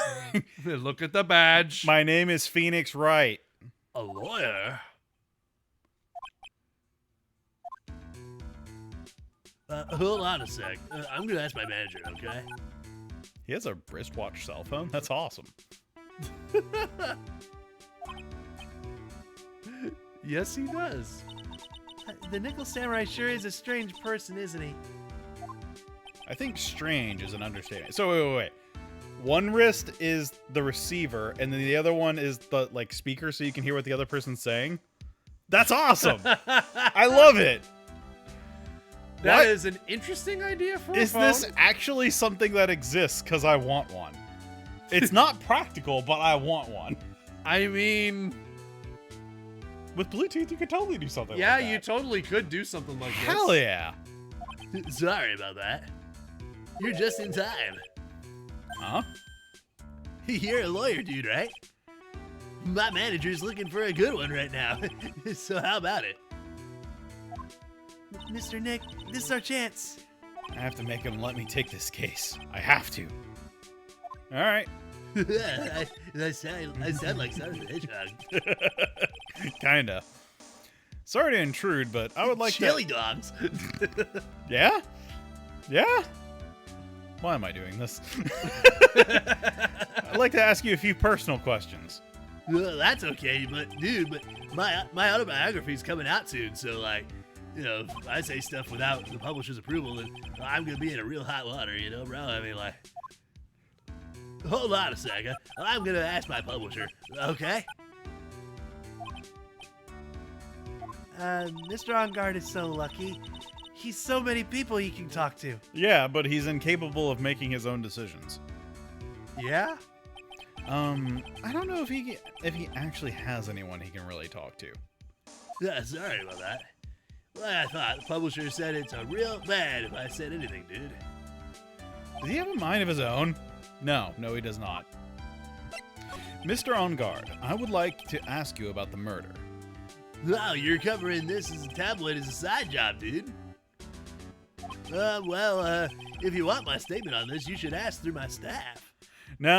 Look at the badge. My name is Phoenix Wright. A lawyer? Hold on a sec. I'm gonna ask my manager, okay? He has a wristwatch cell phone? That's awesome. Yes, he does. The Nickel Samurai sure is a strange person, isn't he? I think strange is an understatement. So wait. One wrist is the receiver, and then the other one is the like speaker, so you can hear what the other person's saying. That's awesome. I love it. That What? is an interesting idea for a Is phone. this actually something that exists? Because I want one. It's not practical, but I want one. I mean, With Bluetooth, you could totally do something yeah, like that. you totally could do something like this. Hell yeah. Sorry about that. You're just in time. Huh? You're a lawyer, dude, right? My manager's looking for a good one right now. So how about it? Mr. Nick, this is our chance. I have to make him let me take this case. I have to. All right. I sound like Sonic the Hedgehog. Kinda. Sorry to intrude, but I would like Chili dogs. to... Yeah? Yeah? Why am I doing this? I'd like to ask you a few personal questions. Well, that's okay, but dude, my autobiography's coming out soon, so like, you know, if I say stuff without the publisher's approval, then I'm gonna be in a real hot water, you know, bro. I mean, like, hold on a second. I'm gonna ask my publisher, okay? Mr. On Guard is so lucky. He's so many people he can talk to. Yeah, but he's incapable of making his own decisions. Yeah? I don't know if he actually has anyone he can really talk to. Yeah, sorry about that. Well, I thought the publisher said it's a real bad if I said anything, dude. Does he have a mind of his own? No, he does not. Mr. On Guard, I would like to ask you about the murder. Wow, you're covering this as a tabloid as a side job, dude. If you want my statement on this, you should ask through my staff. No.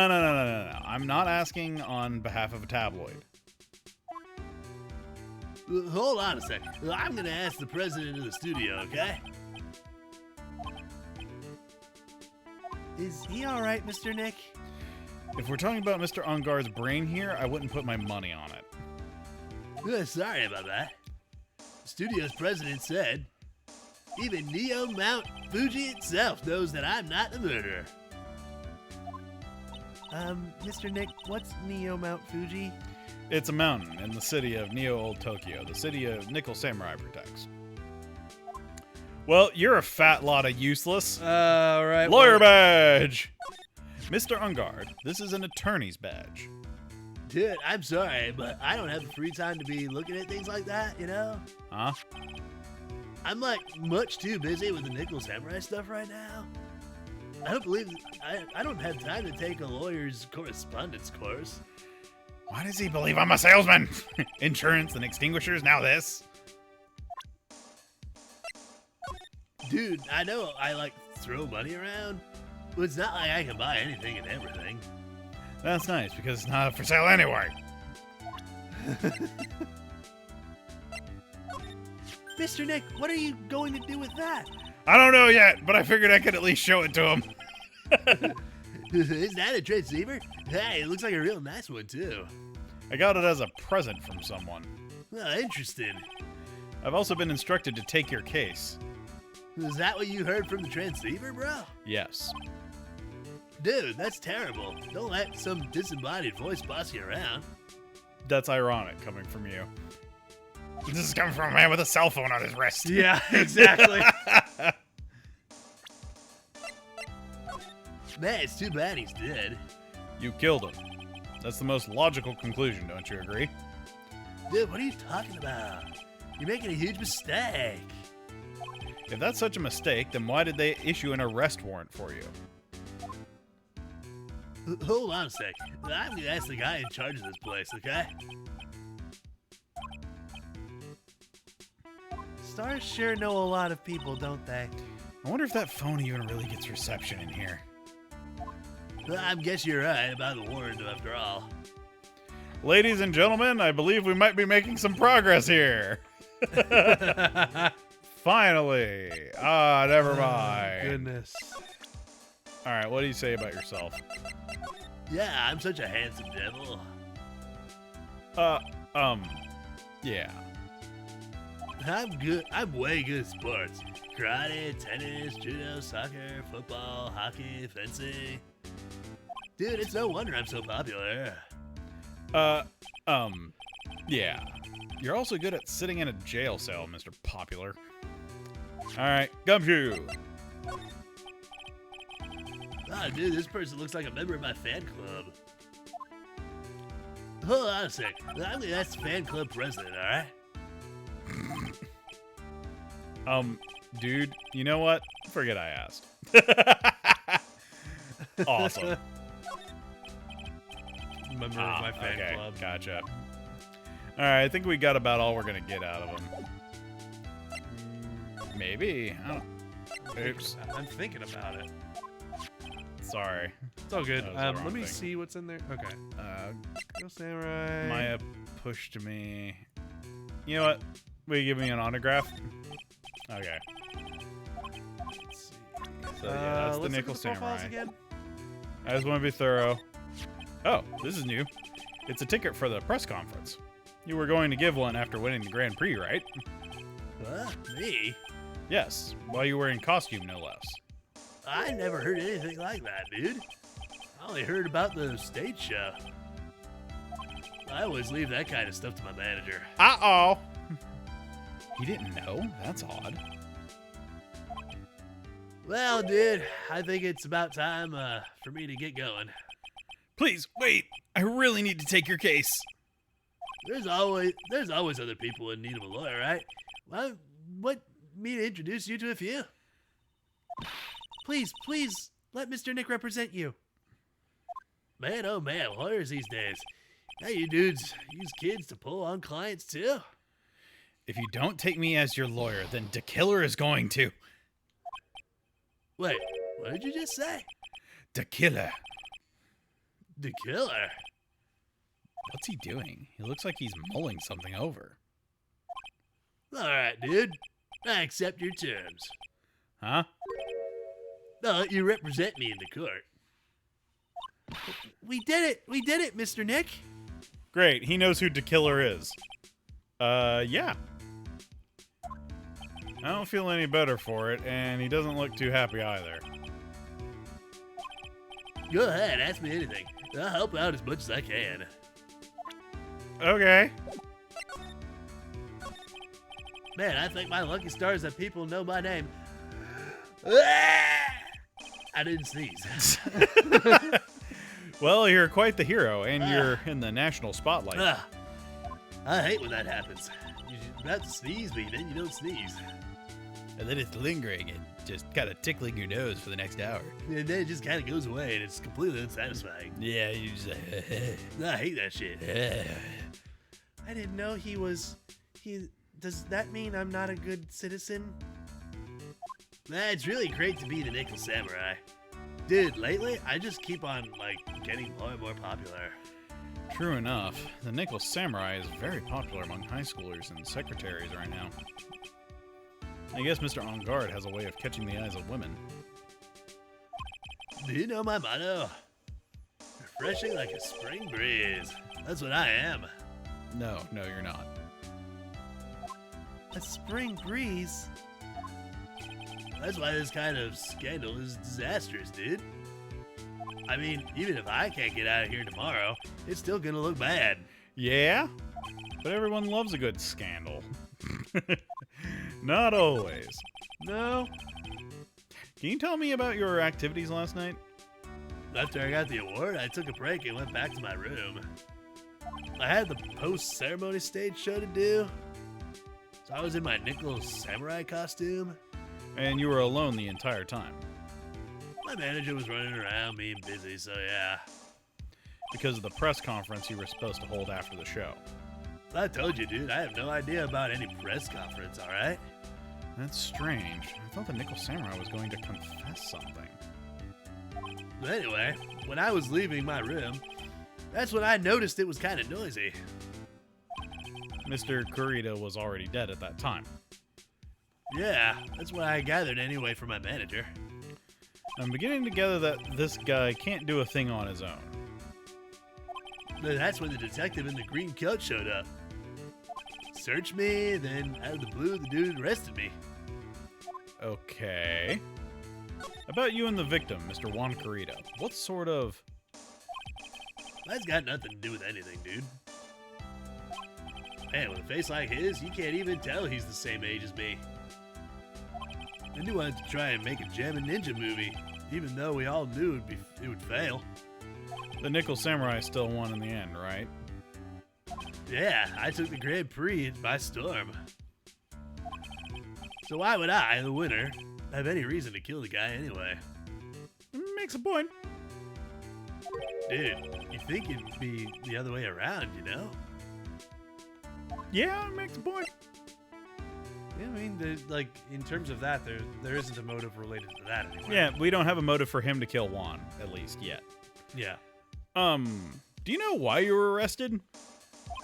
I'm not asking on behalf of a tabloid. Hold on a sec. I'm gonna ask the president of the studio, okay? Is he alright, Mr. Nick? If we're talking about Mr. On Guard's brain here, I wouldn't put my money on it. Sorry about that. studio's president said, even Neo Mount Fuji itself knows that I'm not the murderer. Mr. Nick, what's Neo Mount Fuji? It's a mountain in the city of Neo Old Tokyo, the city of Nickel Samurai protects. Well, you're a fat lot of useless. All right. Lawyer badge! Mr. Ungard, this is an attorney's badge. Dude, I'm sorry, but I don't have the free time to be looking at things like that, you know? Huh? I'm like much too busy with the Nickel Samurai stuff right now. I don't believe I don't have time to take a lawyer's correspondence course. Why does he believe I'm a salesman? Insurance and extinguishers, now this. Dude, I know I like throw money around, but it's not like I can buy anything and everything. That's nice, because It's not for sale anyway. Mr. Nick, what are you going to do with that? I don't know yet, but I figured I could at least show it to him. Is that a transceiver? Hey, it looks like a real nice one too. I got it as a present from someone. Oh, interesting. I've also been instructed to take your case. Is that what you heard from the transceiver, bro? Yes. Dude, that's terrible. Don't let some disembodied voice boss you around. That's ironic coming from you. This is coming from a man with a cell phone on his wrist. Yeah, exactly. Man, it's too bad he's dead. You killed him. That's the most logical conclusion, don't you agree? Dude, what are you talking about? You're making a huge mistake. If that's such a mistake, then why did they issue an arrest warrant for you? Hold on a sec. I'm gonna ask the guy in charge of this place, okay? Stars sure know a lot of people, don't they? I wonder if that phone even really gets reception in here. Well, I guess you're right about the warrant after all. Ladies and gentlemen, I believe we might be making some progress here. Finally. Never mind. Goodness. All right, what do you say about yourself? Yeah, I'm such a handsome devil. Yeah. I'm good. I'm way good at sports. Karate, tennis, judo, soccer, football, hockey, fencing. Dude, it's no wonder I'm so popular. Yeah. You're also good at sitting in a jail cell, Mr. Popular. All right, Gumshoe. Ah, dude, this person looks like a member of my fan club. Hold on a sec. I'm gonna ask the fan club president, alright? Dude, you know what? Forget I asked. Awesome. Member of my fan club. Gotcha. All right, I think we got about all we're gonna get out of him. Maybe. Oops. I'm thinking about it. Sorry. It's all good. That was the Let wrong me thing. see what's in there. Okay. Go Samurai. Maya pushed me. You know what? Will you give me an autograph? Okay. Let's see. So yeah, that's the let's Nickel look at the profiles Samurai. again. I just want to be thorough. Oh, this is new. It's a ticket for the press conference. You were going to give one after winning the Grand Prix, right? What? Me? Yes, while you were in costume, no less. I never heard anything like that, dude. I only heard about the stage show. I always leave that kind of stuff to my manager. Uh-oh. You didn't know? That's odd. Well, dude, I think it's about time for me to get going. Please, wait. I really need to take your case. There's always other people in need of a lawyer, right? Well, what me to introduce you to a few? Please, let Mr. Nick represent you. Man, oh man, lawyers these days. Hey, you dudes use kids to pull on clients too? If you don't take me as your lawyer, then the killer is going to. Wait, what did you just say? The killer. The killer? What's he doing? He looks like he's mulling something over. Alright, dude. I accept your terms. Huh? I'll let you represent me in the court. We did it, Mr. Nick. Great, he knows who the killer is. Yeah. I don't feel any better for it, and he doesn't look too happy either. Go ahead, ask me anything. I'll help out as much as I can. Okay. Man, I think my lucky stars that people know my name. I didn't sneeze. Well, you're quite the hero, and you're in the national spotlight. I hate when that happens. You're about to sneeze, but then you don't sneeze. And then it's lingering and just kind of tickling your nose for the next hour. And then it just kind of goes away, and it's completely unsatisfying. Yeah, you just I hate that shit. I didn't know he was. Does that mean I'm not a good citizen? It's really great to be the Nickel Samurai. Dude, lately, I just keep on, getting more and more popular. True enough, the Nickel Samurai is very popular among high schoolers and secretaries right now. I guess Mr. On Guard has a way of catching the eyes of women. Do you know my motto? Refreshing like a spring breeze. That's what I am. No, you're not. A spring breeze? That's why this kind of scandal is disastrous, dude. I mean, even if I can't get out of here tomorrow, it's still gonna look bad. Yeah? But everyone loves a good scandal. Not always. No? Can you tell me about your activities last night? After I got the award, I took a break and went back to my room. I had the post-ceremony stage show to do, so I was in my Nickel Samurai costume. And you were alone the entire time. My manager was running around being busy, so yeah. Because of the press conference you were supposed to hold after the show. I told you, dude, I have no idea about any press conference, alright? That's strange. I thought the Nickel Samurai was going to confess something. But anyway, when I was leaving my room, that's when I noticed it was kind of noisy. Mr. Kurita was already dead at that time. Yeah, that's what I gathered anyway from my manager. I'm beginning to gather that this guy can't do a thing on his own. But that's when the detective in the green coat showed up. Searched me, then out of the blue, the dude arrested me. Okay. About you and the victim, Mr. Juan Kurita. What sort of... That's got nothing to do with anything, dude. Man, with a face like his, you can't even tell he's the same age as me. And he wanted to try and make a Jammin' Ninja movie, even though we all knew it would fail. The Nickel Samurai still won in the end, right? Yeah, I took the Grand Prix by storm. So why would I, the winner, have any reason to kill the guy anyway? Makes a point. Dude, you think it'd be the other way around, you know? Yeah, makes a point. Yeah, I mean, in terms of that, there isn't a motive related to that anyway. Yeah, we don't have a motive for him to kill Juan, at least yet. Yeah. Do you know why you were arrested?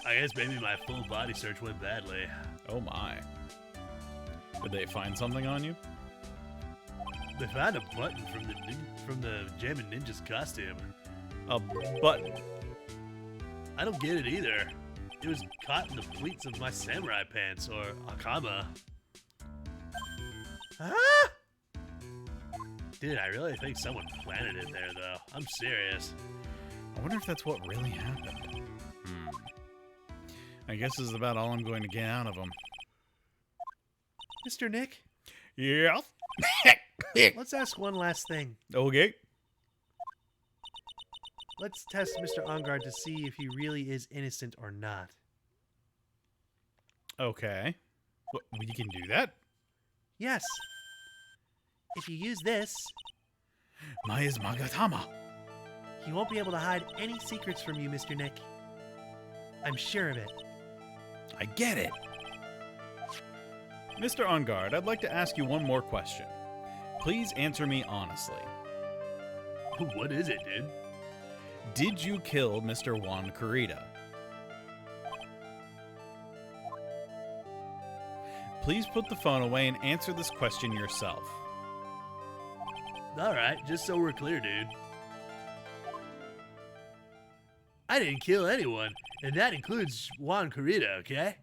I guess maybe my full body search went badly. Oh my. Did they find something on you? They found a button from the Jammin' Ninja's costume. A button. I don't get it either. It was caught in the pleats of my samurai pants, or akama. Ah! Dude, I really think someone planted it there, though. I'm serious. I wonder if that's what really happened. I guess this is about all I'm going to get out of him. Mr. Nick, Yeah. let's ask one last thing. Okay. Let's test Mr. Ongard to see if he really is innocent or not. Okay. What, you can do that? Yes. If you use this, Maya's Magatama. he won't be able to hide any secrets from you, Mr. Nick. I'm sure of it. I get it. Mr. On Guard, I'd like to ask you one more question. Please answer me honestly. What is it, dude? Did you kill Mr. Juan Kurita? Please put the phone away and answer this question yourself. Alright, just so we're clear, dude. I didn't kill anyone, and that includes Juan Kurita, okay?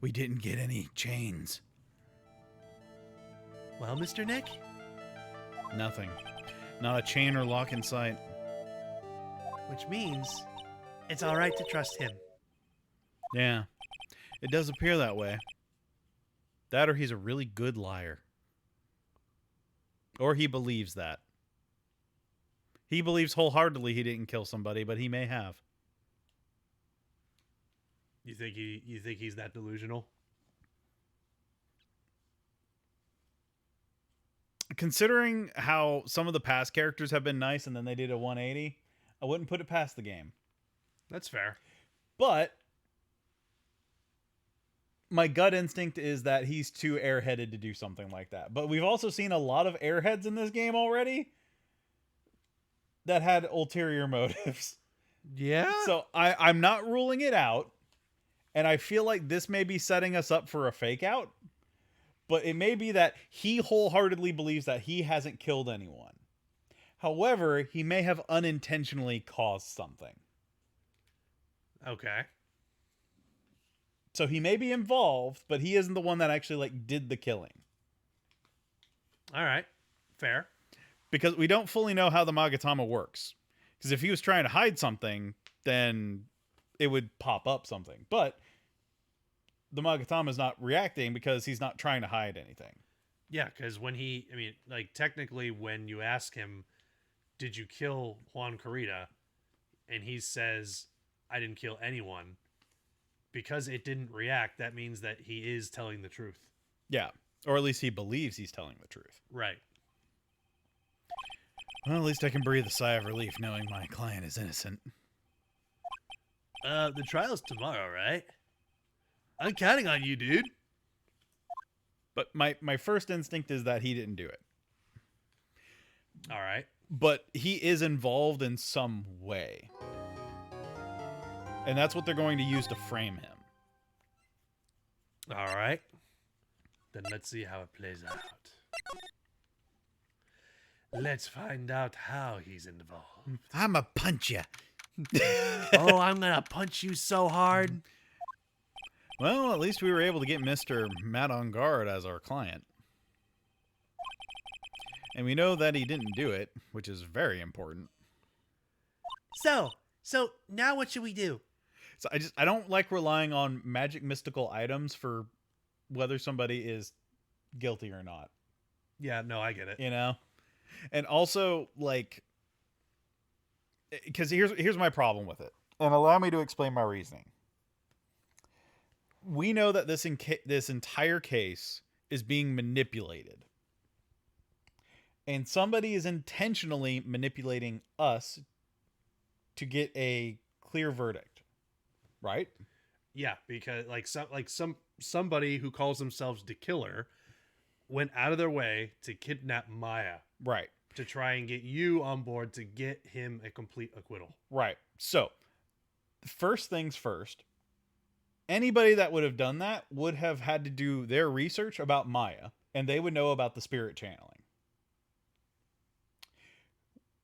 We didn't get any chains. Well, Mr. Nick? Nothing. Not a chain or lock in sight. Which means it's all right to trust him. Yeah. It does appear that way. That or he's a really good liar. Or he believes that. He believes wholeheartedly he didn't kill somebody, but he may have. You think he's that delusional? Considering how some of the past characters have been nice and then they did a 180, I wouldn't put it past the game. That's fair. But my gut instinct is that he's too airheaded to do something like that. But we've also seen a lot of airheads in this game already that had ulterior motives. Yeah? So I'm not ruling it out. And I feel like this may be setting us up for a fake out. But it may be that he wholeheartedly believes that he hasn't killed anyone. However, he may have unintentionally caused something. Okay. So he may be involved, but he isn't the one that actually like did the killing. All right. Fair. Because we don't fully know how the Magatama works. Because if he was trying to hide something, then it would pop up something. But the Magatama is not reacting because he's not trying to hide anything. Yeah, because technically when you ask him, did you kill Juan Carita? And he says, I didn't kill anyone. Because it didn't react, that means that he is telling the truth. Yeah. Or at least he believes he's telling the truth. Right. Well, at least I can breathe a sigh of relief knowing my client is innocent. The trial's tomorrow, right? I'm counting on you, dude. But my first instinct is that he didn't do it. All right. But he is involved in some way. And that's what they're going to use to frame him. All right. Then let's see how it plays out. Let's find out how he's involved. I'ma punch you. Oh, I'm gonna punch you so hard. Well, at least we were able to get Mr. Matt on guard as our client. And we know that he didn't do it, which is very important. So now what should we do? So I don't like relying on magic mystical items for whether somebody is guilty or not. Yeah, no, I get it. You know? And also, like, because here's my problem with it. And allow me to explain my reasoning. We know that this entire case is being manipulated. And somebody is intentionally manipulating us to get a clear verdict. Right? Yeah, because somebody who calls themselves the killer went out of their way to kidnap Maya. Right. To try and get you on board to get him a complete acquittal. Right. So, first things first. Anybody that would have done that would have had to do their research about Maya, and they would know about the spirit channeling.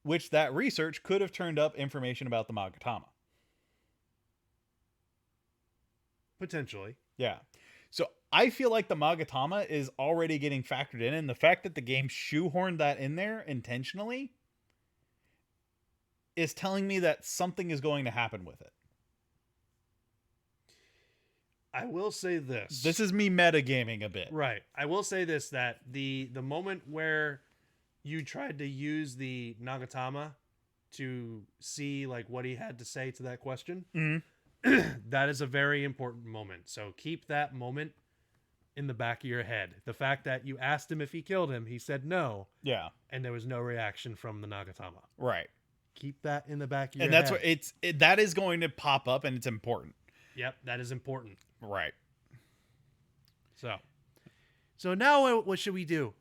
Which that research could have turned up information about the Magatama. Potentially. Yeah. So I feel like the Magatama is already getting factored in, and the fact that the game shoehorned that in there intentionally is telling me that something is going to happen with it. I will say this. This is me metagaming a bit. Right. I will say this, that the moment where you tried to use the Nagatama to see like what he had to say to that question, that is a very important moment. So keep that moment in the back of your head. The fact that you asked him if he killed him, he said no. Yeah. And there was no reaction from the Nagatama. Right. Keep that in the back of your head. And that's what that is going to pop up, and it's important. Yep, that is important. Right. So now what should we do?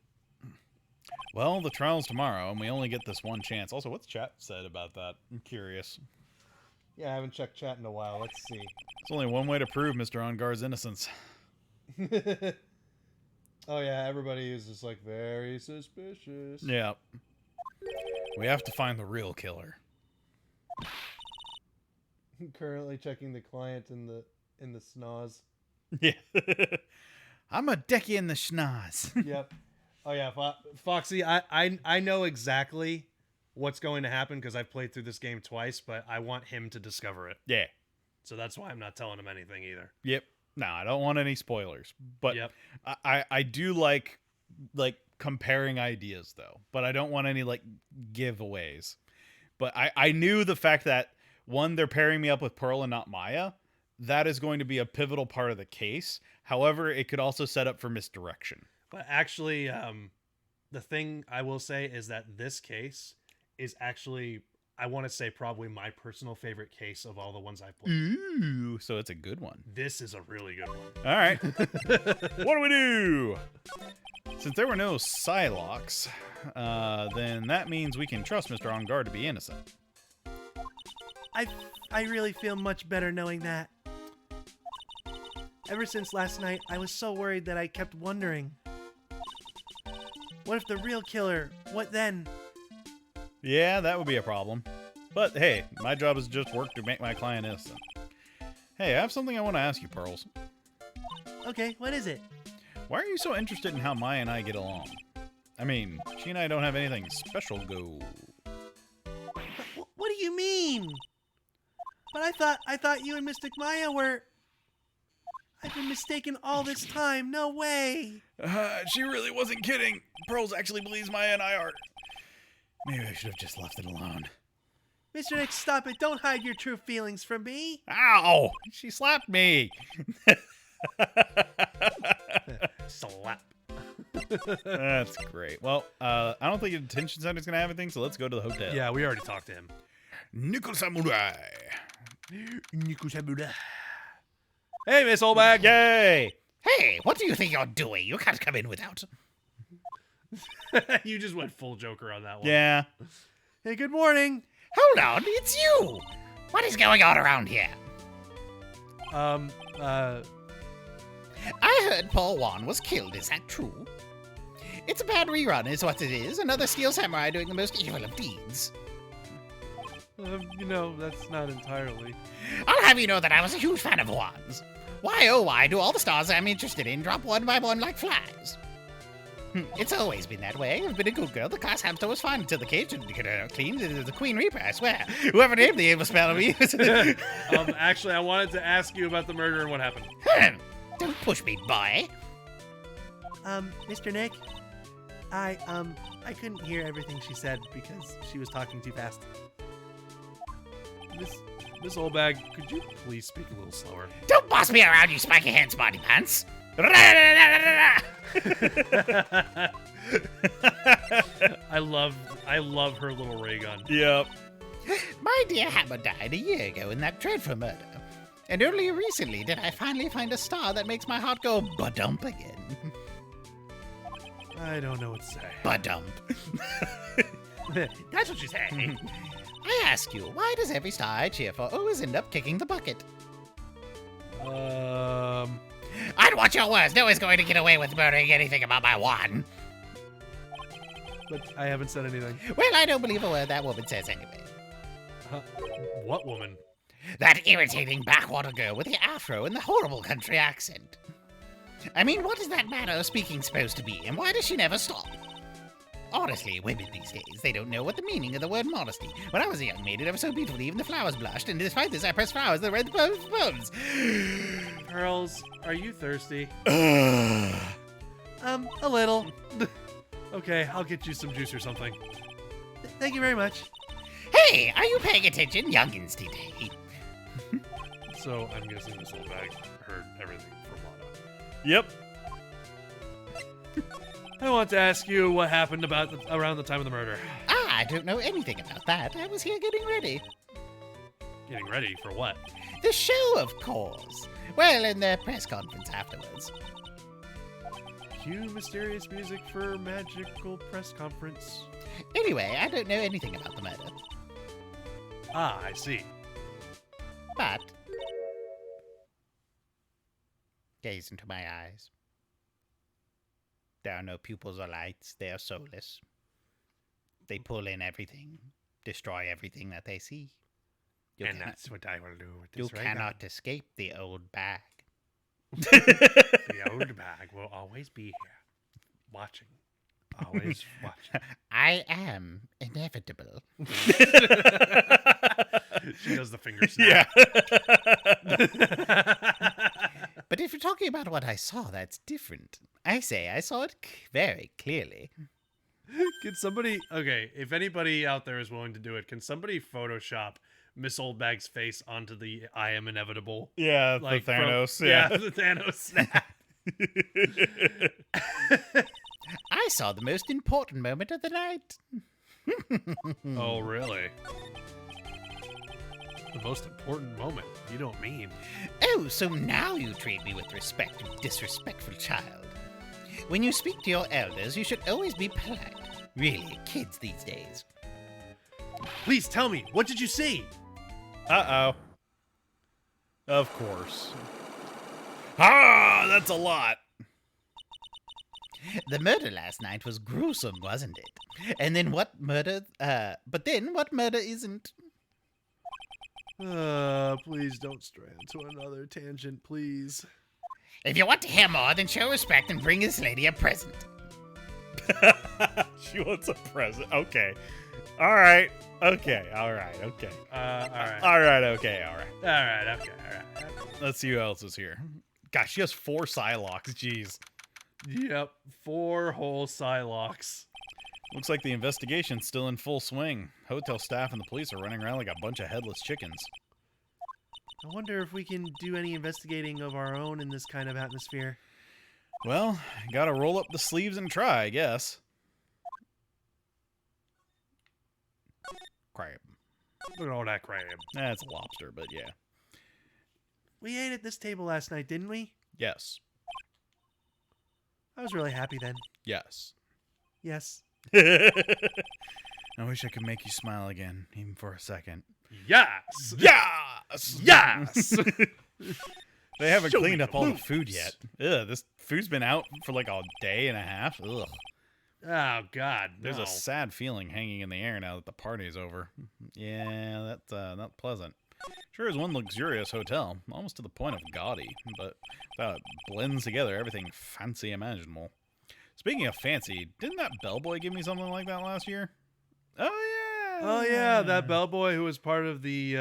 Well, the trial's tomorrow, and we only get this one chance. Also, what's chat said about that? I'm curious. Yeah, I haven't checked chat in a while. Let's see. There's only one way to prove Mr. On Guard's innocence. Oh, yeah, everybody is just, like, very suspicious. Yeah. We have to find the real killer. Currently checking the client in the snaz. Yeah. I'm a decky in the schnoz. Yep. Oh yeah, Foxy. I know exactly what's going to happen because I've played through this game twice, but I want him to discover it. Yeah. So that's why I'm not telling him anything either. Yep. No, I don't want any spoilers. But Yep. I do like comparing ideas though. But I don't want any like giveaways. But I knew the fact that one, they're pairing me up with Pearl and not Maya. That is going to be a pivotal part of the case. However, it could also set up for misdirection. But actually, the thing I will say is that this case is actually, I want to say, probably my personal favorite case of all the ones I've played. Ooh, so it's a good one. This is a really good one. All right. What do we do? Since there were no Psylocks, then that means we can trust Mr. On Guard to be innocent. I really feel much better knowing that. Ever since last night, I was so worried that I kept wondering. What if the real killer? What then? Yeah, that would be a problem. But hey, my job is just work to make my client innocent. Hey, I have something I want to ask you, Pearls. Okay, what is it? Why are you so interested in how Maya and I get along? I mean, she and I don't have anything special go. What do you mean? But I thought you and Mystic Maya were... I've been mistaken all this time. No way. She really wasn't kidding. Pearls actually believes Maya and I are... Maybe I should have just left it alone. Mr. Nick, stop it. Don't hide your true feelings from me. Ow! She slapped me! Slap. That's great. Well, I don't think the detention center's gonna have anything, so let's go to the hotel. Yeah, we already talked to him. Nickel Samurai! Hey, Miss Oldbag. Yay! Hey, what do you think you're doing? You can't come in without. You just went full Joker on that one. Yeah. Hey, good morning. Hold on, it's you! What is going on around here? I I heard Paul Wan was killed, is that true? It's a bad rerun, is what it is. Another Steel Samurai doing the most evil of deeds. you know, that's not entirely. I'll have you know that I was a huge fan of Wan's. Why, oh why, do all the stars I'm interested in drop one by one like flies? It's always been that way. I've been a good girl. The class hamster was fine until the cage didn't get her clean. The Queen Reaper, I swear. Whoever named the evil spell of me. Actually, I wanted to ask you about the murder and what happened. Don't push me, boy. Mr. Nick, I couldn't hear everything she said because she was talking too fast. Miss Oldbag, could you please speak a little slower? Don't boss me around, you spiky hand smarty pants. I love her little ray gun. Yep. My dear Hammer died a year ago in that dreadful murder. And only recently did I finally find a star that makes my heart go ba-dump again. I don't know what to say. Ba-dump. That's what she said. I ask you, why does every star I cheer for always end up kicking the bucket? I'd watch your words. No one's going to get away with murdering anything about my Wan. But I haven't said anything. Well, I don't believe a word that woman says anyway. What woman? That irritating backwater girl with the afro and the horrible country accent. I mean, what is that manner of speaking supposed to be, and why does she never stop? Honestly, women these days, they don't know what the meaning of the word modesty. When I was a young maiden, I was so beautiful, even the flowers blushed, and despite this, I pressed flowers that read the poems. Pearls, are you thirsty? A little. Okay, I'll get you some juice or something. Thank you very much. Hey, are you paying attention, youngins today? So I'm guessing Miss Oldbag heard everything from Lana. Yep. I want to ask you what happened around the time of the murder. I don't know anything about that. I was here getting ready. Getting ready for what? The show, of course. Well, and the press conference afterwards. Cue mysterious music for magical press conference. Anyway, I don't know anything about the murder. Ah, I see. But gaze into my eyes. There are no pupils or lights. They are soulless. They pull in everything, destroy everything that they see. And that's what I will do with You this right cannot escape the old bag. The old bag will always be here, watching, always watching. I am inevitable. She does the finger snap. But if you're talking about what I saw, that's different. I say I saw it very clearly. Can somebody, okay, if anybody out there is willing to do it, can somebody Photoshop Miss Oldbag's face onto the I am inevitable? Yeah, Like the from- Thanos. Yeah, the Thanos snap. I saw the most important moment of the night. Oh, really? The most important moment. You don't mean. Oh, so now you treat me with respect, you disrespectful child. When you speak to your elders, you should always be polite. Really, kids these days. Please tell me, what did you see? Uh-oh. Of course. Ah, that's a lot. The murder last night was gruesome, wasn't it? And then what murder, but then what murder isn't? Please don't stray into another tangent, please. If you want to hear more, then show respect and bring this lady a present. She wants a present. Okay. All right. Okay. All right. Okay. Alright. All right. Okay. All right. Alright, okay, alright. Let's see who else is here. Gosh, she has 4 Psylocks. Jeez. Yep, 4 whole Psylocks. Looks like the investigation's still in full swing. Hotel staff and the police are running around like a bunch of headless chickens. I wonder if we can do any investigating of our own in this kind of atmosphere. Well, gotta roll up the sleeves and try, I guess. Crab. Look at all that crab. That's a lobster, but yeah. We ate at this table last night, didn't we? Yes. I was really happy then. Yes. Yes. I wish I could make you smile again, even for a second. Yes! Yes! Yes! They haven't Show me cleaned up the all the moves. food yet. Ugh, this food's been out for like a day and a half. Ugh. Oh, God, There's no. a sad feeling hanging in the air now that the party's over. Yeah, that's not pleasant. Sure is one luxurious hotel, almost to the point of gaudy, but that blends together everything fancy imaginable. Speaking of fancy, didn't that bellboy give me something like that last year? Oh yeah. Oh, yeah, that bellboy who was part of the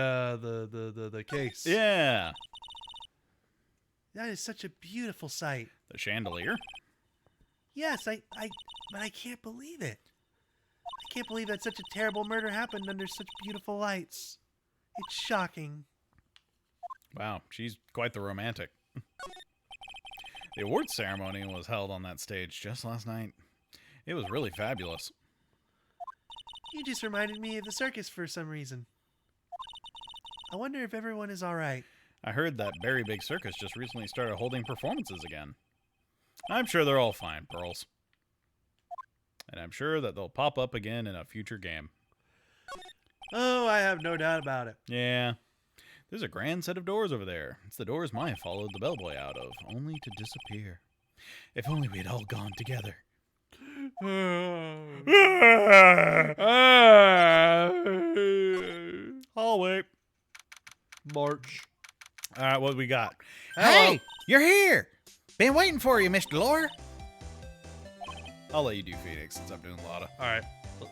case. Yeah. That is such a beautiful sight. The chandelier. Yes, but I can't believe it. I can't believe that such a terrible murder happened under such beautiful lights. It's shocking. Wow, she's quite the romantic. The awards ceremony was held on that stage just last night. It was really fabulous. You just reminded me of the circus for some reason. I wonder if everyone is all right. I heard that Very Big Circus just recently started holding performances again. I'm sure they're all fine, Pearls. And I'm sure that they'll pop up again in a future game. Oh, I have no doubt about it. Yeah. There's a grand set of doors over there. It's the doors Maya followed the bellboy out of, only to disappear. If only we had all gone together. I'll wait. March. All right, what we got? Hey, you're here. Been waiting for you, Mr. Lawyer. I'll let you do Phoenix since I'm doing Lotta. All right.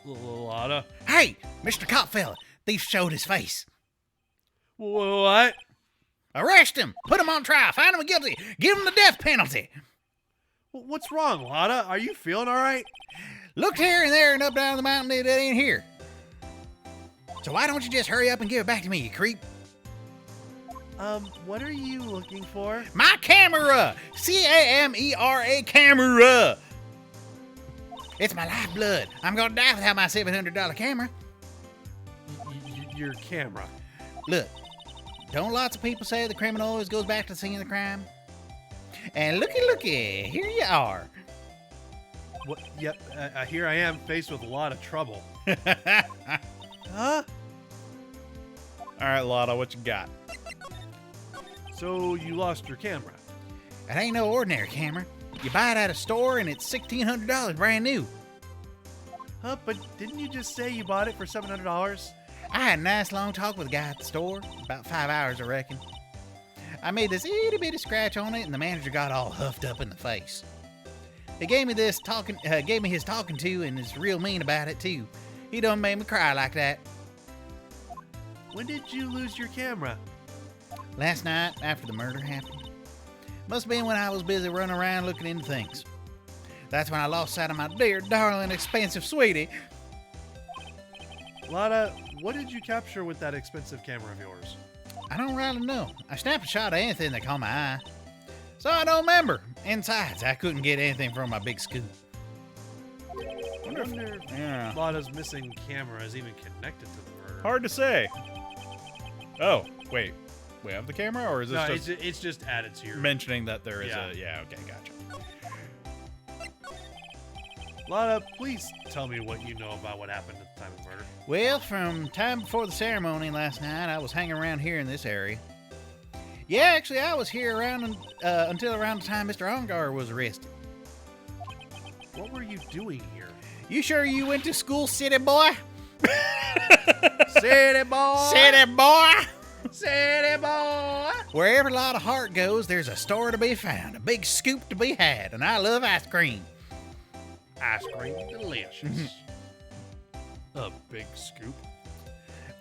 Lotta. Hey, Mr. Copfella. Thief showed his face. What? Arrest him. Put him on trial. Find him guilty. Give him the death penalty. What's wrong, Lotta? Are you feeling all right? Looked here and there and up down the mountain. It ain't here. So why don't you just hurry up and give it back to me, you creep? What are you looking for? My camera. C-A-M-E-R-A camera. It's my lifeblood. I'm gonna die without my $700 camera. Your camera. Look, don't lots of people say the criminal always goes back to the scene of the crime? And looky, here you are. What? Yep. Here I am, faced with a lot of trouble. Huh? All right, Lotta, what you got? So you lost your camera? It ain't no ordinary camera. You buy it at a store and it's $1,600 brand new. Huh? But didn't you just say you bought it for $700? I had a nice long talk with the guy at the store. About 5 hours, I reckon. I made this itty bitty scratch on it, and the manager got all huffed up in the face. He gave me his talking to, and is real mean about it too. He done made me cry like that. When did you lose your camera? Last night, after the murder happened. Must have been when I was busy running around looking into things. That's when I lost sight of my dear, darling, expensive sweetie. Lada, what did you capture with that expensive camera of yours? I don't really know. I snapped a shot of anything that caught my eye. So I don't remember. And besides, I couldn't get anything from my big scoop. I wonder if Yeah. Lada's missing camera is even connected to the murder. Hard to say. Oh, wait. We have the camera, or is this No, just it's just added to your... mentioning that there is Yeah. a... Yeah, okay, gotcha. Lada, please tell me what you know about what happened at the time of the murder. Well, from time before the ceremony last night, I was hanging around here in this area. Yeah, actually, I was here around until around the time Mr. Ongar was arrested. What were you doing here? You sure you went to school, city boy? City boy! City boy! City boy! Where every lot of heart goes, there's a store to be found, a big scoop to be had, and I love ice cream. Ice cream delicious. A big scoop.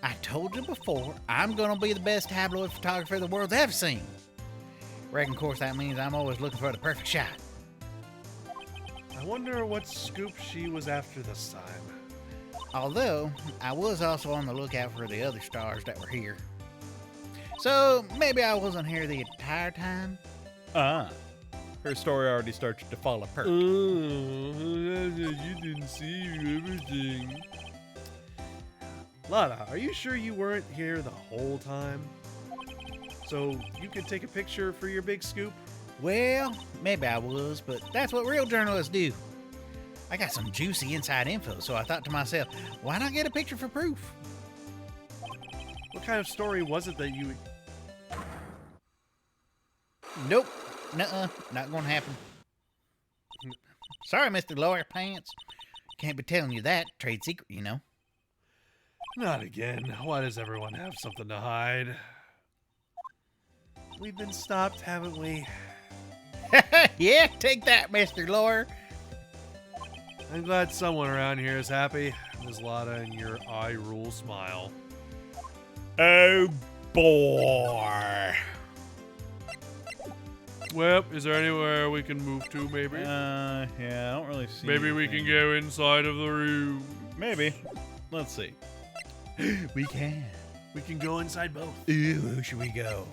I told you before, I'm gonna be the best tabloid photographer the world's ever seen. Reckon, of course, that means I'm always looking for the perfect shot. I wonder what scoop she was after this time. Although, I was also on the lookout for the other stars that were here. So, maybe I wasn't here the entire time? Her story already starts to fall apart. You didn't see everything. Lada, are you sure you weren't here the whole time? So you could take a picture for your big scoop? Well, maybe I was, but that's what real journalists do. I got some juicy inside info, so I thought to myself, why not get a picture for proof? What kind of story was it that you... Nope. Nuh-uh. Not gonna happen. Sorry, Mr. Lawyer Pants. Can't be telling you that. Trade secret, you know. Not again. Why does everyone have something to hide? We've been stopped, haven't we? Yeah, take that, Mr. Lawyer. I'm glad someone around here is happy. Ms. Lada and your eye rule smile. Oh, boy. Well, is there anywhere we can move to, maybe? Yeah, I don't really see Maybe we can anything. go inside of the room. Maybe. Let's see. We can. We can go inside both. Ooh, who should we go?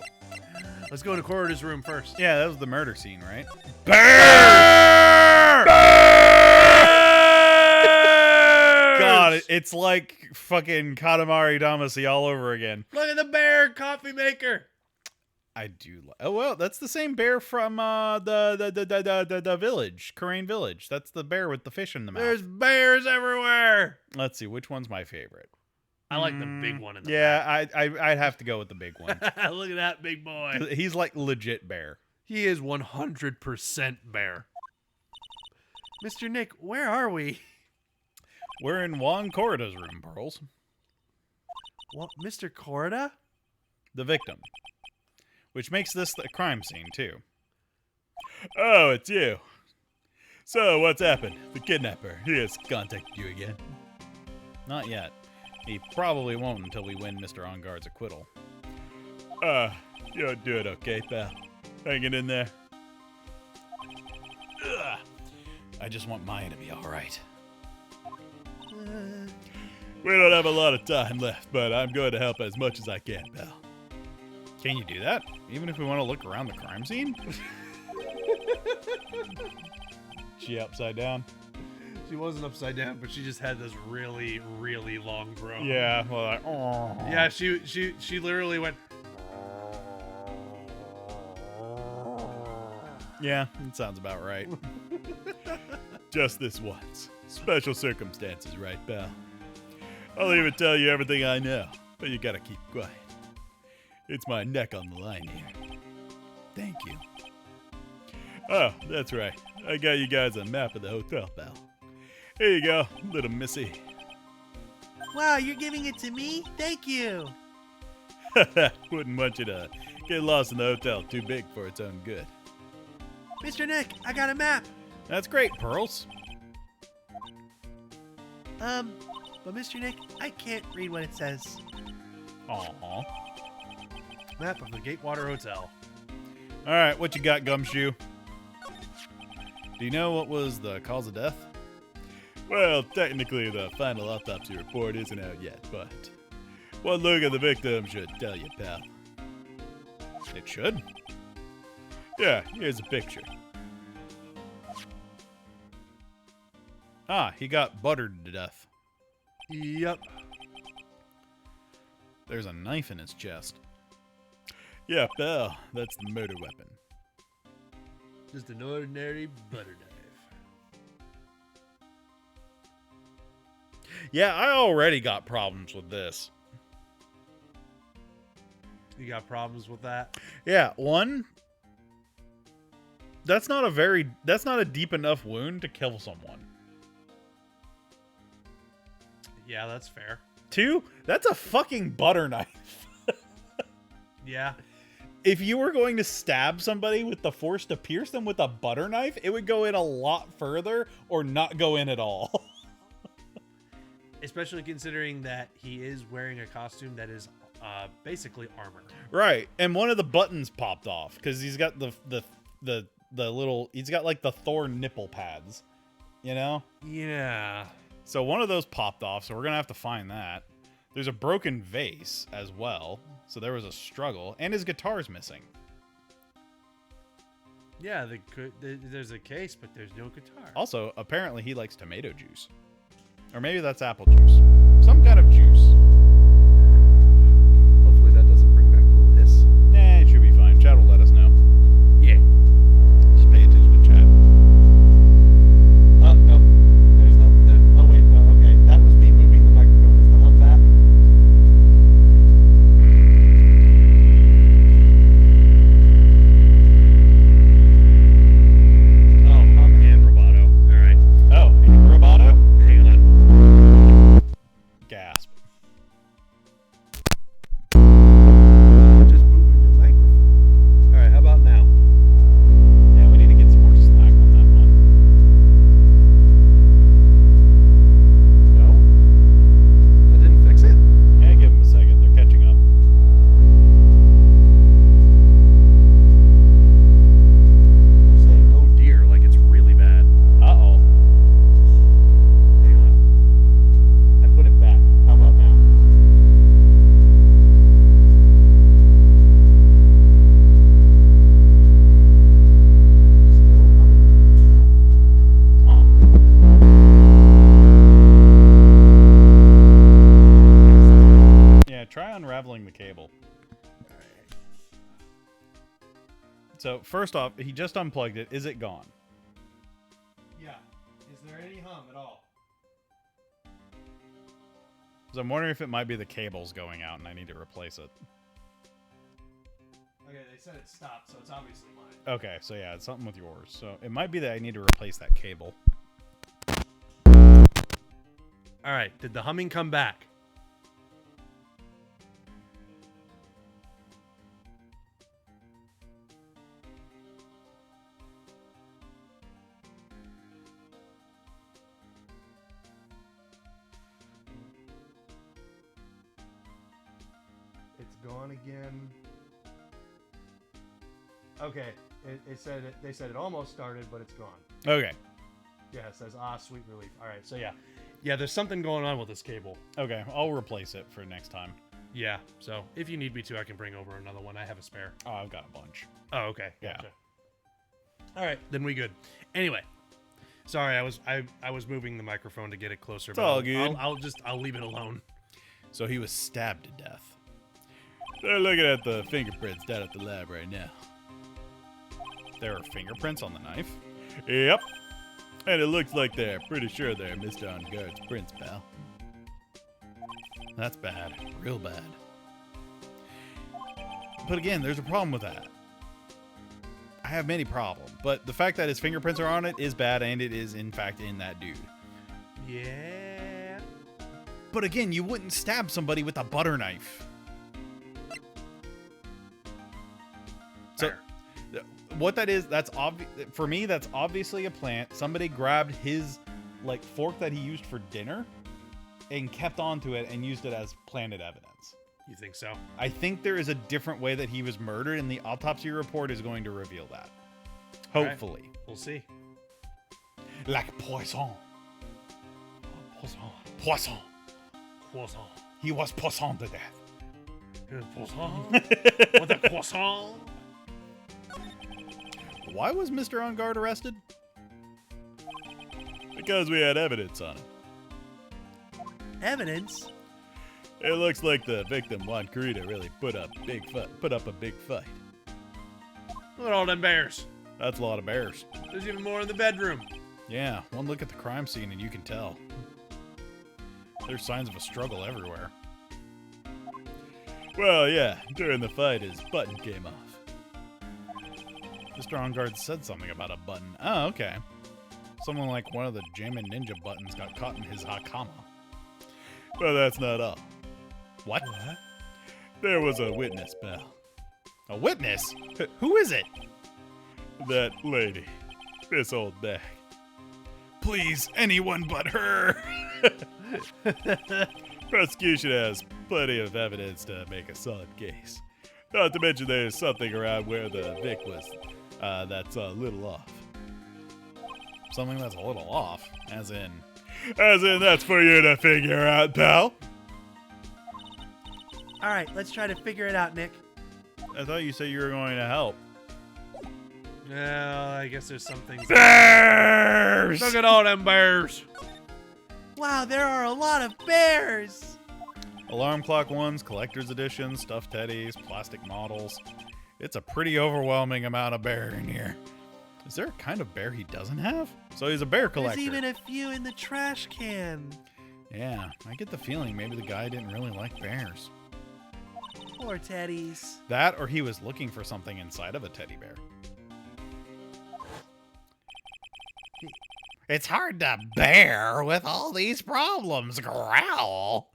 Let's go to Corridor's room first. Yeah, that was the murder scene, right? God, it's like fucking Katamari Damacy all over again. Look at the bear coffee maker. I do. Oh well, that's the same bear from the village, Karain Village. That's the bear with the fish in the mouth. There's bears everywhere. Let's see, which one's my favorite? I like the big one in the Yeah, I'd have to go with the big one. back. Look at that big boy. He's like legit bear. He is 100% bear. Mr. Nick, where are we? We're in Juan Corrida's room, Pearls. What, Mr. Corrida? The victim. Which makes this a crime scene, too. Oh, it's you. So, what's happened? The kidnapper, he has contacted you again? Not yet. He probably won't until we win Mr. Onguard's acquittal. You're doing okay, pal. Hanging in there. Ugh. I just want Maya to be alright. We don't have a lot of time left, but I'm going to help as much as I can, pal. Can you do that? Even if we want to look around the crime scene? She upside down? She wasn't upside down, but she just had this really, really long groan. Yeah, well, like, oh. Yeah, she literally went... Yeah, it sounds about right. Just this once. Special circumstances, right, pal? I'll even tell you everything I know, but you gotta keep quiet. It's my neck on the line here. Thank you. Oh, that's right. I got you guys a map of the hotel, pal. Here you go, little missy. Wow, you're giving it to me? Thank you. Wouldn't want you to Get lost in the hotel. Too big for its own good. Mr. Nick, I got a map. That's great, Pearls. But Mr. Nick, I can't read what it says. Aw. Map of the Gatewater Hotel. All right, what you got, Gumshoe? Do you know what was the cause of death? Well, technically, the final autopsy report isn't out yet, but one look at the victim should tell you, pal. It should? Yeah, here's a picture. Ah, he got buttered to death. Yep. There's a knife in his chest. Yeah, pal, that's the murder weapon. Just an ordinary butter knife. Yeah, I already got problems with this. You got problems with that? Yeah, one, that's not a deep enough wound to kill someone. Yeah, that's fair. Two, that's a fucking butter knife. Yeah. If you were going to stab somebody with the force to pierce them with a butter knife, it would go in a lot further or not go in at all. Especially considering that he is wearing a costume that is basically armor. Right, and one of the buttons popped off because he's got the little, he's got like the Thor nipple pads, you know? Yeah. So one of those popped off, so we're gonna have to find that. There's a broken vase as well, so there was a struggle, and his guitar's missing. Yeah, there's a case, but there's no guitar. Also, apparently he likes tomato juice. Or maybe that's apple juice. Some kind of juice. Hopefully that doesn't bring back the little hiss. Nah, it should be fine. Chat will let us know. Yeah. Just pay attention to chat. Oh, no. There's no... Oh, wait. Okay. That was me moving the microphone. Is the hump that? Oh, hump and Roboto. All right. Oh, and Roboto? Hang on. Gasp. Just moving the microphone. All right. How about now? Yeah, we need to get some more slack on that one. No? That didn't fix it? Yeah, give them a second. They're catching up. I'm saying, oh dear, like it's really bad. Uh-oh. Hang on. I put it back. How about now? Yeah, try unraveling the cable. So, first off, he just unplugged it. Is it gone? Yeah. Is there any hum at all? So I'm wondering if it might be the cables going out and I need to replace it. Okay, they said it stopped, so it's obviously mine. Okay, so yeah, it's something with yours. So it might be that I need to replace that cable. All right, did the humming come back? It's gone again. Okay, it said they said it almost started, but it's gone. Okay. Yeah, it says sweet relief. All right, so yeah, there's something going on with this cable. Okay, I'll replace it for next time. Yeah, so if you need me to, I can bring over another one. I have a spare. Oh, I've got a bunch. Oh, okay. Yeah. Gotcha. All right, then we good. Anyway, sorry, I was moving the microphone to get it closer. It's all good. I'll leave it alone. So he was stabbed to death. They're looking at the fingerprints down at the lab right now. There are fingerprints on the knife? Yep. And it looks like they're pretty sure they're Mr. On Guard's prints, pal. That's bad. Real bad. But again, there's a problem with that. I have many problems, but the fact that his fingerprints are on it is bad, and it is, in fact, in that dude. Yeah. But again, you wouldn't stab somebody with a butter knife. So, what that is, that's obvious for me. That's obviously a plant. Somebody grabbed his like fork that he used for dinner and kept onto it and used it as planted evidence. You think so? I think there is a different way that he was murdered, and the autopsy report is going to reveal that. All right. Hopefully, We'll see. like poisson. Poisson. Poisson. Poisson. He was poisson to death. Poisson. With a croissant. Why was Mr. On Guard arrested? Because we had evidence on him. Evidence? It looks like the victim Juan Corrida really put up a big fight. Look at all them bears. That's a lot of bears. There's even more in the bedroom. Yeah, one look at the crime scene and you can tell. There's signs of a struggle everywhere. Well, yeah, during the fight his button came off. Mr. On Guard said something about a button. Oh, okay. Someone like one of the Jammin' Ninja buttons got caught in his hakama. But that's not all. What? There was a witness, pal. A witness? Who is it? That lady. This old bag. Please, anyone but her. Prosecution has plenty of evidence to make a solid case. Not to mention there's something around where the Vic was that's a little off. Something that's a little off? As in that's for you to figure out, pal. All right, let's try to figure it out, Nick. I thought you said you were going to help. Well, I guess there's some things. Bears! Look at all them bears. Wow, there are a lot of bears. Alarm clock ones, collector's editions, stuffed teddies, plastic models. It's a pretty overwhelming amount of bear in here. Is there a kind of bear he doesn't have? So he's a bear collector. There's even a few in the trash can. Yeah, I get the feeling maybe the guy didn't really like bears. Poor teddies. That or he was looking for something inside of a teddy bear. It's hard to bear with all these problems, growl.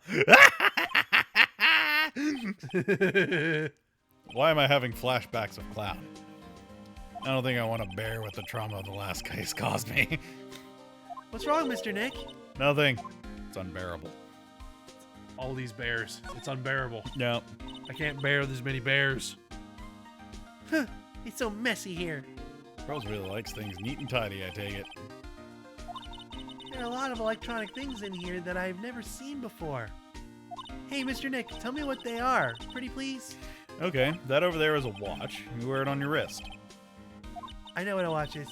Why am I having flashbacks of Clown? I don't think I want to bear with the trauma the last case caused me. What's wrong, Mr. Nick? Nothing. It's unbearable. All these bears. It's unbearable. No. I can't bear this many bears. Huh, it's so messy here. Rose really likes things neat and tidy, I take it. There are a lot of electronic things in here that I've never seen before. Hey, Mr. Nick, tell me what they are. Pretty please? Okay, that over there is a watch. You wear it on your wrist. I know what a watch is.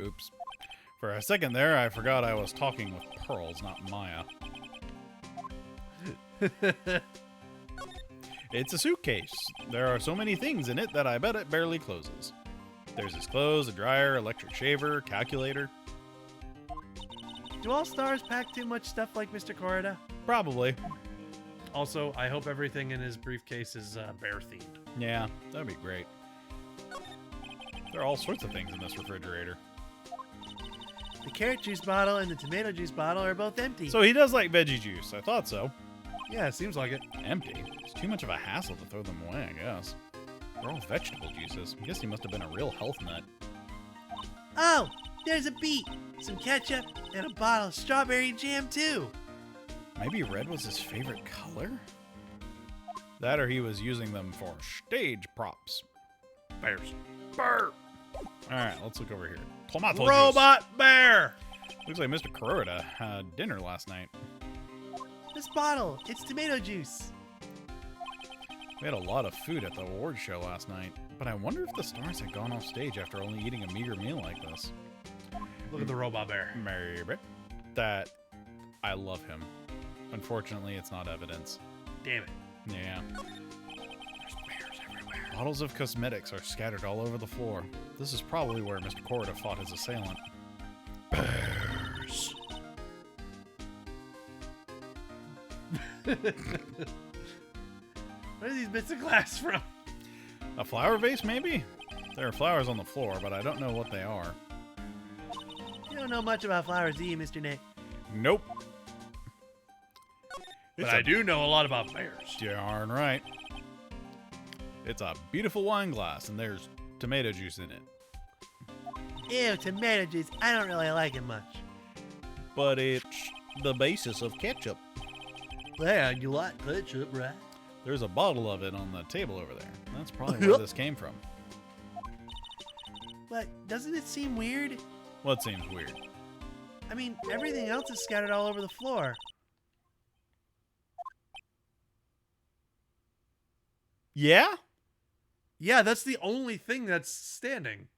Oops. For a second there, I forgot I was talking with Pearls, not Maya. It's a suitcase. There are so many things in it that I bet it barely closes. There's his clothes, a dryer, electric shaver, calculator. Do all stars pack too much stuff like Mr. Corrida? Probably. Also, I hope everything in his briefcase is bear themed. Yeah, that'd be great. There are all sorts of things in this refrigerator. The carrot juice bottle and the tomato juice bottle are both empty. So he does like veggie juice. I thought so. Yeah, it seems like it. Empty? It's too much of a hassle to throw them away, I guess. They're all vegetable juices. I guess he must have been a real health nut. Oh, there's a beet, some ketchup, and a bottle of strawberry jam too. Maybe red was his favorite color? That or he was using them for stage props. Bears. Bear! Alright, let's look over here. Tomato Robot bear! juice. Looks like Mr. Kuroda had dinner last night. This bottle, it's tomato juice. We had a lot of food at the award show last night, but I wonder if the stars had gone off stage after only eating a meager meal like this. Look at the robot bear. Maybe. That, I love him. Unfortunately, it's not evidence. Damn it. Yeah. There's bears everywhere. Bottles of cosmetics are scattered all over the floor. This is probably where Mr. Corrida fought his assailant. Bears. Where are these bits of glass from? A flower vase, maybe? There are flowers on the floor, but I don't know what they are. You don't know much about flowers, do you, Mr. Nick? Nope. But I do know a lot about bears. Darn right. It's a beautiful wine glass, and there's tomato juice in it. Ew, tomato juice. I don't really like it much. But it's the basis of ketchup. Yeah, you like ketchup, right? There's a bottle of it on the table over there. That's probably where this came from. But doesn't it seem weird? What seems weird? I mean, everything else is scattered all over the floor. Yeah? Yeah, that's the only thing that's standing.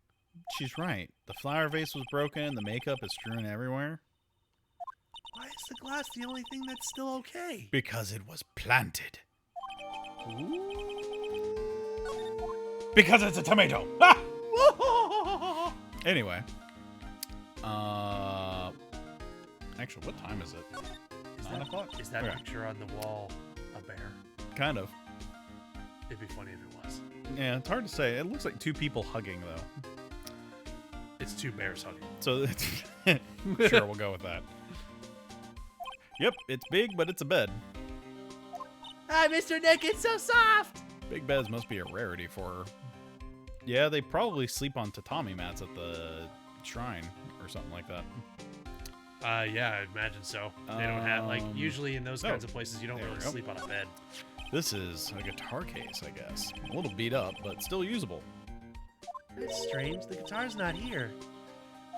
She's right. The flower vase was broken, the makeup is strewn everywhere. Why is the glass the only thing that's still okay? Because it was planted. Because it's a tomato. Anyway. Actually, what time is it? 9 o'clock? Is that Okay. picture on the wall a bear? Kind of. It'd be funny if it was. Yeah, it's hard to say. It looks like two people hugging, though. It's two bears hugging. So, sure, we'll go with that. Yep, it's big, but it's a bed. Hi, Mr. Nick, it's so soft! Big beds must be a rarity for her. Yeah, they probably sleep on tatami mats at the shrine or something like that. Yeah, I'd imagine so. They don't have, like, usually in those no. kinds of places, you don't There we really go. sleep on a bed. This is a guitar case, I guess. A little beat up, but still usable. That's strange. The guitar's not here.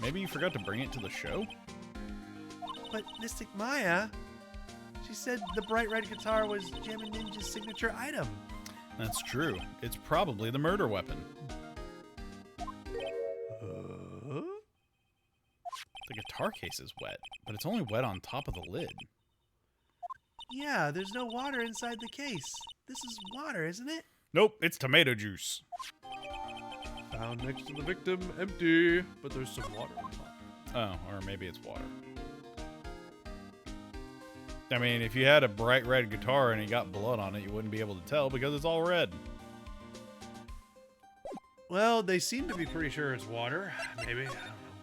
Maybe you forgot to bring it to the show? But Mystic Maya, she said the bright red guitar was Jammin' Ninja's signature item. That's true. It's probably the murder weapon. The guitar case is wet, but it's only wet on top of the lid. Yeah, there's no water inside the case. This is water, isn't it? Nope, it's tomato juice. Found next to the victim, empty, but there's some water on top. Oh, or maybe it's water. I mean, if you had a bright red guitar and it got blood on it, you wouldn't be able to tell because it's all red. Well, they seem to be pretty sure it's water. Maybe.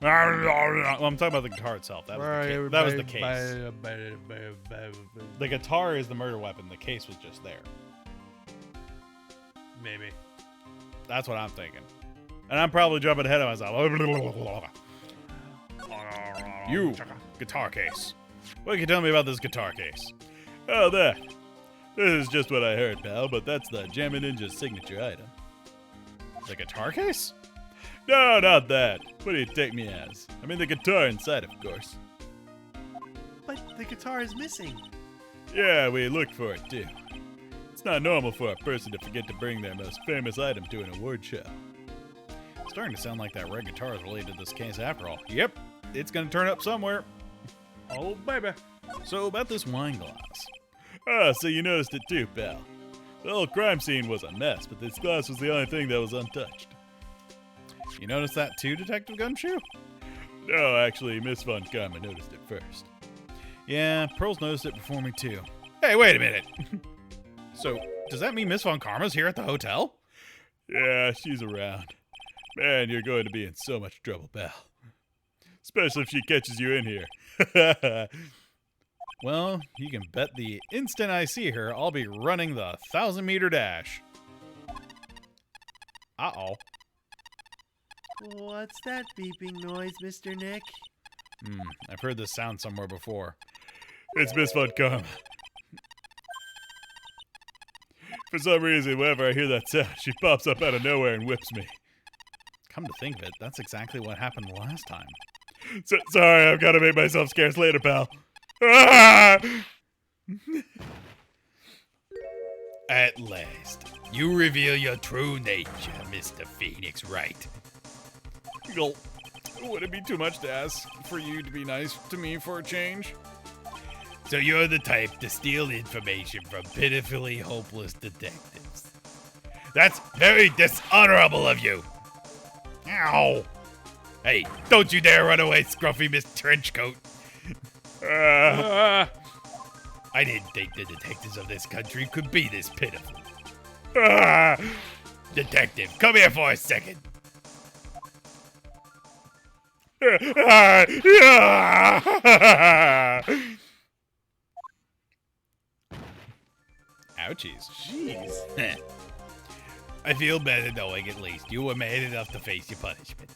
Well, I'm talking about the guitar itself. That was the case. The guitar is the murder weapon. The case was just there. Maybe. That's what I'm thinking. And I'm probably jumping ahead of myself. You, guitar case. What can you tell me about this guitar case? Oh, that. This is just what I heard, pal, but that's the Jammin' Ninja's signature item. The guitar case? No, not that. What do you take me as? I mean the guitar inside, of course. But the guitar is missing. Yeah, we looked for it, too. It's not normal for a person to forget to bring their most famous item to an award show. It's starting to sound like that red guitar is related to this case after all. Yep, it's gonna turn up somewhere. Oh, baby. So, about this wine glass. Ah, so you noticed it too, pal. The whole crime scene was a mess, but this glass was the only thing that was untouched. You noticed that too, Detective Gumshoe? No, actually, Miss Von Karma noticed it first. Yeah, Pearl's noticed it before me too. Hey, wait a minute! So, does that mean Miss Von Karma's here at the hotel? Yeah, she's around. Man, you're going to be in so much trouble, pal. Especially if she catches you in here. Well, you can bet the instant I see her, I'll be running the 1,000-meter dash. Uh-oh. What's that beeping noise, Mr. Nick? I've heard this sound somewhere before. It's Miss Von Karma. For some reason, whenever I hear that sound, she pops up out of nowhere and whips me. Come to think of it, that's exactly what happened last time. Sorry, I've got to make myself scarce later, pal. Ah! At last, you reveal your true nature, Mr. Phoenix Wright. Gulp. Would it be too much to ask for you to be nice to me for a change? So you're the type to steal information from pitifully hopeless detectives. That's very dishonorable of you. Ow. Hey, don't you dare run away, scruffy Miss Trenchcoat. I didn't think the detectives of this country could be this pitiful. Detective, come here for a second. Ouchies. Jeez. I feel better knowing at least you were man enough to face your punishment.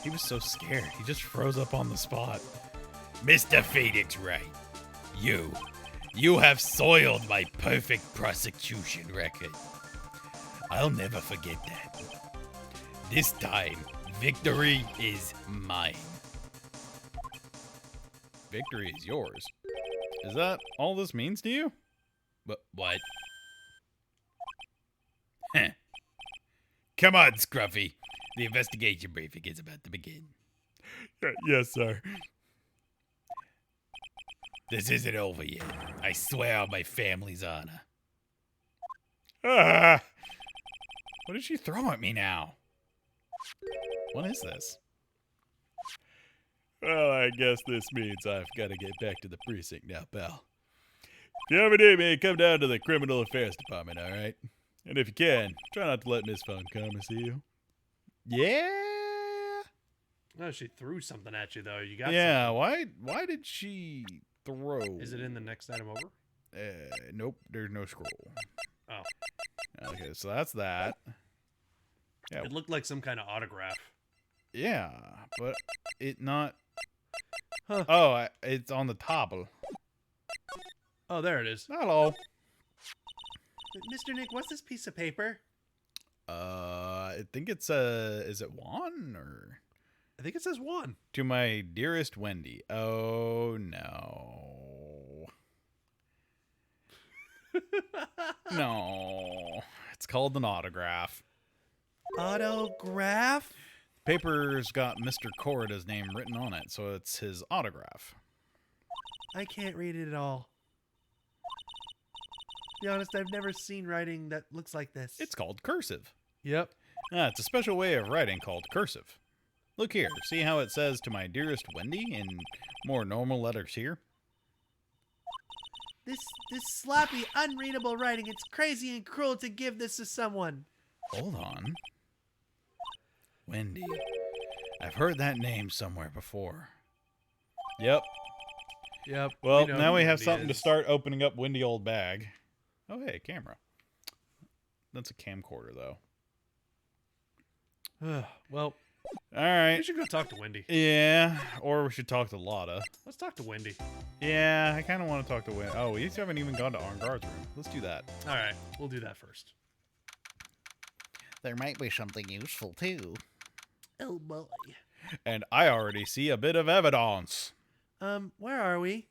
He was so scared. He just froze up on the spot. Mr. Phoenix Wright, you have soiled my perfect prosecution record. I'll never forget that. This time, victory is mine. Victory is yours. Is that all this means to you? But what? Heh. Come on, Scruffy. The investigation briefing is about to begin. Yes, sir. This isn't over yet. I swear on my family's honor. Ah! What did she throw at me now? What is this? Well, I guess this means I've got to get back to the precinct now, pal. If you ever need me, come down to the Criminal Affairs Department, all right? And if you can, try not to let Miss Fun come and see you. Yeah? Oh, she threw something at you though. You got Yeah, why did she throw? Is it in the next item over? Nope, there's no scroll. Oh. Okay, so that's that. Yeah. It looked like some kind of autograph. Yeah, but it not... Huh. Oh, it's on the top. Oh, there it is. Hello. Mr. Nick, what's this piece of paper? I think it's is it Juan or I think it says 1. to my dearest Wendy? Oh no. No. It's called an autograph. Autograph? Paper's got Mr. Corrida's name written on it, so it's his autograph. I can't read it at all. To be honest, I've never seen writing that looks like this. It's called cursive. Yep. It's a special way of writing called cursive. Look here, see how it says to my dearest Wendy in more normal letters here? This sloppy, unreadable writing. It's crazy and cruel to give this to someone. Hold on. Wendy. I've heard that name somewhere before. Yep. Yep. Well, know now who we have Wendy something to is. start opening up Wendy old bag. Oh, hey, camera. That's a camcorder, though. Well, All right. we should go talk to Wendy. Yeah, or we should talk to Lotta. Let's talk to Wendy. Yeah, I kind of want to talk to Wendy. Oh, we haven't even gone to En Garde's room. Let's do that. All right, we'll do that first. There might be something useful, too. Oh boy. And I already see a bit of evidence. Where are we?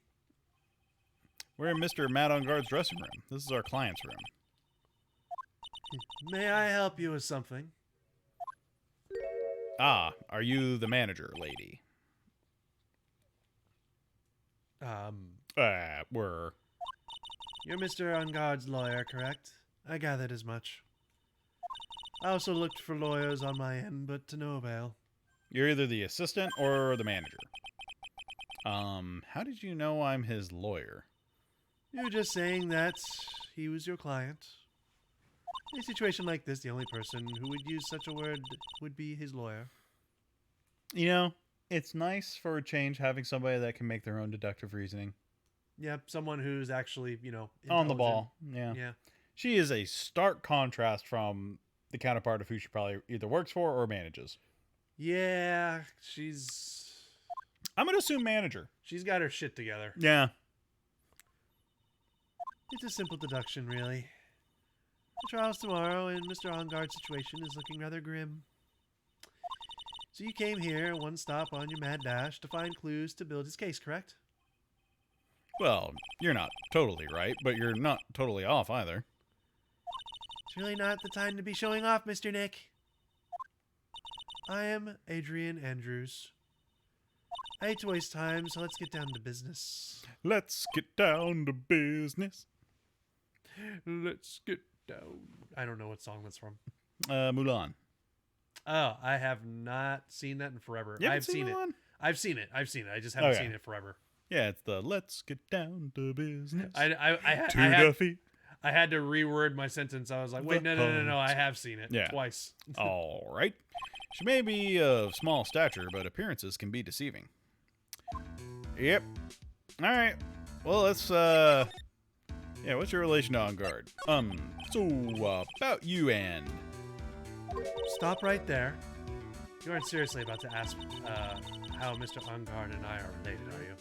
We're in Mr. Matt En Garde's dressing room. This is our client's room. May I help you with something? Ah, are you the manager, lady? We're... You're Mr. Ungard's lawyer, correct? I gathered as much. I also looked for lawyers on my end, but to no avail. You're either the assistant or the manager. How did you know I'm his lawyer? You were just saying that he was your client. In a situation like this, the only person who would use such a word would be his lawyer. You know, it's nice for a change having somebody that can make their own deductive reasoning. Yep, someone who's actually, you know, On the intelligent. ball, yeah. Yeah. She is a stark contrast from the counterpart of who she probably either works for or manages. Yeah, she's I'm going to assume manager. got her shit together. Yeah. It's a simple deduction, really. The trial's tomorrow, and Mr. Ongard's situation is looking rather grim. So you came here, one stop on your mad dash, to find clues to build his case, correct? Well, you're not totally right, but you're not totally off either. It's really not the time to be showing off, Mr. Nick. I am Adrian Andrews. I hate to waste time, so let's get down to business. Let's get down to business. Let's get down. I don't know what song that's from. Mulan. Oh, I have not seen that in forever. You haven't I've seen it. Mulan? I've seen it. I've seen it. I just haven't Okay. seen it forever. Yeah, it's the let's get down to business. I had to reword my sentence. I was like, wait, no. I have seen it Yeah. twice. All right. She may be of small stature, but appearances can be deceiving. Yep. All right. Well, let's Yeah, what's your relation to On Guard? So, about you and... Stop right there. You aren't seriously about to ask how Mr. Ungard and I are related, are you?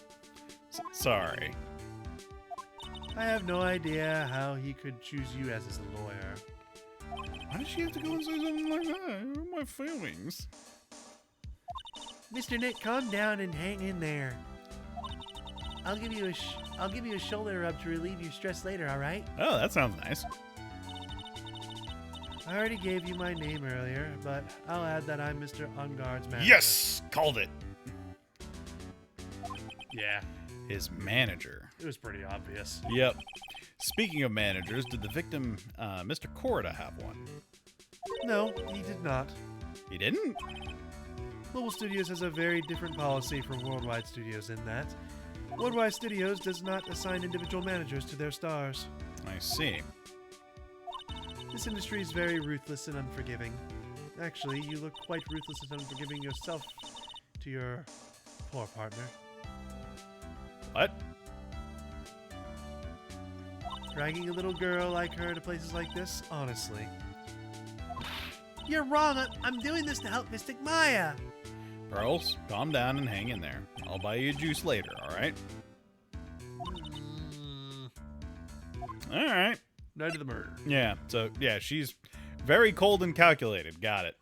Sorry. I have no idea how he could choose you as his lawyer. Why did she have to go and say something like that? My feelings. Mr. Nick, calm down and hang in there. I'll give you a shoulder rub to relieve your stress later, all right? Oh, that sounds nice. I already gave you my name earlier, but I'll add that I'm Mr. Ungard's manager. Yes! Called it. Yeah, His manager. it was pretty obvious. Yep. Speaking of managers, did the victim, Mr. Corda, have one? No, he did not. He didn't? Global Studios has a very different policy from Worldwide Studios in that Worldwide Studios does not assign individual managers to their stars. I see. This industry is very ruthless and unforgiving. Actually, you look quite ruthless and unforgiving yourself to your poor partner. What? Dragging a little girl like her to places like this, honestly. You're wrong. I'm doing this to help Mystic Maya. Pearls, calm down and hang in there. I'll buy you a juice later, alright? Alright. Night of the murder. Yeah, so, yeah, she's very cold and calculated. Got it.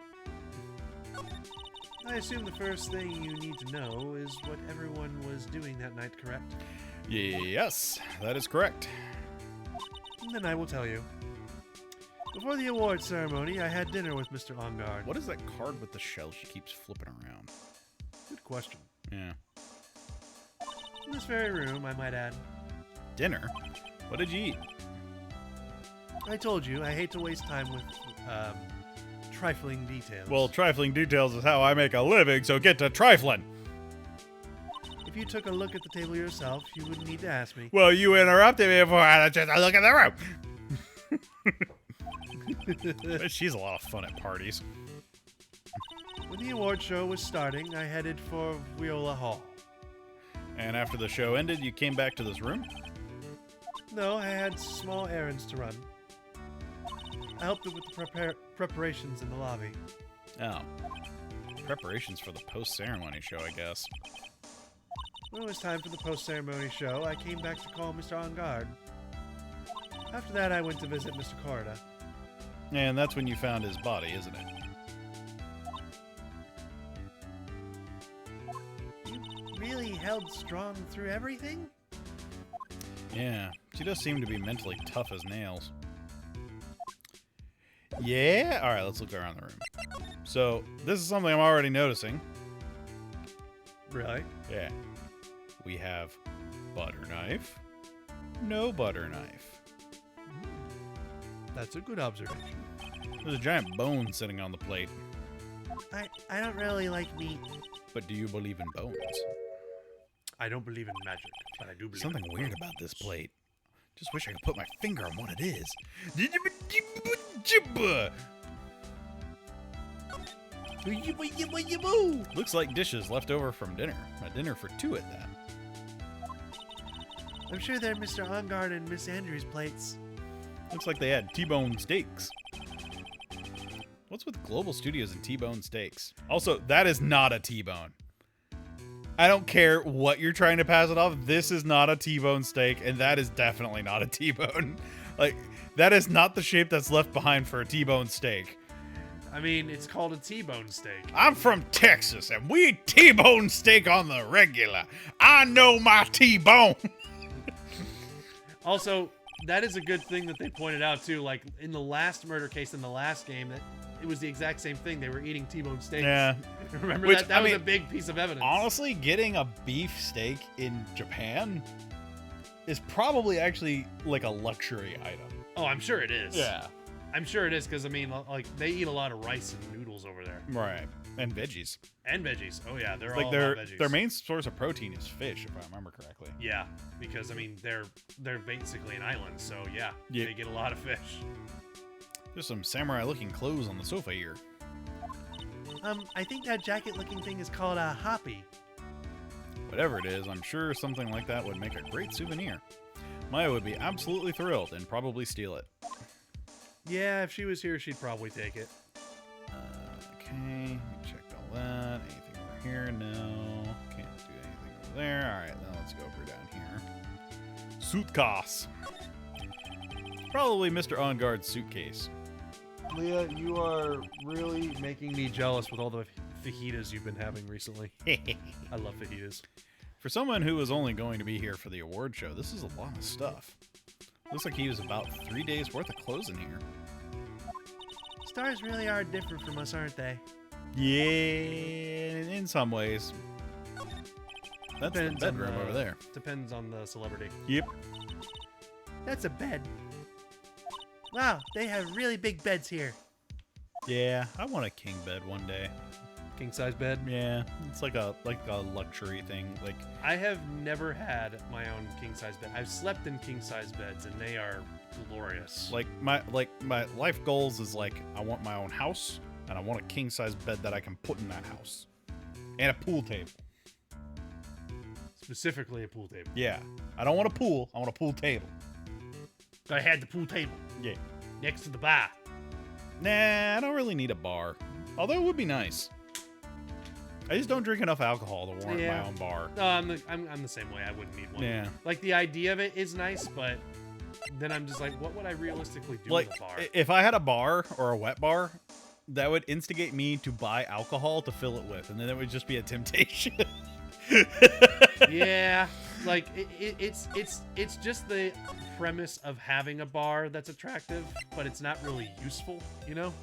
I assume the first thing you need to know is what everyone was doing that night, correct? Yes, that is correct. Then I will tell you. Before the award ceremony, I had dinner with Mr. Ongard. What is that card with the shell she keeps flipping around? Good question. Yeah. In this very room, I might add. Dinner? What did you eat? I told you, I hate to waste time with, trifling details. Well, trifling details is how I make a living, so get to trifling. If you took a look at the table yourself, you wouldn't need to ask me. Well, you interrupted me before I had a chance to look at the room. She's a lot of fun at parties. When the award show was starting, I headed for Viola Hall. And after the show ended, you came back to this room? No, I had small errands to run. I helped with the preparations in the lobby. Oh. Preparations for the post-ceremony show, I guess. When it was time for the post-ceremony show, I came back to call Mr. Ongard. After that, I went to visit Mr. Corda. And that's when you found his body, isn't it? You really held strong through everything? Yeah, she does seem to be mentally tough as nails. Yeah? Alright, let's look around the room. So, this is something I'm already noticing. Really? Yeah. We have butter knife, no butter knife. That's a good observation. There's a giant bone sitting on the plate. I don't really like meat. But do you believe in bones? I don't believe in magic, but I do believe Something in weird bones. about this plate. Just wish I could put my finger on what it is. Looks like dishes left over from dinner. A dinner for two at that. I'm sure they're Mr. Ongard and Miss Andrews' plates. Looks like they had T-bone steaks. What's with Global Studios and T-bone steaks? Also, that is not a T-bone. I don't care what you're trying to pass it off. This is not a T-bone steak, and that is definitely not a T-bone. Like, that is not the shape that's left behind for a T-bone steak. I mean, it's called a T-bone steak. I'm from Texas, and we eat T-bone steak on the regular. I know my T-bone. Also, that is a good thing that they pointed out, too. Like, in the last murder case in the last game, that it was the exact same thing. They were eating T-bone steaks. Yeah. Remember Which, that? That I was mean, a big piece of evidence. Honestly, getting a beef steak in Japan is probably actually like a luxury item. Oh, I'm sure it is. Yeah. I'm sure it is, because, I mean, like, they eat a lot of rice and noodles over there. Right. And veggies. And veggies. Oh, yeah, they're Like all their about veggies. their main source of protein is fish, if I remember correctly. Yeah, because, I mean, they're basically an island, so, yeah, Yeah. they get a lot of fish. There's some samurai-looking clothes on the sofa here. I think that jacket-looking thing is called a hoppy. Whatever it is, I'm sure something like that would make a great souvenir. Maya would be absolutely thrilled and probably steal it. Yeah, if she was here, she'd probably take it. Okay, checked all that. Anything over here? No. Can't do anything over there. Alright, then let's go over down here. Suitcase. Probably Mr. On Guard's suitcase. Leah, you are really making me jealous with all the fajitas you've been having recently. I love fajitas. For someone who was only going to be here for the award show, this is a lot of stuff. Looks like he was about 3 days worth of clothes in here. Stars really are different from us, aren't they? Yeah, in some ways. That's Depends the on bedroom the- over there. Depends on the celebrity. Yep. That's a bed. Wow, they have really big beds here. Yeah, I want a king bed one day. King size bed. Yeah, it's like a luxury thing. Like, I have never had my own king size bed. I've slept in king size beds and they are glorious. my life goals is like I want my own house and I want a king size bed that I can put in that house. And a pool table. Specifically a pool table. Yeah. I don't want a pool, I want a pool table. I had the pool table Yeah. next to the bar. Nah, I don't really need a bar. Although it would be nice. I just don't drink enough alcohol to warrant Yeah. my own bar. No, I'm the same way. I wouldn't need one. Yeah. Like the idea of it is nice, but then I'm just like, what would I realistically do Like, with a bar? if I had a bar or a wet bar, that would instigate me to buy alcohol to fill it with, and then it would just be a temptation. Yeah, like it's just the premise of having a bar that's attractive, but it's not really useful, you know?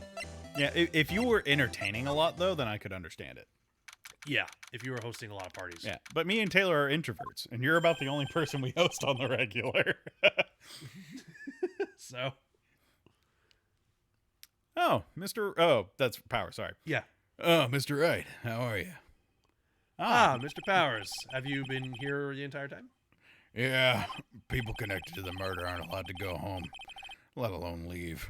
Yeah, if you were entertaining a lot, though, then I could understand it. Yeah, if you were hosting a lot of parties. Yeah, but me and Taylor are introverts, and you're about the only person we host on the regular. So, Oh, Oh, that's Power, sorry. yeah. Oh, Mr. Wright, how are you? Ah, Mr. Powers, have you been here the entire time? Yeah, people connected to the murder aren't allowed to go home, let alone leave.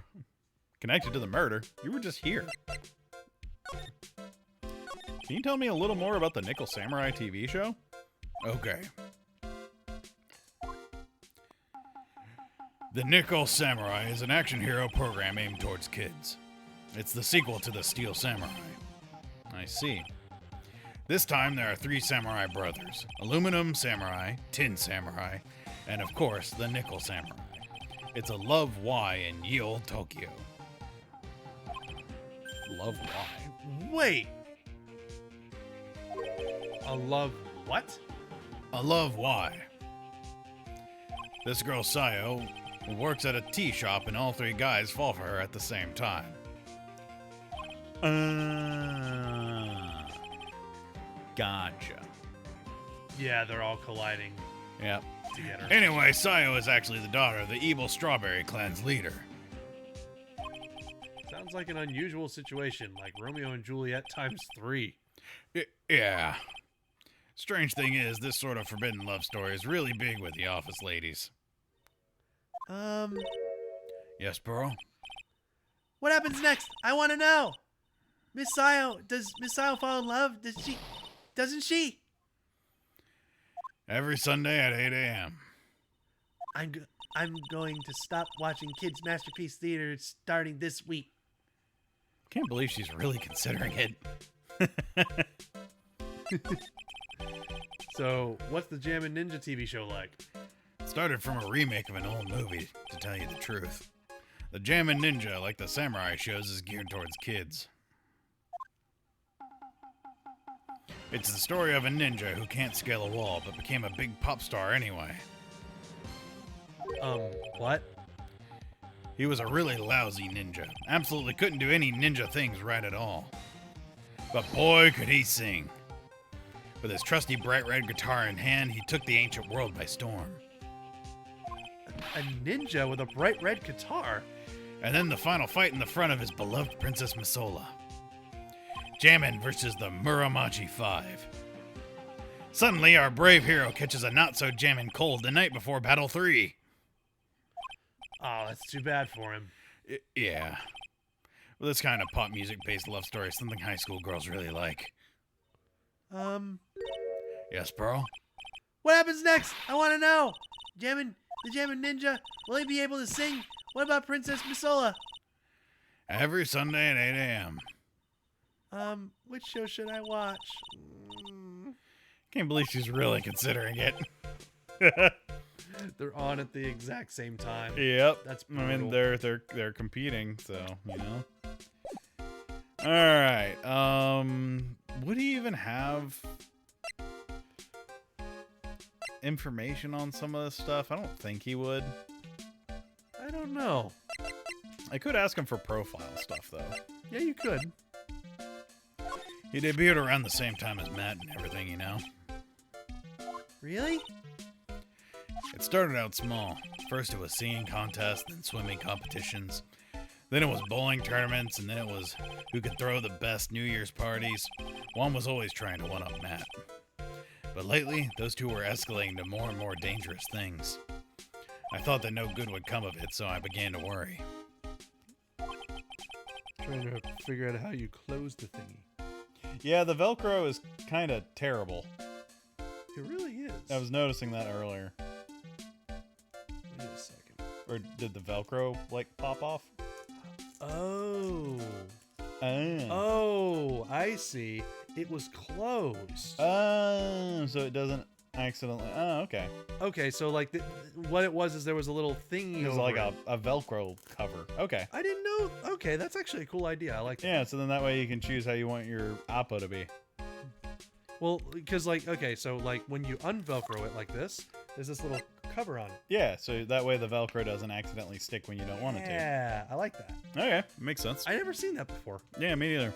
Connected to the murder? You were just here. Can you tell me a little more about the Nickel Samurai TV show? Okay. The Nickel Samurai is an action hero program aimed towards kids. It's the sequel to the Steel Samurai. I see. This time there are 3 samurai brothers: Aluminum Samurai, Tin Samurai, and of course the Nickel Samurai. It's a love Y in ye olde Tokyo. Love why? Wait. A love what? A love Y. This girl Sayo works at a tea shop and all 3 guys fall for her at the same time. Gotcha. Yeah, they're all colliding Yep. together. Anyway, Sayo is actually the daughter of the evil Strawberry Clan's leader. Sounds like an unusual situation, like Romeo and Juliet times 3. Yeah. Strange thing is, this sort of forbidden love story is really big with the office ladies. Yes, Pearl? What happens next? I want to know. Miss Sayo, does Miss Sayo fall in love? Doesn't she? Every Sunday at 8 a.m. I'm going to stop watching Kids Masterpiece Theater starting this week. Can't believe she's really considering it. So, what's the Jammin' Ninja TV show like? It started from a remake of an old movie, to tell you the truth. The Jammin' Ninja, like the samurai shows, is geared towards kids. It's the story of a ninja who can't scale a wall, but became a big pop star anyway. What? He was a really lousy ninja. Absolutely couldn't do any ninja things right at all. But boy, could he sing. With his trusty bright red guitar in hand, he took the ancient world by storm. A ninja with a bright red guitar? And then the final fight in the front of his beloved Princess Masola. Jammin' versus the Muramachi 5. Suddenly, our brave hero catches a not-so-jammin' cold the night before Battle 3. Oh, that's too bad for him. Yeah. Well, this kind of pop music-based love story is something high school girls really like. Yes, Pearl? What happens next? I want to know. Jammin', The Jammin' Ninja, will he be able to sing? What about Princess Missola? Every Sunday at 8 a.m. Which show should I watch? Can't believe she's really considering it. They're on at the exact same time. Yep. That's I mean, brutal. they're competing, so you know. All right. Would he even have information on some of this stuff? I don't think he would. I don't know. I could ask him for profile stuff though. Yeah, you could. He debuted around the same time as Matt and everything, you know. Really? It started out small. First it was singing contests, then swimming competitions. Then it was bowling tournaments, and then it was who could throw the best New Year's parties. Juan was always trying to one-up Matt. But lately, those two were escalating to more and more dangerous things. I thought that no good would come of it, so I began to worry. Trying to figure out how you close the thingy. Yeah, the Velcro is kind of terrible. It really is. I was noticing that earlier. Wait a second. Or did the Velcro, like, pop off? Oh. Oh. Oh, I see. It was closed. Oh, so it doesn't accidentally... Oh, okay. Okay, so like what it was is there was a little thingy It was over like it. a Velcro cover. Okay. I didn't know. Okay, that's actually a cool idea. I like that. Yeah, so then that way you can choose how you want your Oppo to be. Well, because like, okay, so like when you unvelcro it like this, there's this little cover on it. Yeah, so that way the Velcro doesn't accidentally stick when you don't want it to. Yeah, I like that. Okay, makes sense. I never seen that before. Yeah, me neither.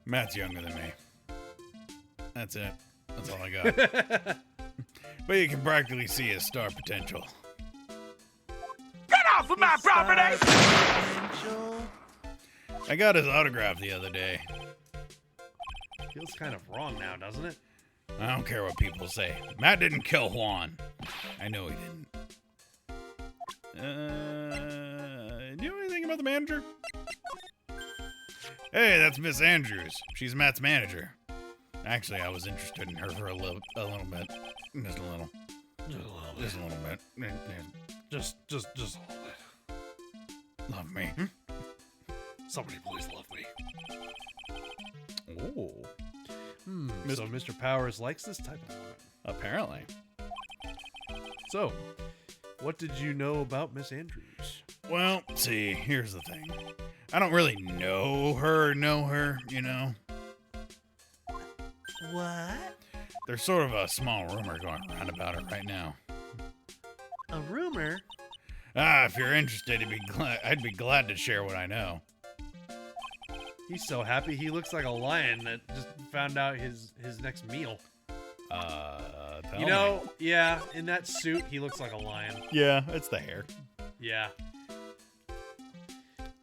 Matt's younger than me. That's it. That's all I got. But you can practically see his star potential. Potential. I got his autograph the other day. Feels kind of wrong now, doesn't it? I don't care what people say. Matt didn't kill Juan. I know he didn't. Do you know anything about the manager? Hey, that's Miss Andrews. She's Matt's manager. Actually, I was interested in her for a little bit. Just a little. Just a little bit. Just a little bit. Love me. Somebody please love me. Oh. So Mr. Powers likes this type of woman. Apparently. So, what did you know about Miss Andrews? Well, see, here's the thing. I don't really know her, you know? What? There's sort of a small rumor going around about her right now. A rumor? If you're interested, I'd be glad to share what I know. He's so happy he looks like a lion that just found out his next meal. Tell You know, yeah, in that suit, he looks like a lion. me. Yeah, it's the hair. Yeah.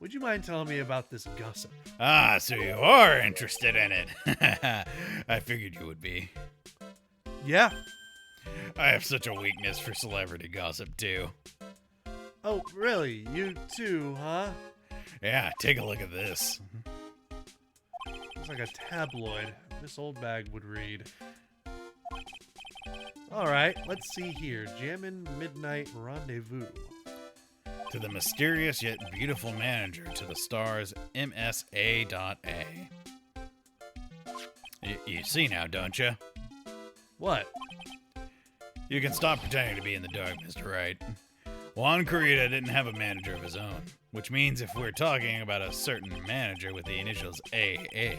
Would you mind telling me about this gossip? So you are interested in it. I figured you would be. Yeah. I have such a weakness for celebrity gossip, too. Oh, really? You too, huh? Yeah, take a look at this. Looks like a tabloid this old bag would read. Alright, let's see here. Jammin' Midnight Rendezvous. To the mysterious yet beautiful manager to the stars MSA.A. You see now, don't you? What? You can stop pretending to be in the dark, Mr. Wright. Juan Corrida didn't have a manager of his own, which means if we're talking about a certain manager with the initials AA.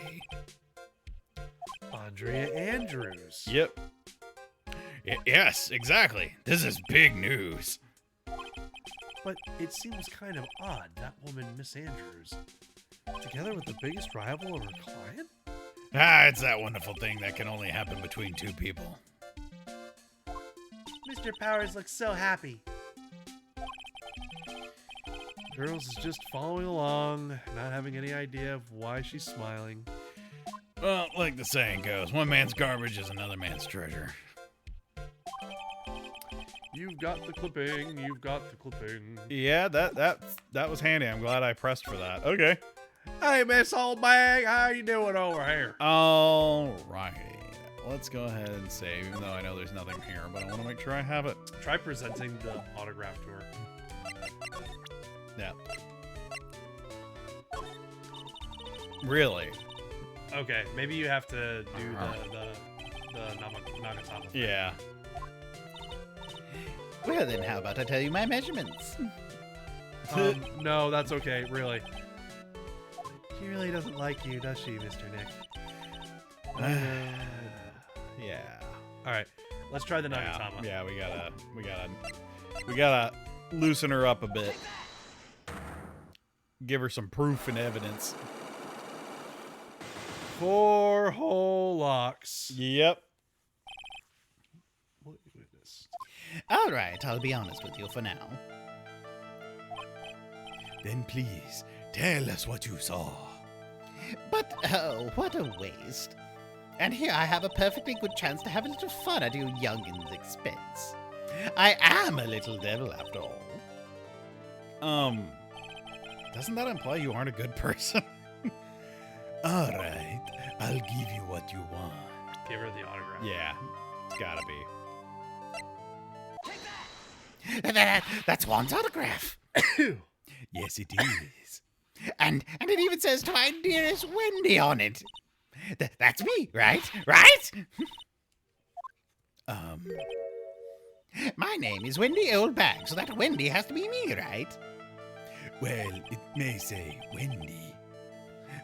Andrea Andrews. Yep. Yes, exactly. This is big news. But it seems kind of odd, that woman, Miss Andrews, together with the biggest rival of her client? It's that wonderful thing that can only happen between two people. Mr. Powers looks so happy. Girls is just following along, not having any idea of why she's smiling. Well, like the saying goes, one man's garbage is another man's treasure. You've got the clipping, you've got the clipping. Yeah, that was handy. I'm glad I pressed for that. Okay. Hey, Miss Old Bag, how you doing over here? All right. let's go ahead and save, even though I know there's nothing here, but I want to make sure I have it. Try presenting the autograph to her. Yeah. Really? Okay, maybe you have to do the Nagatama. Yeah. Well, then how about I tell you my measurements? No, that's okay, really. She really doesn't like you, does she, Mr. Nick? Yeah. All right, let's try the Nagatama. Yeah, we gotta loosen her up a bit. Give her some proof and evidence. 4 whole locks. Yep. What witness? All right, I'll be honest with you for now. Then please, tell us what you saw. But, oh, what a waste. And here I have a perfectly good chance to have a little fun at you youngins' expense. I am a little devil after all. Doesn't that imply you aren't a good person? All right, I'll give you what you want. Give her the autograph. Yeah, it's gotta be. That's Juan's autograph. Yes, it is. And it even says to my dearest Wendy on it. That's me, right? Right? My name is Wendy Oldbag, so that Wendy has to be me, right? Well, it may say Wendy,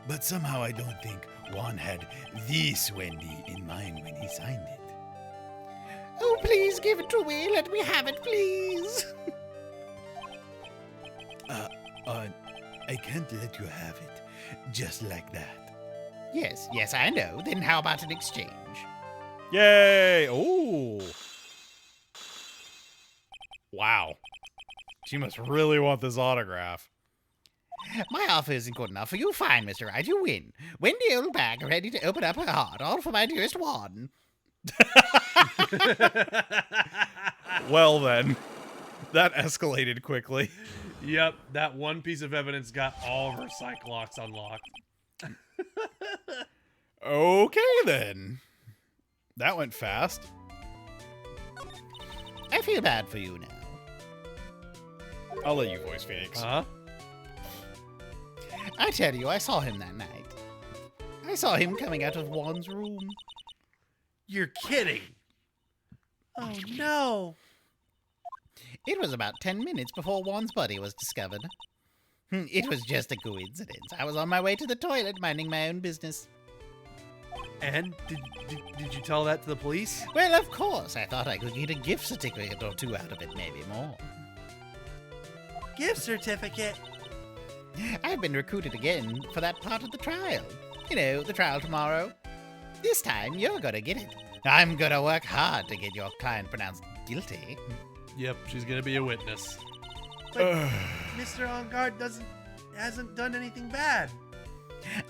but somehow I don't think Juan had this Wendy in mind when he signed it. Oh, please give it to me. Let me have it, please. I can't let you have it just like that. Yes, I know. Then how about an exchange? Yay! Oh. Wow. She must really want this autograph. My offer isn't good enough for you. Fine, Mr. Right, you win. Wendy Oldbag ready to open up her heart, all for my dearest Juan. Well then, that escalated quickly. Yep, that one piece of evidence got all of her psych locks unlocked. Okay then. That went fast. I feel bad for you now. I'll let you voice Phoenix. Huh? I tell you, I saw him that night. I saw him coming out of Juan's room. You're kidding. Oh no! It was about 10 minutes before Juan's body was discovered. It was just a coincidence. I was on my way to the toilet minding my own business. And did you tell that to the police? Well, of course. I thought I could get a gift certificate or two out of it, maybe more. Gift certificate? I've been recruited again for that part of the trial. You know, the trial tomorrow. This time, you're gonna get it. I'm gonna work hard to get your client pronounced guilty. Yep, she's gonna be a witness. But Mr. On Guard hasn't done anything bad.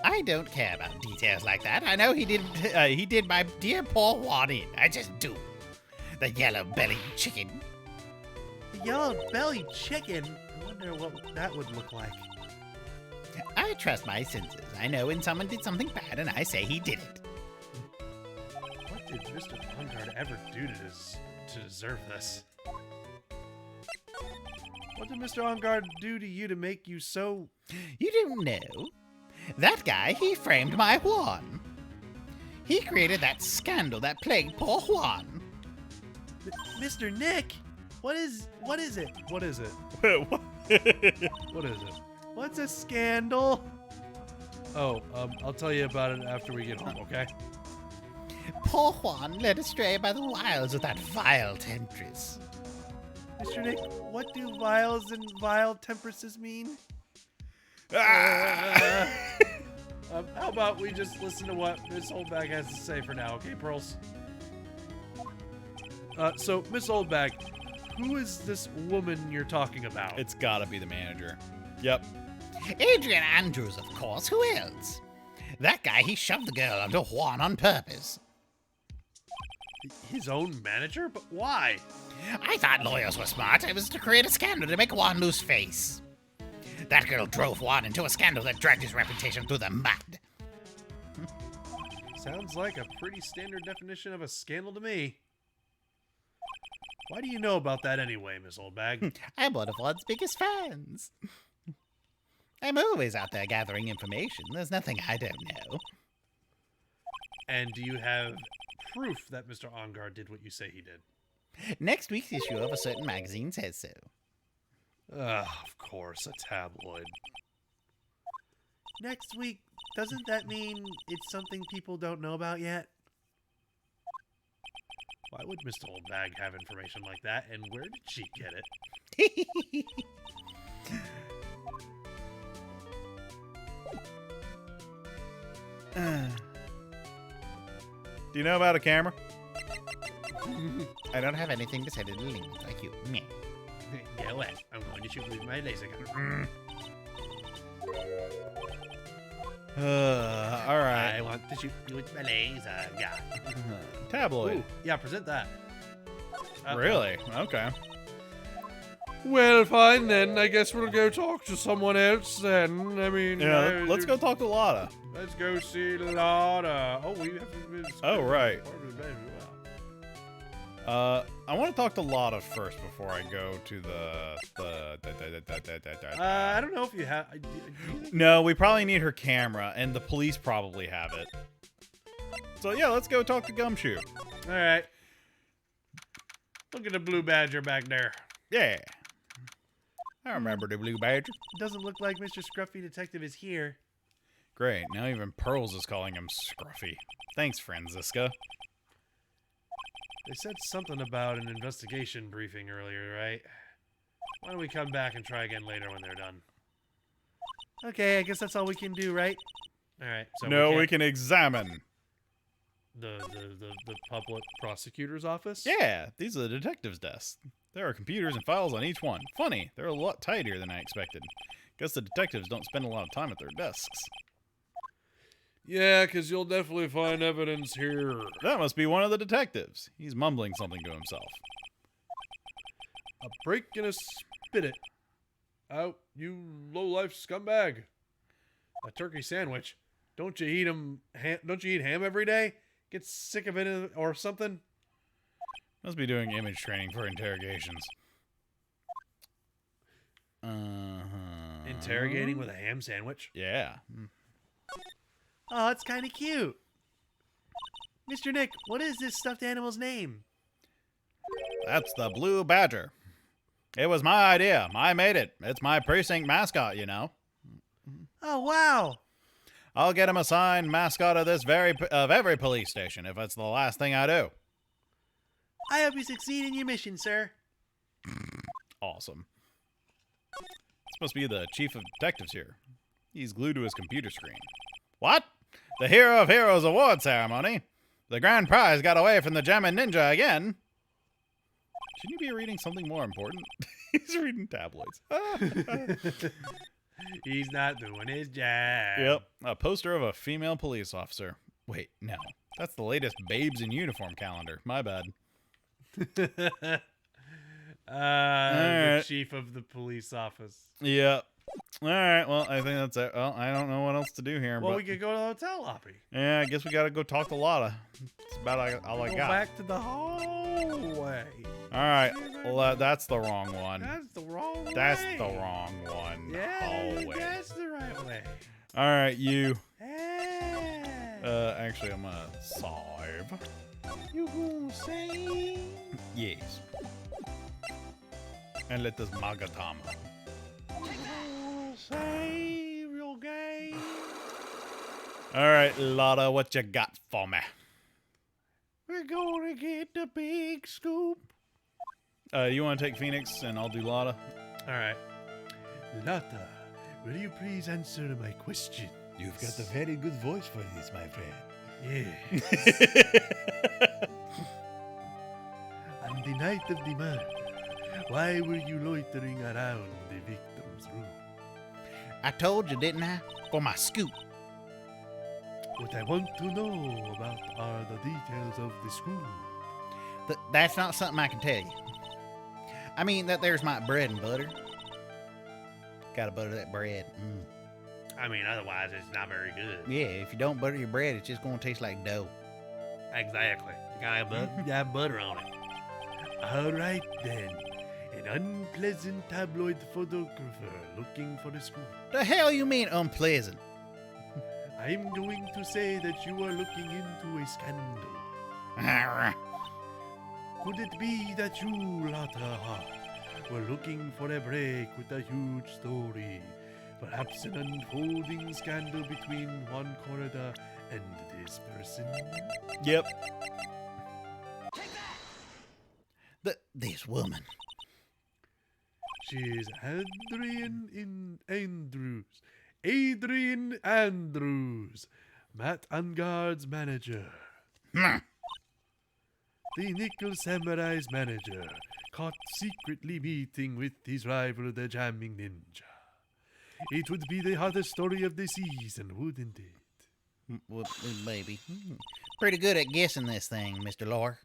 I don't care about details like that. I know he did my dear poor Juan in. I just do. The yellow-bellied chicken. The yellow-bellied chicken? I wonder what that would look like. I trust my senses. I know when someone did something bad and I say he did it. What did Mr. On Guard ever do to deserve this? What did Mr. On Guard do to you to make you so... You don't know? That guy, he framed my Juan. He created that scandal that plagued poor Juan. Mr. Nick, what is it? What is it? What? What is it? What's a scandal? Oh, I'll tell you about it after we get home, okay? Poor Juan led astray by the wiles of that vile temptress. Mr. Nick, what do vials and vile temptresses mean? How about we just listen to what Miss Oldbag has to say for now, okay, Pearls? So, Miss Oldbag, who is this woman you're talking about? It's gotta be the manager. Yep. Adrian Andrews, of course. Who else? That guy, he shoved the girl onto Juan on purpose. His own manager? But why? I thought lawyers were smart. It was to create a scandal to make Juan lose face. That girl drove Juan into a scandal that dragged his reputation through the mud. Sounds like a pretty standard definition of a scandal to me. Why do you know about that anyway, Miss Oldbag? I'm one of Juan's biggest fans. I'm always out there gathering information. There's nothing I don't know. And do you have proof that Mr. Ongar did what you say he did? Next week's issue of a certain magazine says so. Of course, a tabloid. Next week, doesn't that mean it's something people don't know about yet? Why would Mr. Oldbag have information like that, and where did she get it? Do you know about a camera? I don't have anything to say to the link like you. Meh. Go ahead. I'm going to shoot with my laser gun. All right. I want to shoot you with my laser gun. Tabloid. Ooh, yeah, present that. Really? Okay. Well, fine then. I guess we'll go talk to someone else then. I mean, Yeah, let's go talk to Lotta. Let's go see Lotta. Oh, we have to. Oh, right. I want to talk to Lotta first before I go to I don't know if you have. No, we probably need her camera, and the police probably have it. So yeah, let's go talk to Gumshoe. All right. Look at the blue badger back there. Yeah. I remember the blue badger. It doesn't look like Mr. Scruffy Detective is here. Great, now even Pearls is calling him Scruffy. Thanks, Franziska. They said something about an investigation briefing earlier, right? Why don't we come back and try again later when they're done? Okay, I guess that's all we can do, right? All right. So No, we can't- can examine. the public prosecutor's office. Yeah, these are the detectives' desks. There are computers and files on each one. Funny, they're a lot tidier than I expected. Guess the detectives don't spend a lot of time at their desks. Yeah, because you'll definitely find evidence here. That must be one of the detectives. He's mumbling something to himself. A break and a spit it. Out, you low-life scumbag. A turkey sandwich. Don't you eat 'em? Don't you eat ham every day? Get sick of it or something? Must be doing image training for interrogations. Interrogating with a ham sandwich? Yeah. Oh, it's kind of cute. Mr. Nick, what is this stuffed animal's name? That's the Blue Badger. It was my idea. I made it. It's my precinct mascot, you know. Oh, wow. I'll get him assigned mascot of every police station if it's the last thing I do. I hope you succeed in your mission, sir. Awesome. This must be the chief of detectives here. He's glued to his computer screen. What? The Hero of Heroes award ceremony? The grand prize got away from the German ninja again. Shouldn't you be reading something more important? He's reading tabloids. He's not doing his job. Yep. A poster of a female police officer. Wait, no. That's the latest Babes in Uniform calendar. My bad. The Alright. chief of the police office. Yep. All right. Well, I think that's it. Well, I don't know what else to do here. Well, but we could go to the hotel lobby. yeah, I guess we got to go talk to Lotta. That's about all I Go got. back to the hallway. All right. Well, that's the wrong one. That's the wrong way. That's the wrong one. Yeah, Hallway. that's the right way. All right, you. Hey. Actually, I'm gonna save. You gonna say? Yes. And let this Magatama. Say, real gay. All right, Lotta, what you got for me? We're gonna get the big scoop. You want to take Phoenix, and I'll do Lotta. All right. Lotta, will you please answer my question? You've got a very good voice for this, my friend. Yeah. On the night of the murder, why were you loitering around the victim's room? I told you, didn't I? For my scoop. What I want to know about are the details of the school. That's not something I can tell you. I mean, that there's my bread and butter. Gotta butter that bread. I mean, otherwise it's not very good. Yeah, if you don't butter your bread, it's just gonna taste like dough. Exactly. You gotta have butter on it. All right then. An unpleasant tabloid photographer looking for a scoop. The hell you mean unpleasant? I'm going to say that you are looking into a scandal. Could it be that you, Lotta Hart, were looking for a break with a huge story? Perhaps an unfolding scandal between Juan Corrida and this person? Yep. This woman. She's Adrian Andrews, Matt Angard's manager. Hmm. The Nickel Samurai's manager, caught secretly meeting with his rival, the Jamming Ninja. It would be the hottest story of the season, wouldn't it? Well, maybe. Pretty good at guessing this thing, Mr. Lawyer.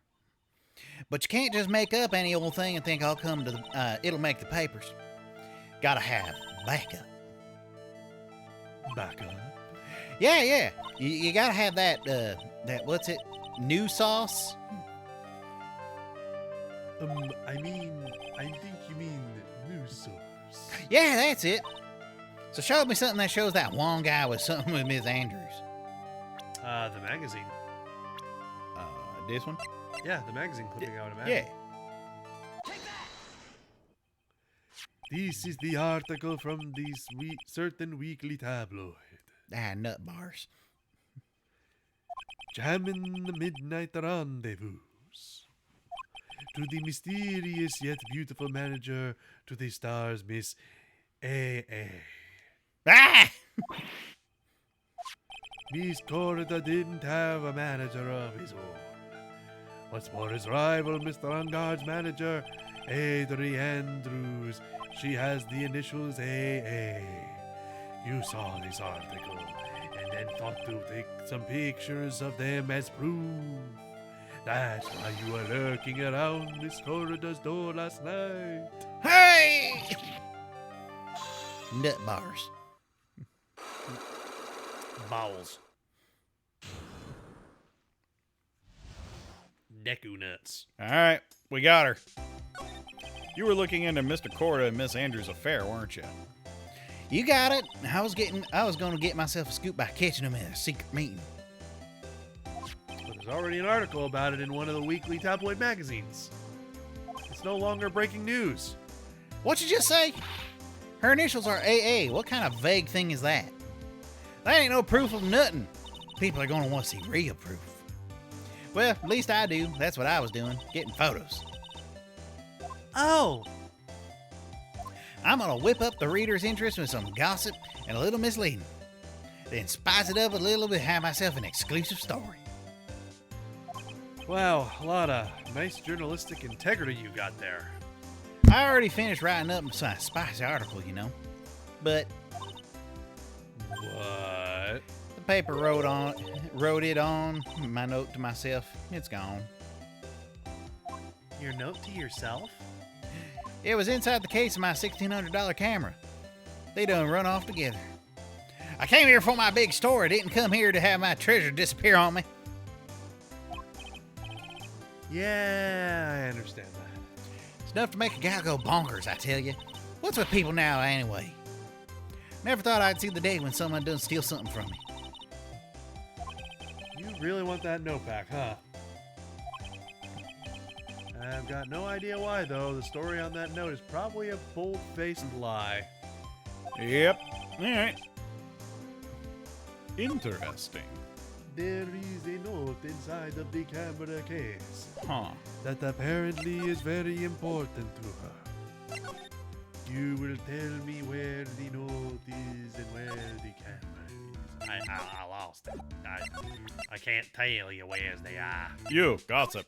But you can't just make up any old thing and think I'll come to the, it'll make the papers. Gotta have backup. Backup? Yeah. You gotta have that, what's it? New sauce? I think you mean news source. Yeah, that's it. So show me something that shows that one guy was something with Miss Andrews. The magazine. This one? Yeah, the magazine clipping out of magazine. Yeah. This is the article from this certain weekly tabloid. Nut bars. Jamming the Midnight Rendezvous. To the mysterious yet beautiful manager, to the stars Miss A.A. Ah! Miss Corrida didn't have a manager of his own. What's more, his rival, Mr. Angard's manager, Adrian Andrews, she has the initials A.A. You saw this article, and then thought to take some pictures of them as proof. That's why you were lurking around Miss Corrida's door last night. Hey! Nut bars. Bowels. Deku nuts. All right, we got her. You were looking into Mr. Corrida and Miss Andrews' affair, weren't you? You got it. I was going to get myself a scoop by catching him at a secret meeting. But there's already an article about it in one of the weekly tabloid magazines. It's no longer breaking news. What'd you just say? Her initials are AA. What kind of vague thing is that? That ain't no proof of nothing. People are going to want to see real proof. Well, at least I do. That's what I was doing, getting photos. Oh, I'm going to whip up the reader's interest with some gossip and a little misleading. Then spice it up a little bit and have myself an exclusive story. Wow, a lot of nice journalistic integrity you got there. I already finished writing up some spicy article, you know. But What? the paper wrote it on my note to myself. It's gone. your note to yourself? It was inside the case of my $1,600 camera. They done run off together. I came here for my big story. Didn't come here to have my treasure disappear on me. Yeah, I understand that. It's enough to make a guy go bonkers, I tell you. What's with people now, anyway? Never thought I'd see the day when someone doesn't steal something from me. You really want that note back, huh? I've got no idea why, though. The story on that note is probably a bold-faced lie. Yep. All right. Interesting. There is a note inside of the camera case Huh. that apparently is very important to her. You will tell me where the note is and where the camera is. I lost it. I can't tell you where's they are. You, gossip.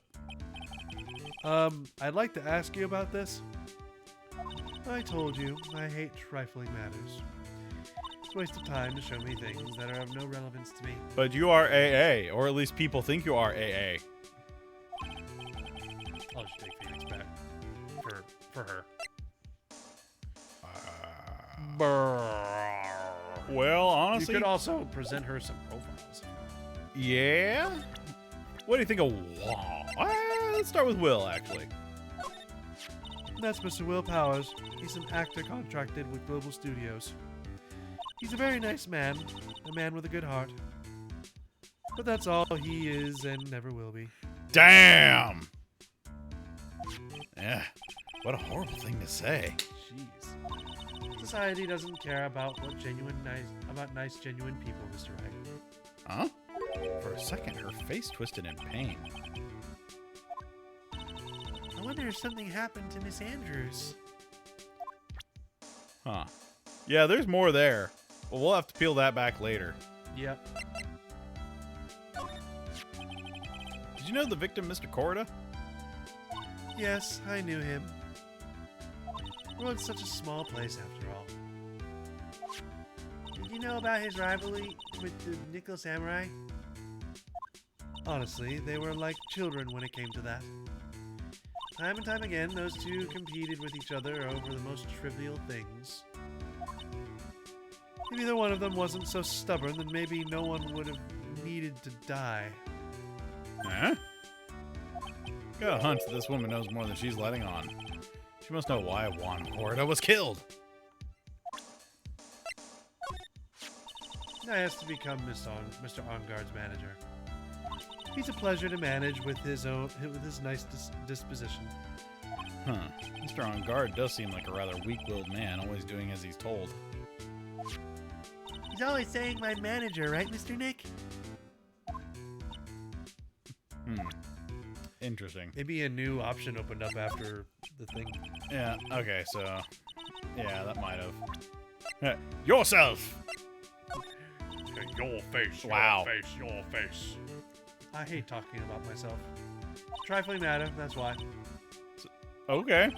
I'd like to ask you about this. I told you, I hate trifling matters. It's a waste of time to show me things that are of no relevance to me. But you are AA, or at least people think you are AA. I'll just take Phoenix back. For her. Well, honestly, You could also present her some profiles. yeah. What do you think of Wall? Let's start with Will, actually. That's Mr. Will Powers. He's an actor contracted with Global Studios. He's a very nice man, a man with a good heart. But that's all he is and never will be. Damn. Yeah. What a horrible thing to say. Jeez. Society doesn't care about nice, genuine people, Mr. Wright. Huh? For a second, her face twisted in pain. I wonder if something happened to Miss Andrews. Huh. Yeah, there's more there. Well, we'll have to peel that back later. Yep. Did you know the victim, Mr. Corda? Yes, I knew him. The world's such a small place after all. Did you know about his rivalry with the Nickel Samurai? Honestly, they were like children when it came to that. Time and time again, those two competed with each other over the most trivial things. If either one of them wasn't so stubborn, then maybe no one would have needed to die. Huh? Got a hunch that this woman knows more than she's letting on. She must know why Juan Corda was killed. I asked to become Mr. Onguard's manager. He's a pleasure to manage with his nice disposition. Huh. Mr. On Guard does seem like a rather weak-willed man, always doing as he's told. He's always saying my manager, right, Mr. Nick? Interesting. Maybe a new option opened up after the thing. Yeah, okay, so... Yeah, that might have. Yourself! Your face, Wow. your face, your face. I hate talking about myself. Trifling matter, that's why. Okay.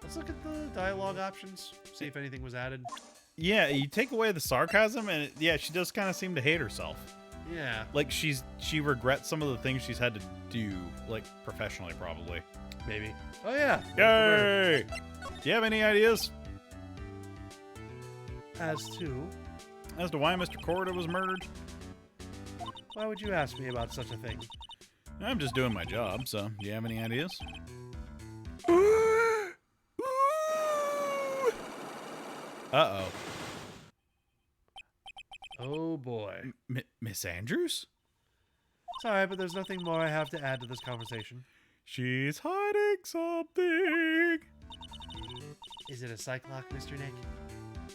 Let's look at the dialogue options, see if anything was added. Yeah, you take away the sarcasm, and yeah, she does kind of seem to hate herself. Yeah. Like, she regrets some of the things she's had to do, like, professionally, probably. Maybe. Oh, yeah. Yay! Do you have any ideas As to, as to why Mr. Corda was murdered? why would you ask me about such a thing? I'm just doing my job, so do you have any ideas? Uh-oh. Oh, boy. Miss Andrews? Sorry, but there's nothing more I have to add to this conversation. She's hiding something. Is it a psych lock, Mr. Nick?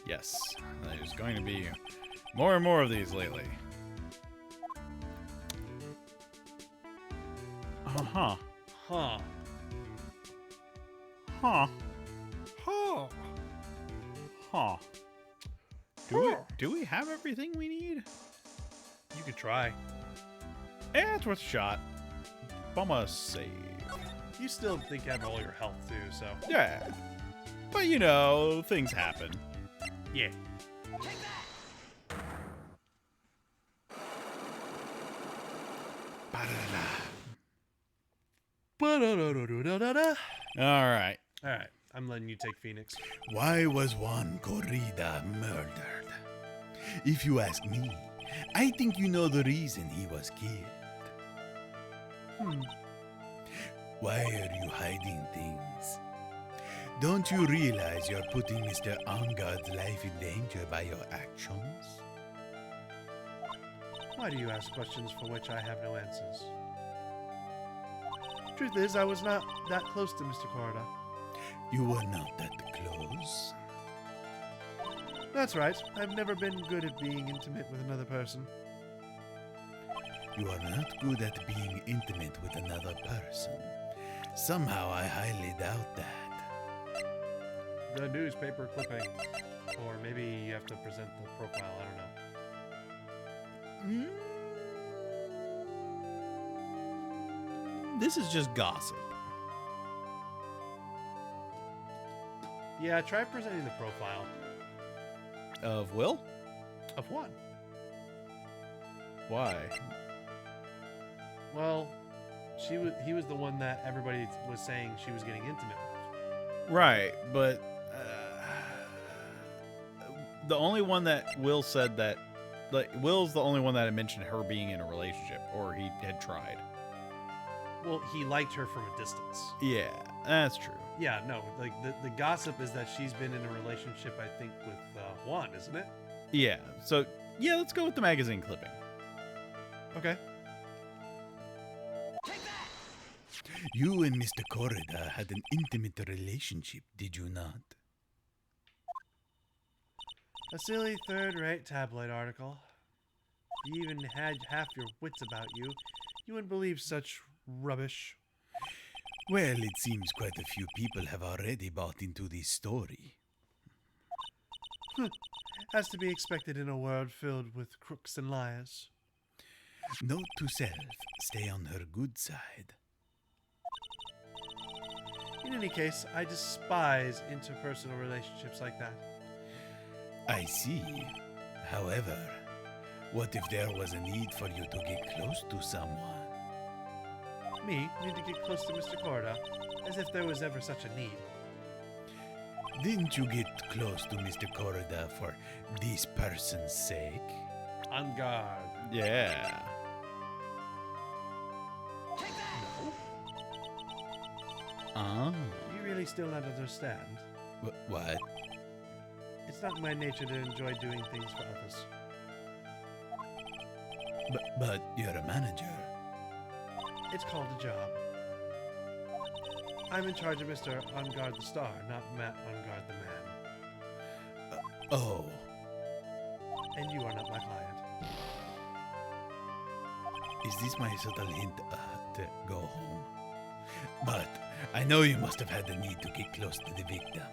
Yes, there's going to be more and more of these lately. Uh-huh. Huh. Huh. Huh. Huh. Do we have everything we need? You could try. Yeah, it's worth a shot. Bumma save. You still think you have all your health, too, so... Yeah. But, you know, things happen. Yeah. All right. Alright, I'm letting you take Phoenix. Why was Juan Corrida murdered? If you ask me, I think you know the reason he was killed. Why are you hiding things? Don't you realize you're putting Mr. Onguard's life in danger by your actions? Why do you ask questions for which I have no answers? Truth is, I was not that close to Mr. Corda. You were not that close. That's right. I've never been good at being intimate with another person. You are not good at being intimate with another person. Somehow I highly doubt that. The newspaper clipping. Or maybe you have to present the profile, I don't know. This is just gossip. Yeah, try presenting the profile. Of Will? Of what? Why? Well, he was the one that everybody was saying she was getting intimate with. Right, but the only one that Will said that, like, Will's the only one that had mentioned her being in a relationship, or he had tried. Well, he liked her from a distance. Yeah, that's true. Yeah, no, like the gossip is that she's been in a relationship, I think, with Juan, isn't it? Yeah, so, yeah, let's go with the magazine clipping. Okay. You and Mr. Corrida had an intimate relationship, did you not? A silly third-rate tabloid article. If you even had half your wits about you, you wouldn't believe such rubbish. Well, it seems quite a few people have already bought into this story. As to be expected in a world filled with crooks and liars. Note to self, stay on her good side. In any case, I despise interpersonal relationships like that. I see. However, what if there was a need for you to get close to someone? Me need to get close to Mr. Corda, as if there was ever such a need. Didn't you get close to Mr. Corrida for this person's sake? On guard. Yeah. You really still not understand? What? It's not my nature to enjoy doing things for others. But you're a manager. It's called a job. I'm in charge of Mr. On Guard the Star, not Matt On Guard the Man. Oh. And you are not my client. Is this my subtle hint to go home? But I know you must have had the need to get close to the victim.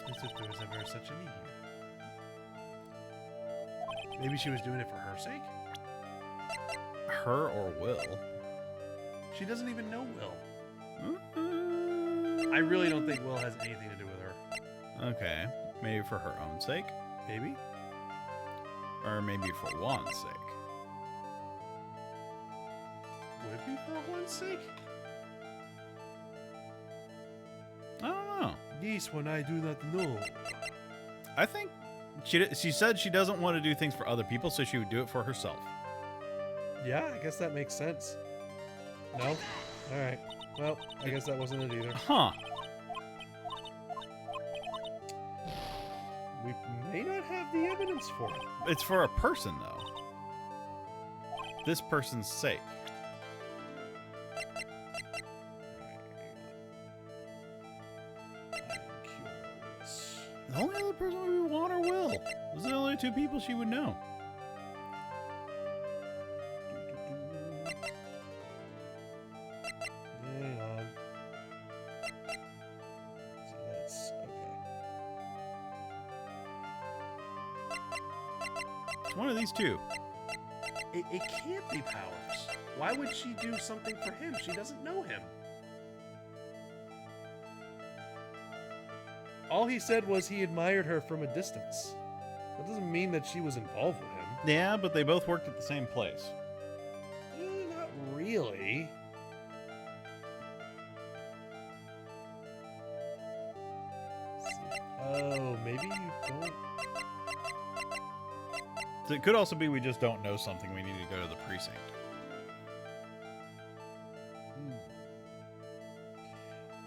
As if there was ever such a need. Maybe she was doing it for her sake? Her or Will? She doesn't even know Will. I really don't think Will has anything to do with her. Okay, maybe for her own sake? Maybe? Or maybe for Juan's sake? Would it be for one's sake? I don't know. This one I do not know. I think she said she doesn't want to do things for other people, so she would do it for herself. Yeah, I guess that makes sense. No? Alright. Well, I guess that wasn't it either. Huh. We may not have the evidence for it. It's for a person, though. This person's sake. I'm curious. The only other person would be Juan or Will. Those are the only two people she would know. Hang on. See, that's okay. It's one of these two. It can't be Powers. Why would she do something for him? She doesn't know him. All he said was he admired her from a distance. That doesn't mean that she was involved with him. Yeah, but they both worked at the same place. Not really. Oh, maybe you don't. So it could also be we just don't know something. We need to go to the precinct.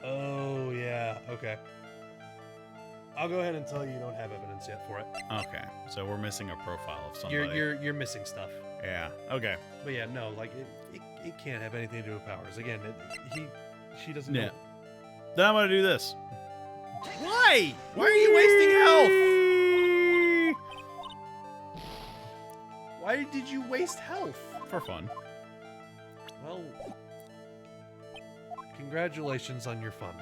Oh, yeah. Okay. I'll go ahead and tell you don't have evidence yet for it. Okay, so we're missing a profile of somebody. You're missing stuff. Yeah. Okay. But yeah, no, like it can't have anything to do with Powers. Again, she doesn't Yeah. know. Then I'm gonna do this. Why? Why are you wasting health? Why did you waste health? For fun. Well, congratulations on your fun.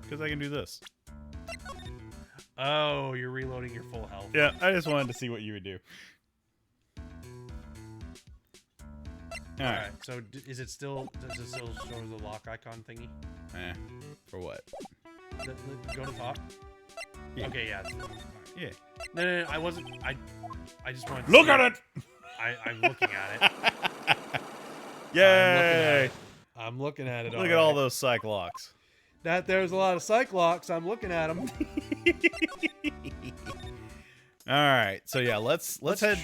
Because I can do this. Oh, you're reloading your full health. Yeah, I just wanted to see what you would do. All right. So does it still show the lock icon thingy? For what? Go to top. Yeah. Okay, yeah. Yeah. No, I wasn't. I just wanted to Look see at it! I'm looking at it. Yay! I'm looking at it. Look at all those Cyclocks. That there's a lot of Cyclops. I'm looking at them. All right, so yeah, let's head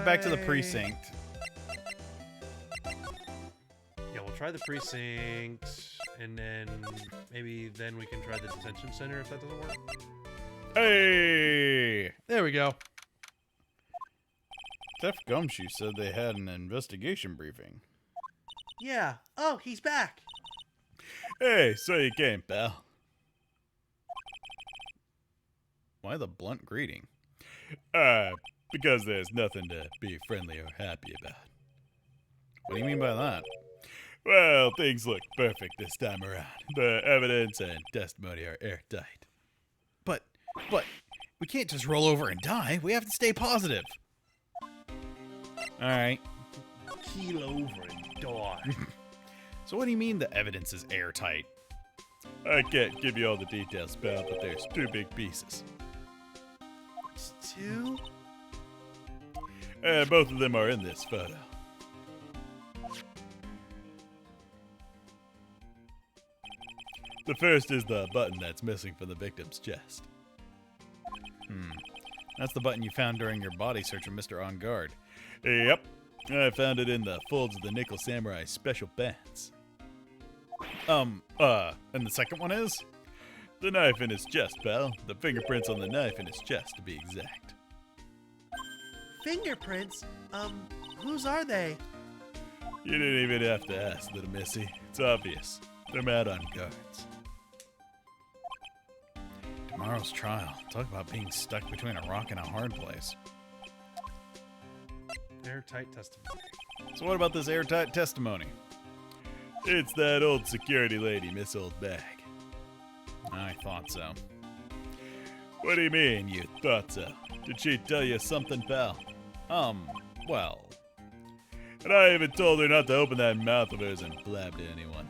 back to the precinct. Yeah, we'll try the precinct, and then maybe then we can try the detention center if that doesn't work. Hey, There we go. Jeff Gumshoe said they had an investigation briefing. Yeah. Oh, he's back. Hey, so you came, pal. Why the blunt greeting? Because there's nothing to be friendly or happy about. What do you mean by that? Well, things look perfect this time around. The evidence and testimony are airtight. But, we can't just roll over and die. We have to stay positive. Alright. Keel over and die. So what do you mean the evidence is airtight? I can't give you all the details, pal, but there's 2 big pieces. It's 2? And both of them are in this photo. The first is the button that's missing from the victim's chest. That's the button you found during your body search of Mr. On Guard. Yep. I found it in the folds of the Nickel Samurai special pants. And the second one is? The knife in his chest, pal. The fingerprints on the knife in his chest, to be exact. Fingerprints? Whose are they? You didn't even have to ask, little missy. It's obvious. They're mad on guards. Tomorrow's trial. Talk about being stuck between a rock and a hard place. Airtight testimony. So what about this airtight testimony? It's that old security lady, Miss Old Bag. I thought so. What do you mean, you thought so? Did she tell you something, pal? Well. And I even told her not to open that mouth of hers and blab to anyone.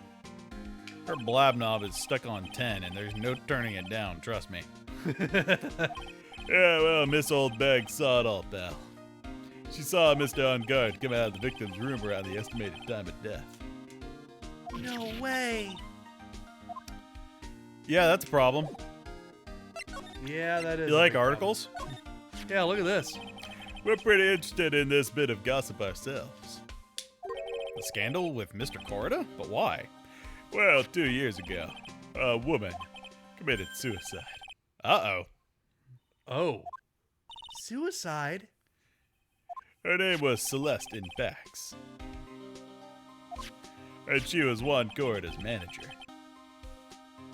Her blab knob is stuck on 10, and there's no turning it down, trust me. Yeah, well, Miss Old Bag saw it all, pal. She saw Mr. On Guard come out of the victim's room around the estimated time of death. No way. Yeah, that's a problem. Yeah, that is. You a like big problem. articles? Yeah, look at this. We're pretty interested in this bit of gossip ourselves. The scandal with Mr. Corda? But why? Well, 2 years ago, a woman committed suicide. Uh-oh. Oh. Suicide? Her name was Celeste in Bax. And she was Juan Corda's manager.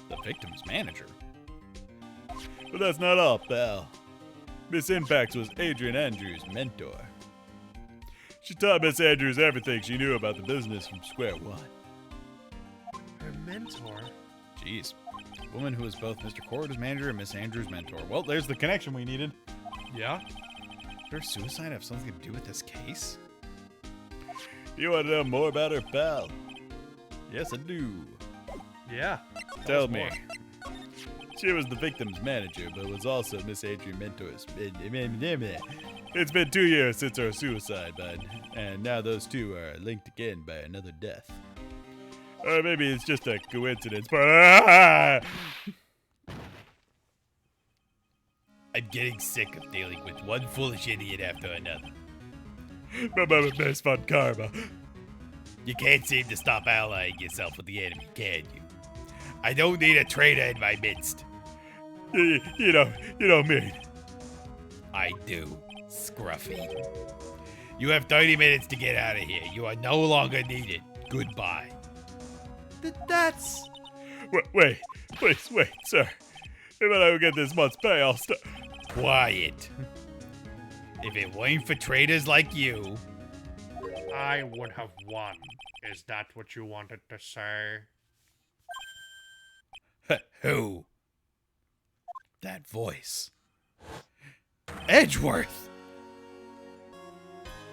The victim's manager? But that's not all, pal. Miss Impax was Adrian Andrews' mentor. She taught Miss Andrews everything she knew about the business from square one. Her mentor? Jeez. A woman who was both Mr. Corda's manager and Miss Andrews' mentor. Well, there's the connection we needed. Yeah? Does her suicide have something to do with this case? You want to know more about her, pal? Yes, I do. Yeah. Tell me. She was the victim's manager, but was also Miss Adrian Mentor's. It's been 2 years since her suicide, bud, and now those two are linked again by another death. Or maybe it's just a coincidence, but I'm getting sick of dealing with one foolish idiot after another. Best fun karma. You can't seem to stop allying yourself with the enemy, can you? I don't need a traitor in my midst. You don't mean. I do, Scruffy. You have 30 minutes to get out of here. You are no longer needed. Goodbye. That's... Wait, please, wait, sir. If I don't get this month's pay, I'll stop. Quiet. If it weren't for traitors like you... I would have won. Is that what you wanted to say? Who? That voice. Edgeworth!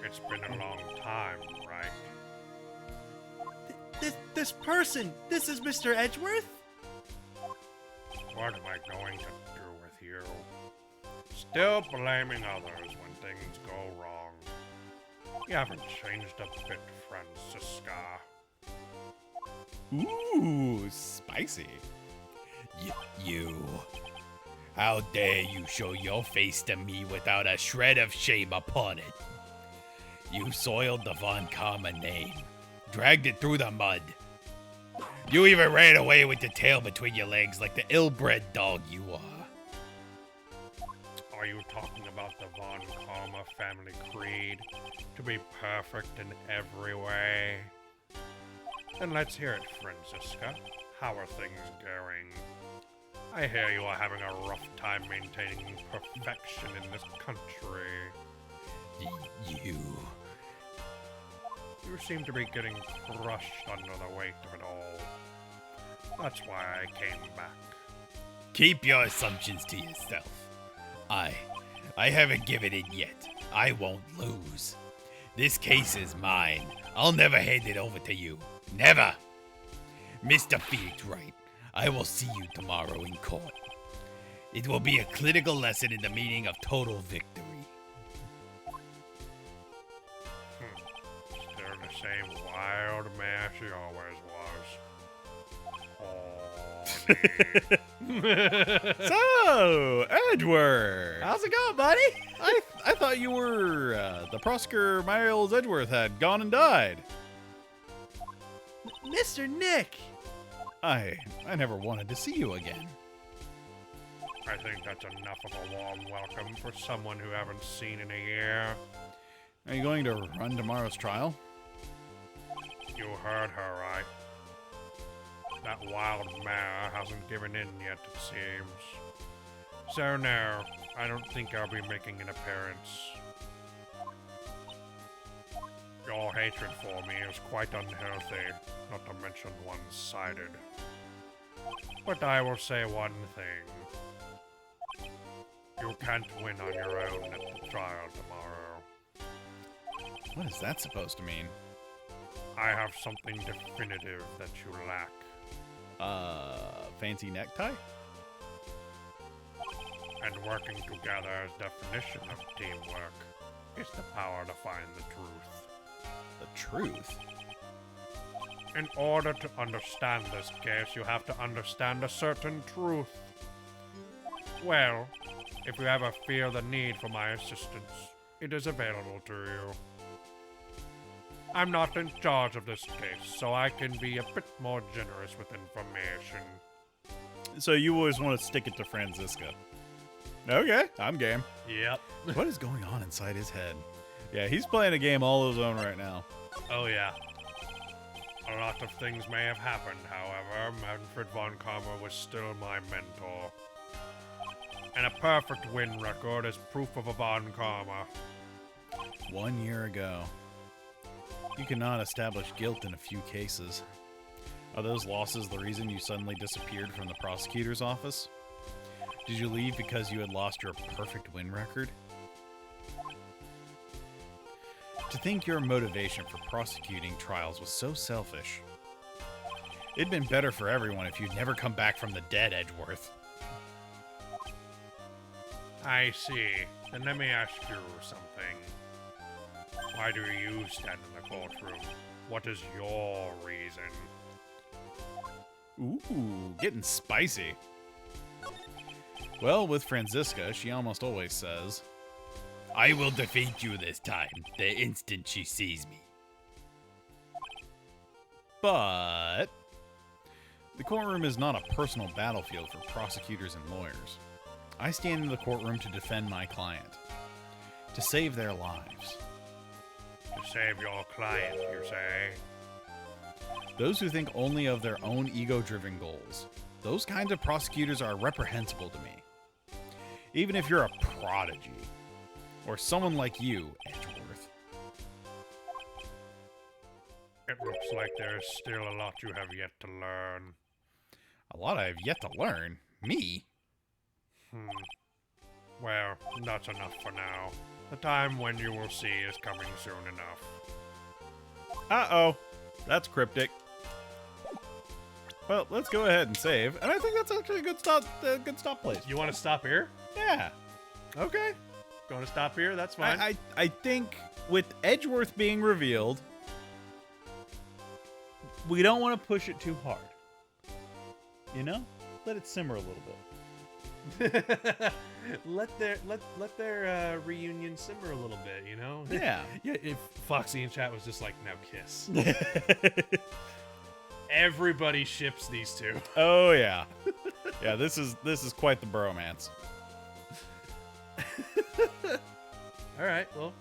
It's been a long time, right? This person, this is Mr. Edgeworth? What am I going to do with you? Still blaming others when things go wrong. You haven't changed a bit, Francisca. Ooh, spicy. You. How dare you show your face to me without a shred of shame upon it? You soiled the Von Karma name, dragged it through the mud. You even ran away with your tail between your legs like the ill-bred dog you are. Are you talking about the Von Karma family creed? To be perfect in every way? Then let's hear it, Franziska. How are things going? I hear you are having a rough time maintaining perfection in this country. You. You seem to be getting crushed under the weight of it all. That's why I came back. Keep your assumptions to yourself. I haven't given in yet. I won't lose. This case is mine. I'll never hand it over to you. Never. Mr. Phoenix Wright, I will see you tomorrow in court. It will be a clinical lesson in the meaning of total victory. Still the same wild man she always was. So, Edgeworth! How's it going, buddy? I thought you were, the prosecutor Miles Edgeworth had gone and died. Mr. Nick! I never wanted to see you again. I think that's enough of a warm welcome for someone who haven't seen in a year. Are you going to run tomorrow's trial? You heard her right. That wild mare hasn't given in yet, it seems. So no, I don't think I'll be making an appearance. Your hatred for me is quite unhealthy, not to mention one-sided. But I will say one thing. You can't win on your own at the trial tomorrow. What is that supposed to mean? I have something definitive that you lack. Fancy necktie? And working together's definition of teamwork is the power to find the truth. The truth? In order to understand this case, you have to understand a certain truth. Well, if you ever feel the need for my assistance, it is available to you. I'm not in charge of this case, so I can be a bit more generous with information. So you always want to stick it to Franziska. Okay, I'm game. Yep. What is going on inside his head? Yeah, he's playing a game all his own right now. Oh yeah. A lot of things may have happened, however. Manfred von Karma was still my mentor. And a perfect win record is proof of a von Karma. 1 year ago. You cannot establish guilt in a few cases. Are those losses the reason you suddenly disappeared from the prosecutor's office? Did you leave because you had lost your perfect win record? To think your motivation for prosecuting trials was so selfish. It'd been better for everyone if you'd never come back from the dead, Edgeworth. I see. Then let me ask you something. Why do you stand in the courtroom? What is your reason? Ooh, getting spicy. Well, with Franziska, she almost always says, I will defeat you this time, the instant she sees me. but the courtroom is not a personal battlefield for prosecutors and lawyers. I stand in the courtroom to defend my client, to save their lives. To save your client, you say? Those who think only of their own ego-driven goals, those kinds of prosecutors are reprehensible to me. Even if you're a prodigy, or someone like you, Edgeworth. It looks like there's still a lot you have yet to learn. A lot I have yet to learn. Me? Well, that's enough for now. The time when you will see is coming soon enough. Uh-oh. That's cryptic. Well, let's go ahead and save. And I think that's actually a good stop place. You want to stop here? Yeah. Okay. Going to stop here? That's fine. I think with Edgeworth being revealed, we don't want to push it too hard. You know? let it simmer a little bit. let their reunion simmer a little bit, you know? Yeah. Yeah, if Foxy in chat was just like, now kiss. Everybody ships these two. Oh yeah. Yeah, this is quite the bromance. All right, well,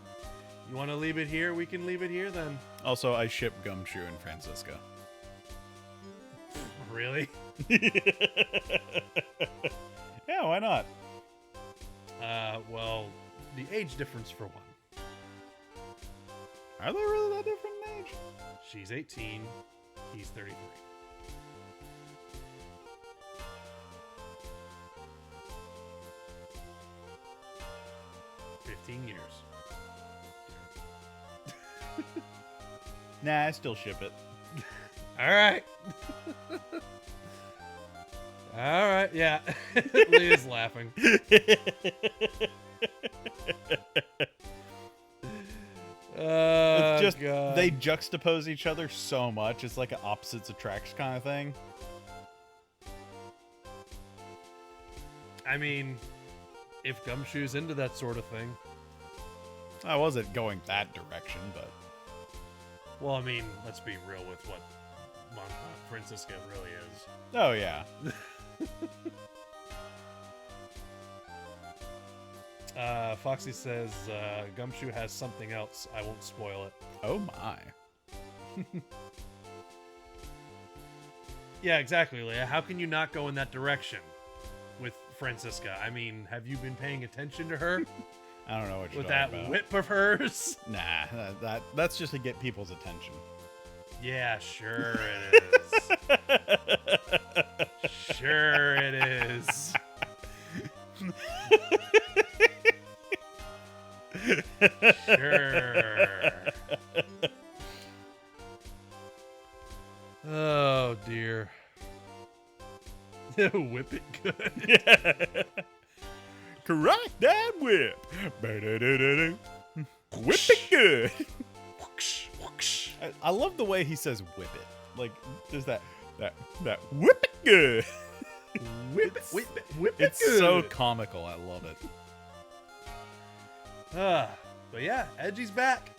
you want to leave it here? We can leave it here then. Also, I ship Gumshoe and Francisco. Really? Yeah, why not? Well, the age difference for one. Are they really that different in age? She's 18, he's 33. Years. Nah, I still ship it. All right. All right, yeah. Leah's laughing. It's just God. they juxtapose each other so much. It's like an opposites attract kind of thing. I mean, if Gumshoe's into that sort of thing. I wasn't going that direction, but Well, I mean, let's be real with what Francisco really is. oh yeah. Foxy says Gumshoe has something else. I won't spoil it. Oh my. Yeah, exactly, Leah. How can you not go in that direction with Francisca? I mean, have you been paying attention to her I don't know what you're with talking that about. whip of hers? Nah, that's just to get people's attention. Yeah, sure it is. Sure it is. Sure. Oh dear. Whip it good. Crack that whip. Ba-da-da-da-da. Whip it good. Whoosh, whoosh. I love the way he says whip it. Like there's that whip it good. Whip it, whip it, whip it It's good. so comical. I love it. But yeah, Edgy's back.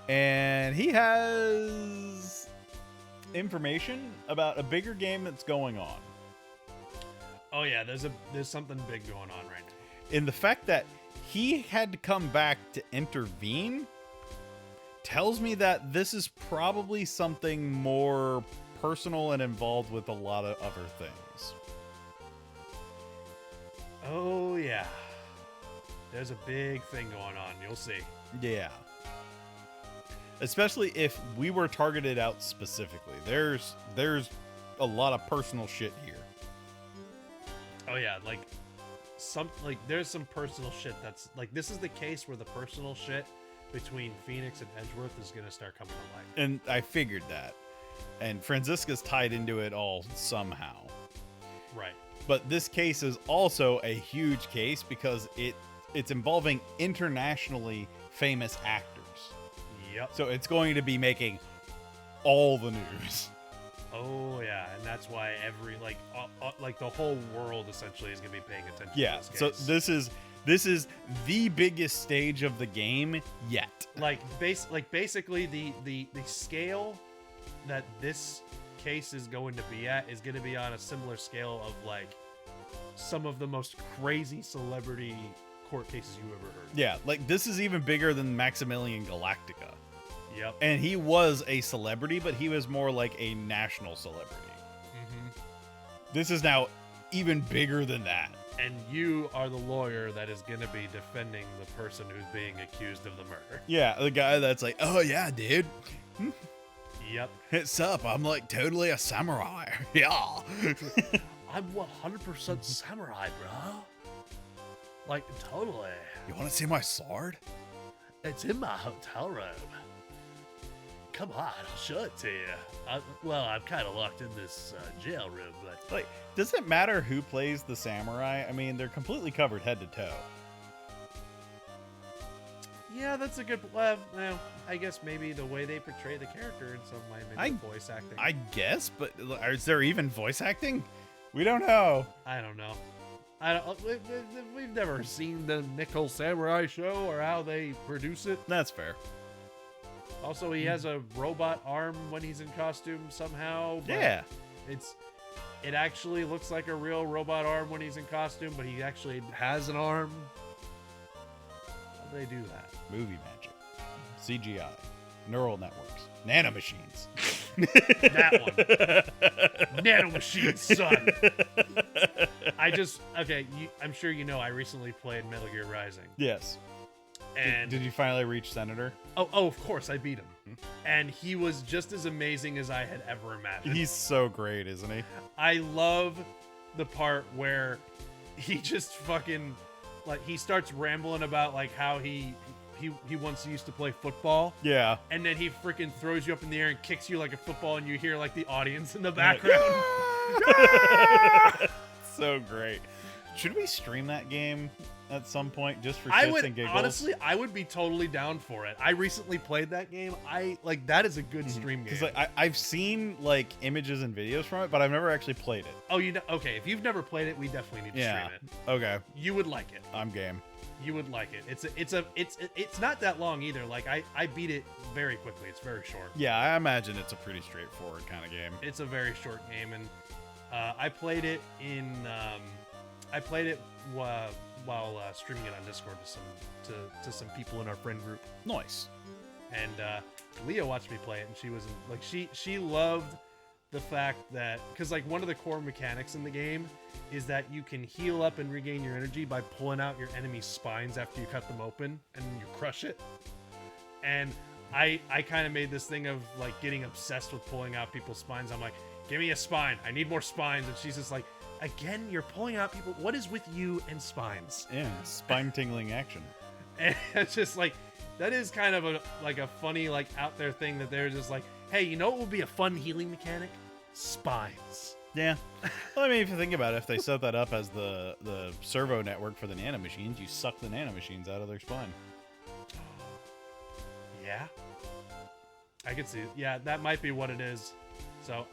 And he has information about a bigger game that's going on. Oh yeah, there's something big going on right now. In the fact that he had to come back to intervene tells me that this is probably something more personal and involved with a lot of other things. Oh yeah. There's a big thing going on. You'll see. Yeah. Especially if we were targeted out specifically. There's a lot of personal shit here. Oh yeah, there's some personal shit that's like this is the case where the personal shit between Phoenix and Edgeworth is gonna start coming to light. And I figured that. And Francisca's tied into it all somehow. Right. But this case is also a huge case because it's involving internationally famous actors. Yep. So it's going to be making all the news. Oh yeah, and that's why the whole world essentially is gonna be paying attention. Yeah. To this So case. this is the biggest stage of the game yet. Basically the scale that this case is going to be at is going to be on a similar scale of like some of the most crazy celebrity court cases you ever heard. Yeah, like this is even bigger than Maximilian Galactica. Yep. And he was a celebrity, but he was more like a national celebrity. Mm-hmm. This is now even bigger than that. And you are the lawyer that is going to be defending the person who's being accused of the murder. Yeah, the guy that's like, oh yeah, dude. Yep. What's up? I'm like totally a samurai. Yeah. I'm 100% samurai, bro. Like, totally. You want to see my sword? It's in my hotel room. Come on, I'll show it to you. I'm kind of locked in this jail room, but Like, does it matter who plays the samurai? I mean, they're completely covered head to toe. Yeah, that's a good. Well, I guess maybe the way they portray the character in some way, maybe the voice acting. I guess, but is there even voice acting? We don't know. I don't know. We've never seen the Nickel Samurai show or how they produce it. That's fair. Also, he has a robot arm when he's in costume somehow. But Yeah. It actually looks like a real robot arm when he's in costume, but he actually has an arm. How do they do that? Movie magic. CGI. Neural networks. Nanomachines. That one. Nanomachine, son. I'm sure you know I recently played Metal Gear Rising. Yes. And Did you finally reach Senator? oh, of course I beat him. And he was just as amazing as I had ever imagined. He's so great, isn't he? I love the part where he just fucking like he starts rambling about like how he once used to play football. Yeah. And then he freaking throws you up in the air and kicks you like a football, and you hear like the audience in the background. So great. Should we stream that game at some point just for I shits would and giggles? honestly, I would be totally down for it. I recently played that game. That is a good stream game. Because like I've seen like images and videos from it, but I've never actually played it. Oh, okay. If you've never played it, we definitely need to Yeah. stream it. Okay. You would like it. I'm game. You would like it. It's not that long either. Like I beat it very quickly. It's very short. Yeah, I imagine it's a pretty straightforward kind of game. It's a very short game, and I played it while streaming it on Discord to some people in our friend group. Nice. And Leah watched me play it, and she was like she loved the fact that because like one of the core mechanics in the game is that you can heal up and regain your energy by pulling out your enemy's spines after you cut them open and you crush it. And I kind of made this thing of like getting obsessed with pulling out people's spines. I'm like, give me a spine. I need more spines. And she's just like, again, you're pulling out people. What is with you and spines? Yeah, spine tingling action. And it's just like, that is kind of a funny, like out there thing that they're just like, hey, you know what would be a fun healing mechanic? Spines. Yeah. Well, I mean, if you think about it, if they set that up as the servo network for the nanomachines, you suck the nanomachines out of their spine. Yeah. I could see it. Yeah, that might be what it is. So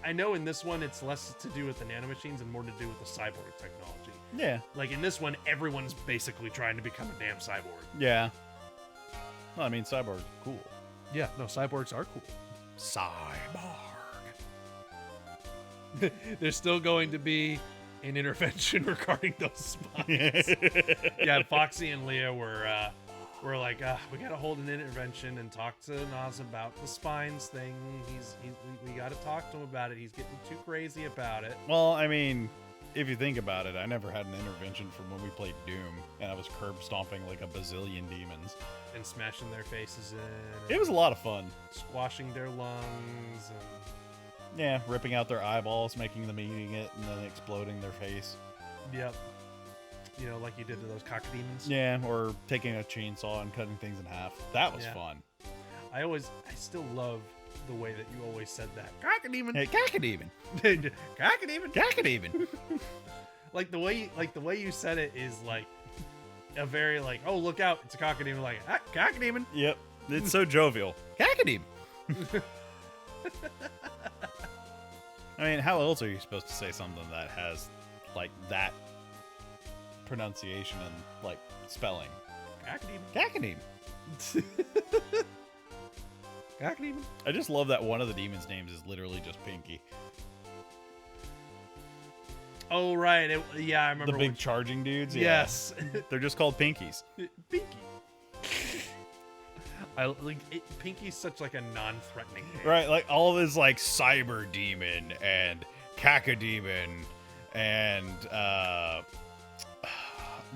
I know in this one it's less to do with the nanomachines and more to do with the cyborg technology. Yeah. Like in this one, everyone's basically trying to become a damn cyborg. Yeah. Well, I mean, cyborgs are cool. Yeah, no, cyborgs are cool. Cyborg. There's still going to be an intervention regarding those spines. Yeah, Foxy and Leah were like, we gotta hold an intervention and talk to Nas about the spines thing. We gotta talk to him about it. He's getting too crazy about it. Well, I mean, if you think about it, I never had an intervention from when we played Doom, and I was curb stomping like a bazillion demons. And smashing their faces in. It was a lot of fun. Squashing their lungs and Yeah, ripping out their eyeballs, making them eating it, and then exploding their face. yep. You know, like you did to those cockademons. Yeah, or taking a chainsaw and cutting things in half. That was Yeah. fun. I still love the way that you always said that. Cockademon. Hey, Cacademon! Cockademon. Cacademon! Like the way you said it is like a very like, oh, look out, it's a cockademon. Like, cockademon. Yep, it's so jovial. Cacademon! I mean, how else are you supposed to say something that has, like, that pronunciation and, like, spelling? Cockademon. Cacademon! Cockademon. I just love that one of the demons' names is literally just Pinky. Oh right, yeah, I remember. The big charging dudes? Yeah. Yes. They're just called Pinkies. Pinky. Pinky's such like a non-threatening name. Right, like all of his like Cyber Demon and Cacademon and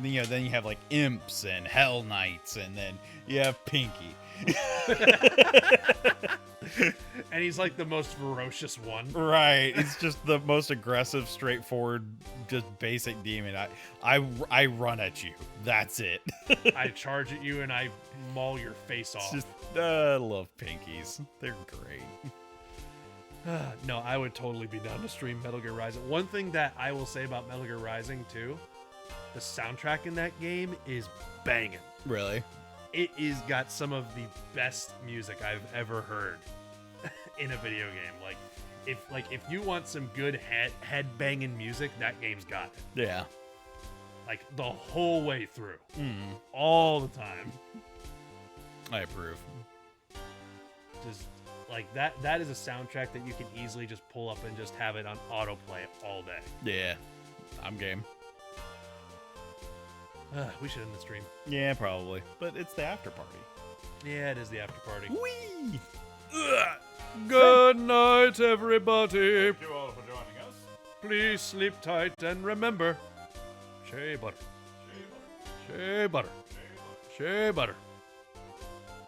then you have like Imps and Hell Knights and then you have Pinky. And he's like the most ferocious one. Right, it's just the most aggressive, straightforward, just basic demon. I run at you. That's it. I charge at you and I maul your face off. Just I love Pinkies. They're great. No, I would totally be down to stream Metal Gear Rising. One thing that I will say about Metal Gear Rising too, the soundtrack in that game is banging. Really? It is got some of the best music I've ever heard. in a video game. If you want some good head banging music, that game's got it. Yeah. Like the whole way through, all the time. I approve. Just like that. That is a soundtrack that you can easily just pull up and just have it on autoplay all day. Yeah. I'm game. We should end the stream. Yeah, probably. But it's the after party. Yeah, it is the after party. Whee! Good night, everybody. Thank you all for joining us. Please sleep tight and remember, shea butter. Shea butter. Shea butter.